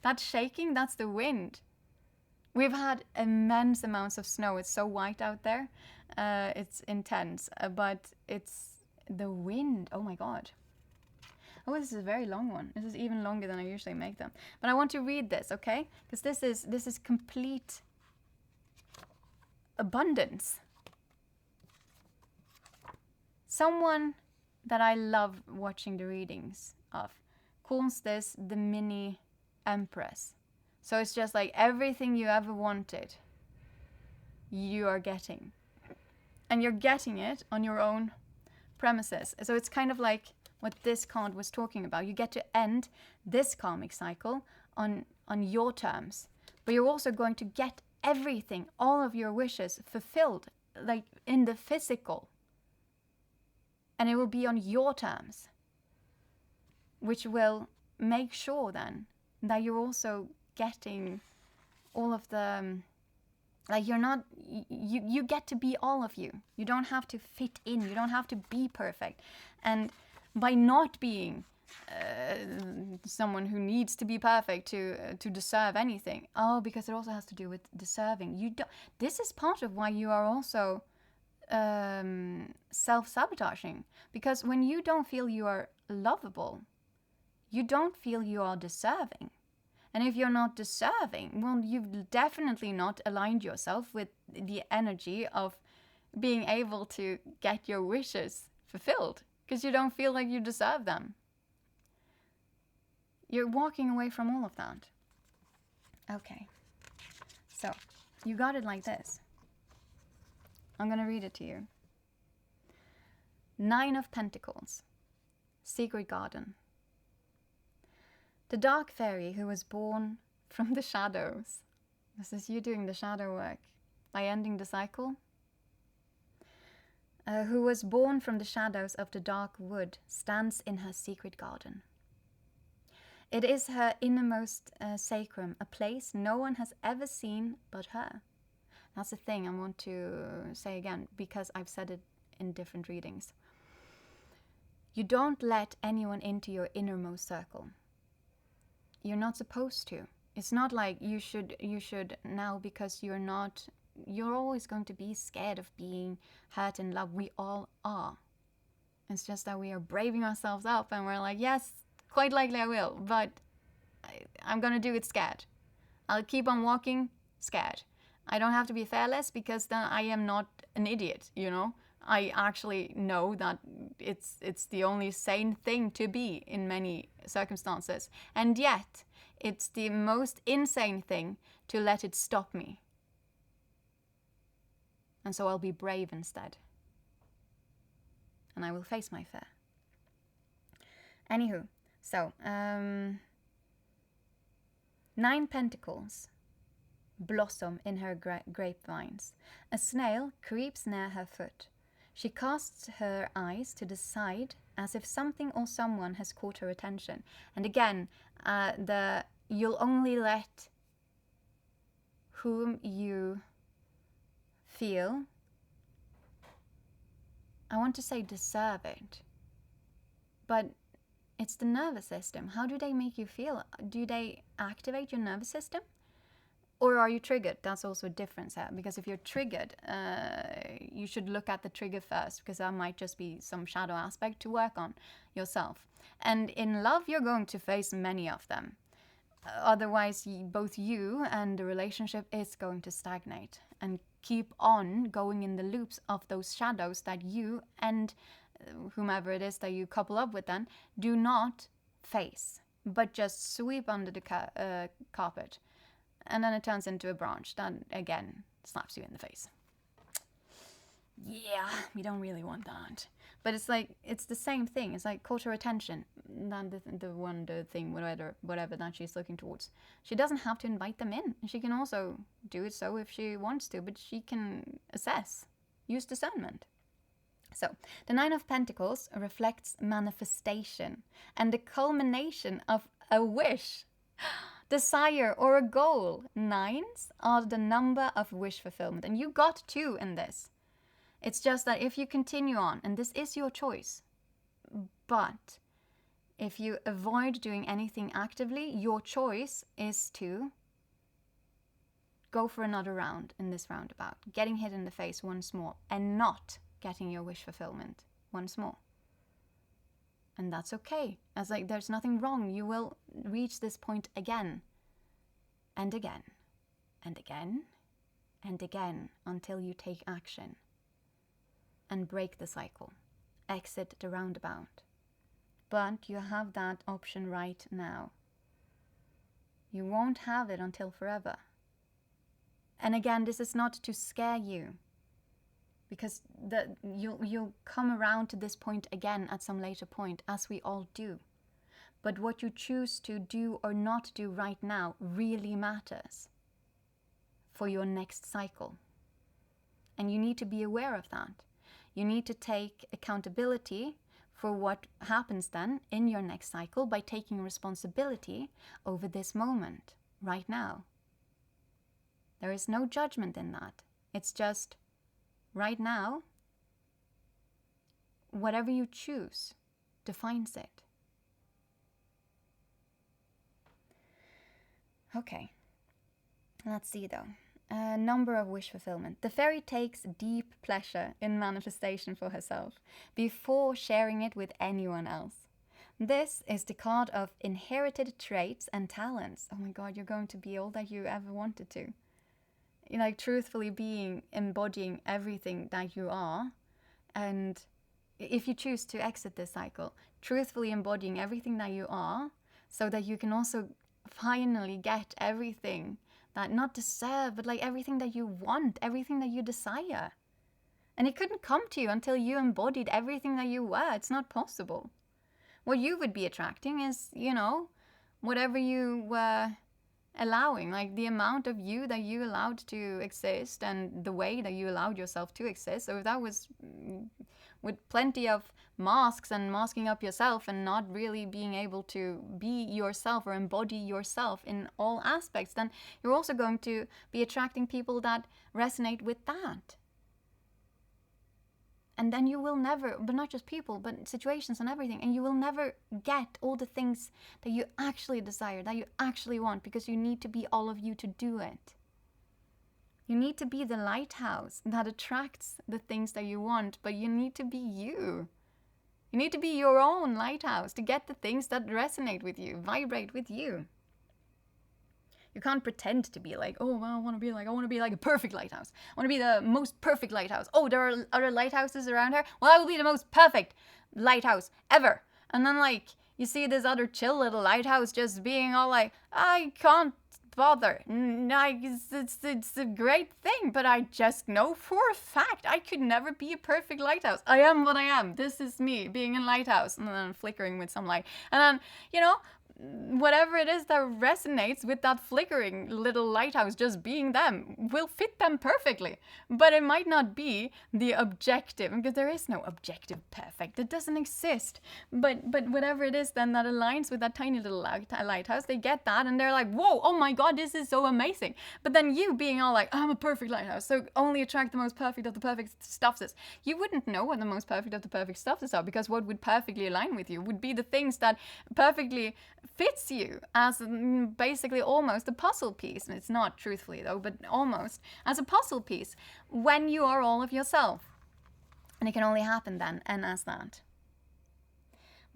Speaker 1: That shaking, that's the wind. We've had immense amounts of snow. It's so white out there. It's intense, but it's the wind. Oh my God. Oh, this is a very long one. This is even longer than I usually make them. But I want to read this, okay? Because this is complete abundance. Someone that I love watching the readings of calls this the mini empress. So it's just like everything you ever wanted, you are getting. And you're getting it on your own premises. So it's kind of like what this card was talking about. You get to end this karmic cycle on your terms. But you're also going to get everything, all of your wishes fulfilled, like in the physical. And it will be on your terms, which will make sure then that you're also getting all of the, like you're not, you get to be all of you. You don't have to fit in. You don't have to be perfect. And by not being someone who needs to be perfect to deserve anything, oh, because it also has to do with deserving. You don't. This is part of why you are also self-sabotaging, because when you don't feel you are lovable, you don't feel you are deserving. And if you're not deserving, well, you've definitely not aligned yourself with the energy of being able to get your wishes fulfilled, because you don't feel like you deserve them. You're walking away from all of that. Okay, so you got it like this. I'm going to read it to you. 9 of Pentacles, Secret Garden. The dark fairy who was born from the shadows. This is you doing the shadow work by ending the cycle. Who was born from the shadows of the dark wood stands in her secret garden. It is her innermost sacrum, a place no one has ever seen but her. That's the thing I want to say again, because I've said it in different readings. You don't let anyone into your innermost circle. You're not supposed to. It's not like you should now, because you're always going to be scared of being hurt in love. We all are. It's just that we are braving ourselves up and we're like, yes, quite likely I will, but I'm going to do it scared. I'll keep on walking scared. I don't have to be fearless, because then I am not an idiot, you know? I actually know that it's the only sane thing to be in many circumstances. And yet, it's the most insane thing to let it stop me. And so I'll be brave instead. and I will face my fear. Anywho, so 9 pentacles blossom in her grapevines. A snail creeps near her foot. She casts her eyes to the side as if something or someone has caught her attention. And again, you'll only let whom you feel, I want to say deserve it, but it's the nervous system. How do they make you feel? Do they activate your nervous system? Or are you triggered? That's also a difference here. Because if you're triggered, you should look at the trigger first, because that might just be some shadow aspect to work on yourself. And in love, you're going to face many of them. Otherwise, both you and the relationship is going to stagnate and keep on going in the loops of those shadows that you and whomever it is that you couple up with then do not face, but just sweep under the carpet. And then it turns into a branch that, again, slaps you in the face. Yeah, we don't really want that. But it's like, it's the same thing. It's like caught her attention. Not the thing, whatever that she's looking towards. She doesn't have to invite them in. She can also do it so if she wants to, but she can assess, use discernment. So, the 9 of Pentacles reflects manifestation and the culmination of a wish, desire, or a goal. 9s are the number of wish fulfillment, and you got 2 in this. It's just that if you continue on, and this is your choice, but if you avoid doing anything actively, your choice is to go for another round in this roundabout, getting hit in the face once more, and not getting your wish fulfillment once more. And that's okay. As like, there's nothing wrong. You will reach this point again and again and again and again until you take action and break the cycle, exit the roundabout. But you have that option right now. You won't have it until forever. And again, this is not to scare you, because you'll come around to this point again at some later point, as we all do. But what you choose to do or not do right now really matters for your next cycle. And you need to be aware of that. You need to take accountability for what happens then in your next cycle by taking responsibility over this moment, right now. There is no judgment in that. It's just, right now, whatever you choose defines it. Okay, let's see though. Number of wish fulfillment. The fairy takes deep pleasure in manifestation for herself before sharing it with anyone else. This is the card of inherited traits and talents. Oh my God, you're going to be all that you ever wanted to. You know, like truthfully embodying everything that you are. And if you choose to exit this cycle, truthfully embodying everything that you are, so that you can also finally get everything that not deserve, but like everything that you want, everything that you desire. And it couldn't come to you until you embodied everything that you were. It's not possible. What you would be attracting is, you know, whatever you were allowing, like the amount of you that you allowed to exist and the way that you allowed yourself to exist. So if that was with plenty of masks and masking up yourself and not really being able to be yourself or embody yourself in all aspects, then you're also going to be attracting people that resonate with that. And then you will never, but not just people, but situations and everything, and you will never get all the things that you actually desire, that you actually want, because you need to be all of you to do it. You need to be the lighthouse that attracts the things that you want, but you need to be you. You need to be your own lighthouse to get the things that resonate with you, vibrate with you. You can't pretend to be like, oh, well, I want to be like a perfect lighthouse. I want to be the most perfect lighthouse. Oh, there are other lighthouses around here. Well, I will be the most perfect lighthouse ever. And then like, you see this other chill little lighthouse just being all like, I can't bother. Like, it's a great thing, but I just know for a fact I could never be a perfect lighthouse. I am what I am. This is me being a lighthouse, and then flickering with some light. And then, you know, whatever it is that resonates with that flickering little lighthouse just being them will fit them perfectly. But it might not be the objective, because there is no objective perfect. It doesn't exist. But whatever it is then that aligns with that tiny little lighthouse, they get that and they're like, whoa, oh my god, this is so amazing. But then you being all like, I'm a perfect lighthouse, so only attract the most perfect of the perfect stuffs. You wouldn't know what the most perfect of the perfect stuffs are, because what would perfectly align with you would be the things that perfectly fits you as basically almost a puzzle piece. It's not truthfully though, but almost as a puzzle piece when you are all of yourself. And it can only happen then and as that.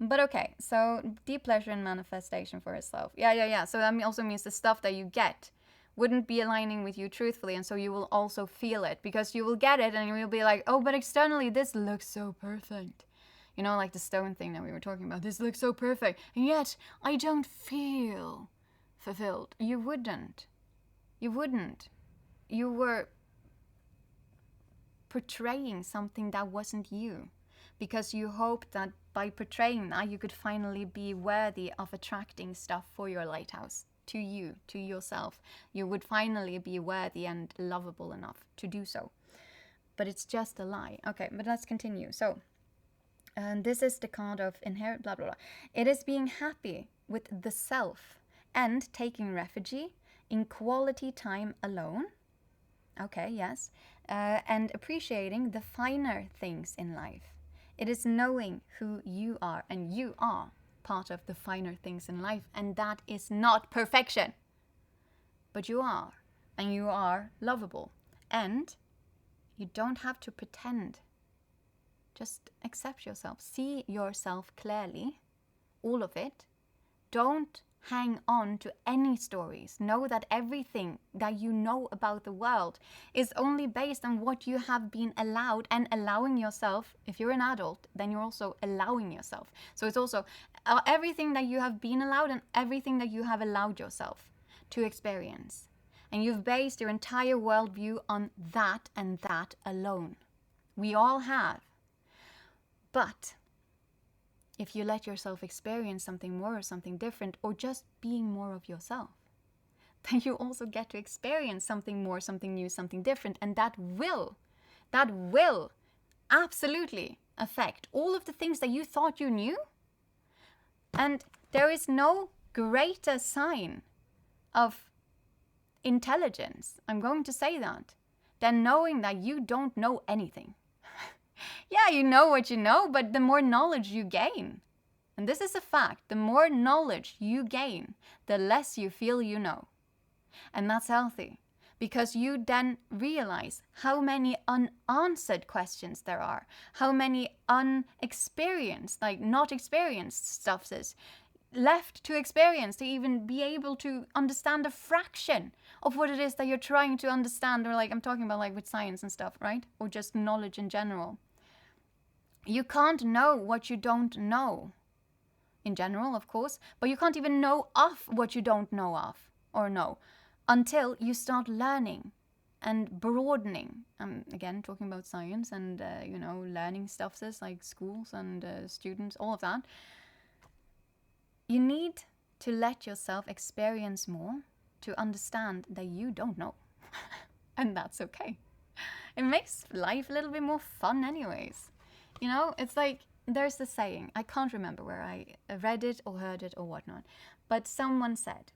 Speaker 1: But okay, so deep pleasure in manifestation for itself. Yeah. So that also means the stuff that you get wouldn't be aligning with you truthfully, and so you will also feel it, because you will get it and you'll be like, oh, but externally this looks so perfect. You know, like the stone thing that we were talking about. This looks so perfect, and yet I don't feel fulfilled. You wouldn't. You were portraying something that wasn't you, because you hoped that by portraying that you could finally be worthy of attracting stuff for your lighthouse, to you, to yourself. You would finally be worthy and lovable enough to do so. But it's just a lie. Okay, but let's continue. So, and this is the card of inherent blah, blah, blah. It is being happy with the self and taking refuge in quality time alone. Okay, yes. And appreciating the finer things in life. It is knowing who you are, and you are part of the finer things in life, and that is not perfection. But you are, and you are lovable. And you don't have to pretend. Just accept yourself. See yourself clearly, all of it. Don't hang on to any stories. Know that everything that you know about the world is only based on what you have been allowed, and allowing yourself. If you're an adult, then you're also allowing yourself. So it's also everything that you have been allowed and everything that you have allowed yourself to experience. And you've based your entire worldview on that and that alone. We all have. But if you let yourself experience something more or something different, or just being more of yourself, then you also get to experience something more, something new, something different. And that will absolutely affect all of the things that you thought you knew. And there is no greater sign of intelligence, I'm going to say that, than knowing that you don't know anything. Yeah, you know what you know, but the more knowledge you gain, and this is a fact, the more knowledge you gain, the less you feel you know. And that's healthy, because you then realize how many unanswered questions there are, how many unexperienced, like not experienced stuff is left to experience, to even be able to understand a fraction of what it is that you're trying to understand. Or like I'm talking about like with science and stuff, right? Or just knowledge in general. You can't know what you don't know, in general, of course, but you can't even know of what you don't know of or know until you start learning and broadening. Again, talking about science and, learning stuff, like schools and students, all of that. You need to let yourself experience more to understand that you don't know. And that's okay. It makes life a little bit more fun anyways. You know, it's like, there's the saying, I can't remember where I read it or heard it or whatnot, but someone said,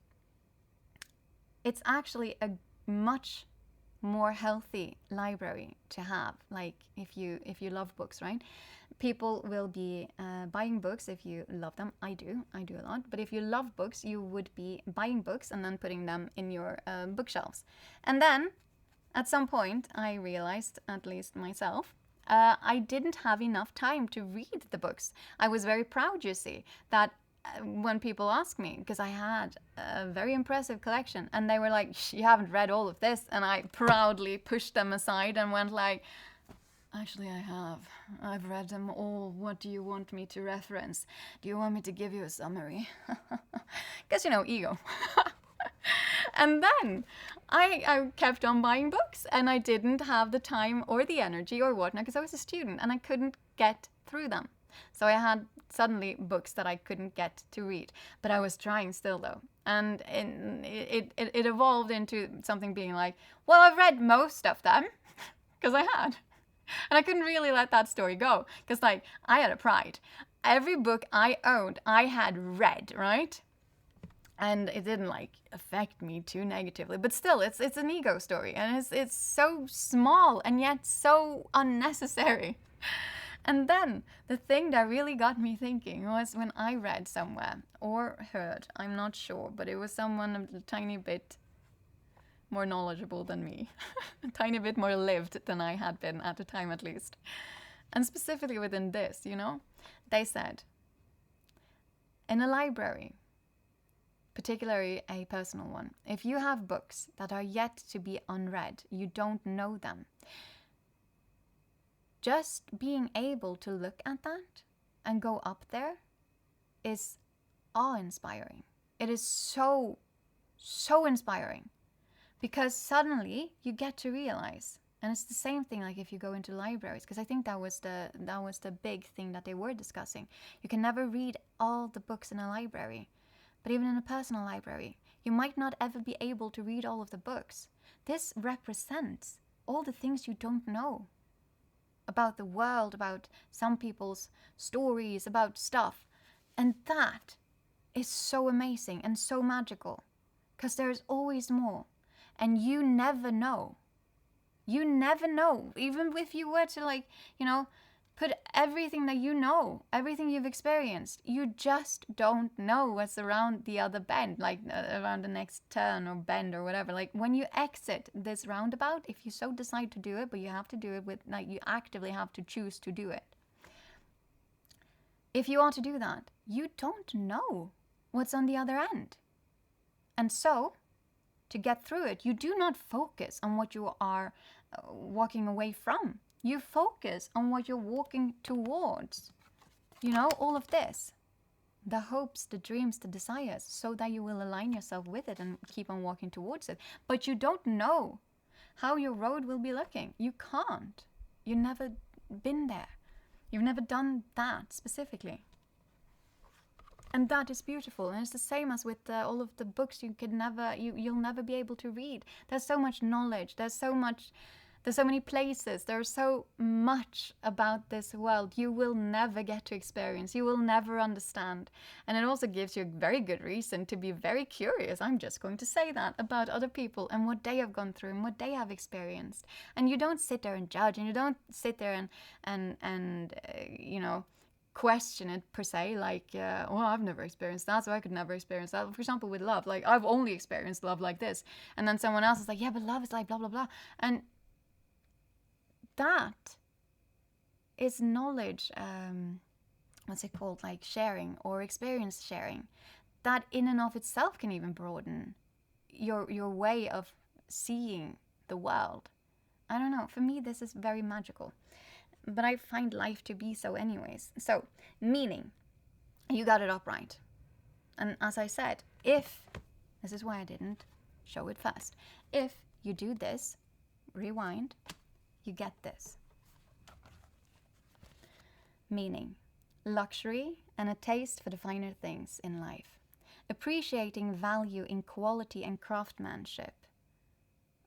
Speaker 1: it's actually a much more healthy library to have. Like, if you love books, right? People will be buying books if you love them. I do a lot. But if you love books, you would be buying books and then putting them in your bookshelves. And then, at some point, I realized, at least myself, I didn't have enough time to read the books. I was very proud, you see, that when people ask me, because I had a very impressive collection, and they were like, you haven't read all of this, and I proudly pushed them aside and went like, actually I have. I've read them all. What do you want me to reference? Do you want me to give you a summary? Because, ego. And then I kept on buying books, and I didn't have the time or the energy or whatnot because I was a student and I couldn't get through them. So I had suddenly books that I couldn't get to read, but I was trying still though. And it evolved into something being like, well, I've read most of them because I had. And I couldn't really let that story go because, like, I had a pride. Every book I owned, I had read, right? And it didn't, like, affect me too negatively. But still, it's an ego story. And it's so small and yet so unnecessary. And then the thing that really got me thinking was when I read somewhere or heard, I'm not sure, but it was someone a tiny bit more knowledgeable than me, a tiny bit more lived than I had been at the time at least. And specifically within this, you know, they said, in a library, particularly a personal one, if you have books that are yet to be unread, you don't know them, just being able to look at that and go up there is awe-inspiring. It is so inspiring because suddenly you get to realize, and it's the same thing like if you go into libraries, because I think that was the big thing that they were discussing. You can never read all the books in a library, but even in a personal library, you might not ever be able to read all of the books. This represents all the things you don't know about the world, about some people's stories, about stuff. And that is so amazing and so magical because there's always more. And you never know. You never know. Even if you were to, like, you know, put everything that you know, everything you've experienced, you just don't know what's around the other bend, like around the next turn or bend or whatever. Like when you exit this roundabout, if you so decide to do it, but you have to do it with, like, you actively have to choose to do it. If you are to do that, you don't know what's on the other end. And so, to get through it, you do not focus on what you are walking away from. You focus on what you're walking towards. You know, all of this. The hopes, the dreams, the desires, so that you will align yourself with it and keep on walking towards it. But you don't know how your road will be looking. You can't. You've never been there. You've never done that specifically. And that is beautiful. And it's the same as with all of the books you'll never be able to read. There's so much knowledge. There's so many places. There's so much about this world you will never get to experience. You will never understand. And it also gives you a very good reason to be very curious. I'm just going to say that about other people and what they have gone through and what they have experienced. And you don't sit there and judge, and you don't sit there and you know, question it per se, like, well, I've never experienced that, so I could never experience that. For example, with love, like, I've only experienced love like this. And then someone else is like, yeah, but love is like blah, blah, blah. And that is knowledge, what's it called, like sharing or experience sharing, that in and of itself can even broaden your way of seeing the world. I don't know, for me this is very magical, but I find life to be so anyways. So, meaning, you got it up right. And as I said, this is why I didn't show it first, if you do this, rewind, you get this. Meaning, luxury and a taste for the finer things in life. Appreciating value in quality and craftsmanship.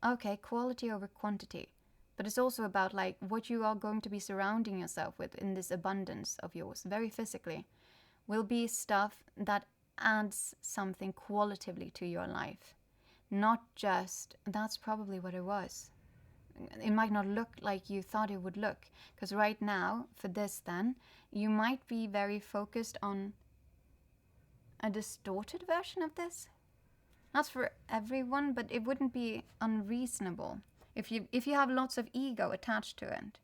Speaker 1: Okay, quality over quantity. But it's also about, like, what you are going to be surrounding yourself with in this abundance of yours, very physically, will be stuff that adds something qualitatively to your life. Not just, that's probably what it was. It might not look like you thought it would look. Because right now, for this then, you might be very focused on a distorted version of this. Not for everyone, but it wouldn't be unreasonable if you have lots of ego attached to it.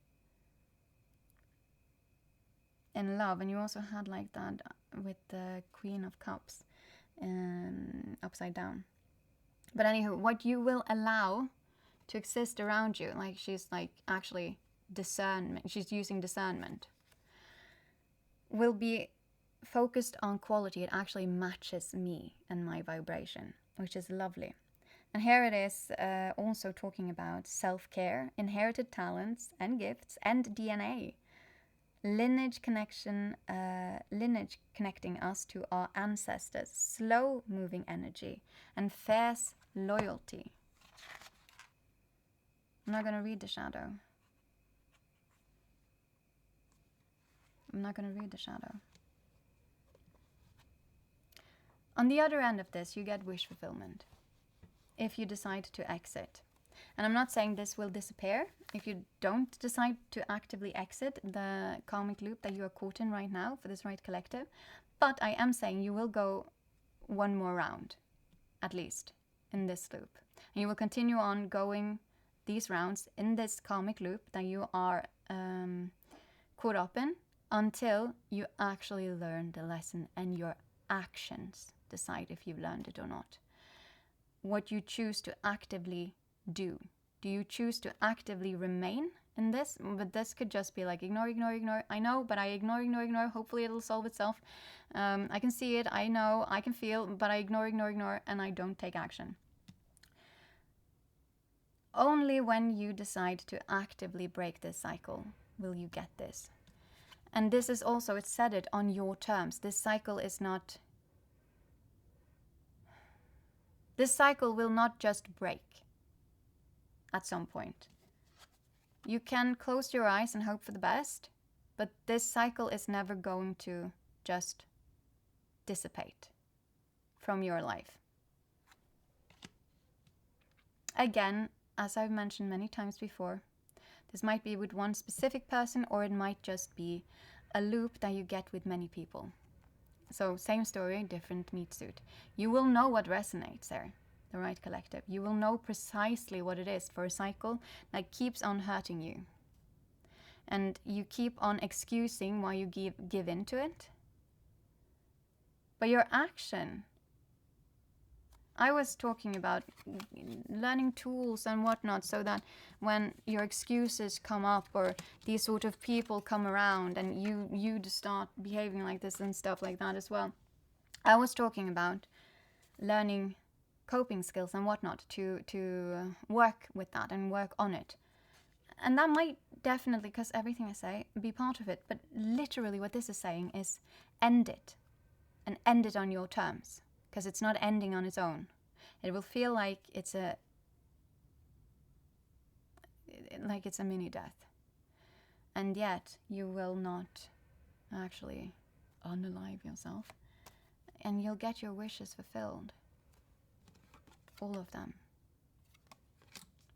Speaker 1: In love, and you also had like that with the Queen of Cups upside down. But anywho, what you will allow to exist around you, like she's like actually discernment, she's using discernment, will be focused on quality. It actually matches me and my vibration, which is lovely. And here it is also talking about self-care, inherited talents and gifts, and DNA. Lineage connection, lineage connecting us to our ancestors, slow-moving energy, and fierce loyalty. I'm not going to read the shadow. I'm not going to read the shadow. On the other end of this, you get wish fulfillment if you decide to exit. And I'm not saying this will disappear if you don't decide to actively exit the karmic loop that you are caught in right now for this right collective. But I am saying you will go one more round, at least, in this loop. And you will continue on going these rounds in this karmic loop that you are caught up in until you actually learn the lesson and your actions decide if you've learned it or not. What you choose to actively do. Do you choose to actively remain in this? But this could just be like ignore, ignore, ignore. I know, but I ignore, ignore, ignore. Hopefully it'll solve itself. I can see it, I know, I can feel, but I ignore, ignore, ignore, and I don't take action. Only when you decide to actively break this cycle will you get this. And this is also, it said it on your terms. This cycle is not... This cycle will not just break at some point. You can close your eyes and hope for the best, but this cycle is never going to just dissipate from your life. Again, as I've mentioned many times before, this might be with one specific person, or it might just be a loop that you get with many people. So same story, different meat suit. You will know what resonates there, the right collective. You will know precisely what it is for a cycle that keeps on hurting you. And you keep on excusing why you give into it. But your action... I was talking about learning tools and whatnot so that when your excuses come up or these sort of people come around and you start behaving like this and stuff like that as well. I was talking about learning coping skills and whatnot to work with that and work on it. And that might definitely, because everything I say, be part of it. But literally what this is saying is end it. And end it on your terms. Because it's not ending on its own. It will feel like it's a mini death. And yet you will not actually unalive yourself. And you'll get your wishes fulfilled. All of them.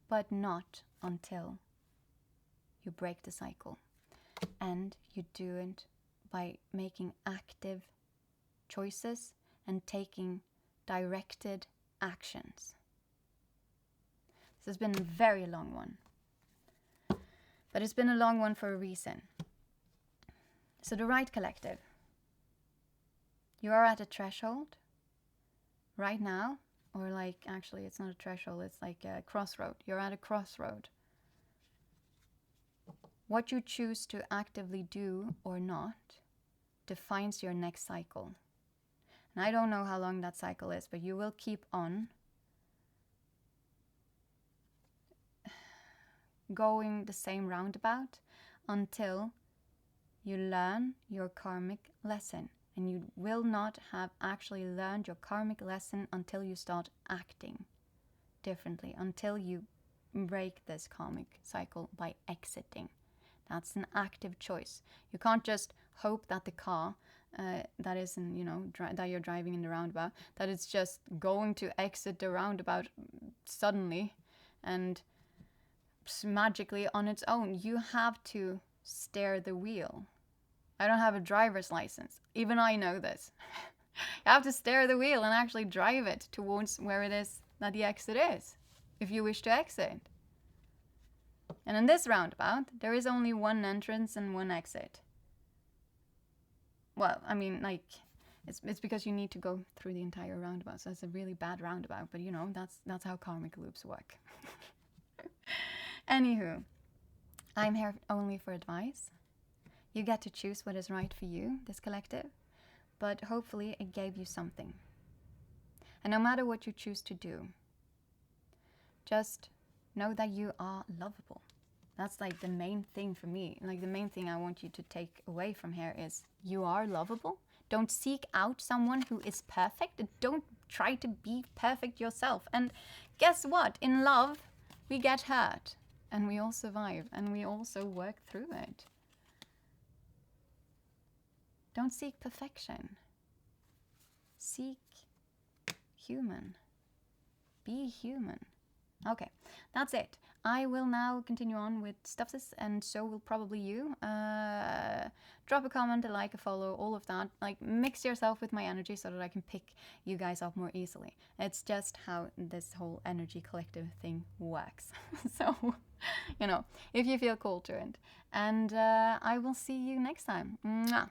Speaker 1: But not until you break the cycle. And you do it by making active choices and taking directed actions. This has been a very long one. But it's been a long one for a reason. So the right collective. You are at a threshold right now. Or like, actually it's not a threshold, it's like a crossroad. You're at a crossroad. What you choose to actively do or not defines your next cycle. And I don't know how long that cycle is, but you will keep on going the same roundabout until you learn your karmic lesson. And you will not have actually learned your karmic lesson until you start acting differently, until you break this karmic cycle by exiting. That's an active choice. You can't just hope that the car that is in, that you're driving in the roundabout, that it's just going to exit the roundabout suddenly and magically on its own. You have to steer the wheel. I don't have a driver's license. Even I know this. You have to steer the wheel and actually drive it towards where it is that the exit is, if you wish to exit. And in this roundabout, there is only one entrance and one exit. Well, I mean, like, it's because you need to go through the entire roundabout. So it's a really bad roundabout, but that's how karmic loops work. Anywho, I'm here only for advice. You get to choose what is right for you, this collective, but hopefully it gave you something. And no matter what you choose to do, just know that you are lovable. That's like the main thing for me. Like the main thing I want you to take away from here is you are lovable. Don't seek out someone who is perfect. Don't try to be perfect yourself. And guess what? In love, we get hurt and we all survive and we also work through it. Don't seek perfection. Seek human. Be human. Okay, that's it. I will now continue on with Stuffs, and so will probably you. Drop a comment, a like, a follow, all of that. Like, mix yourself with my energy so that I can pick you guys up more easily. It's just how this whole energy collective thing works. So, you know, if you feel called to it. And I will see you next time. Mwah.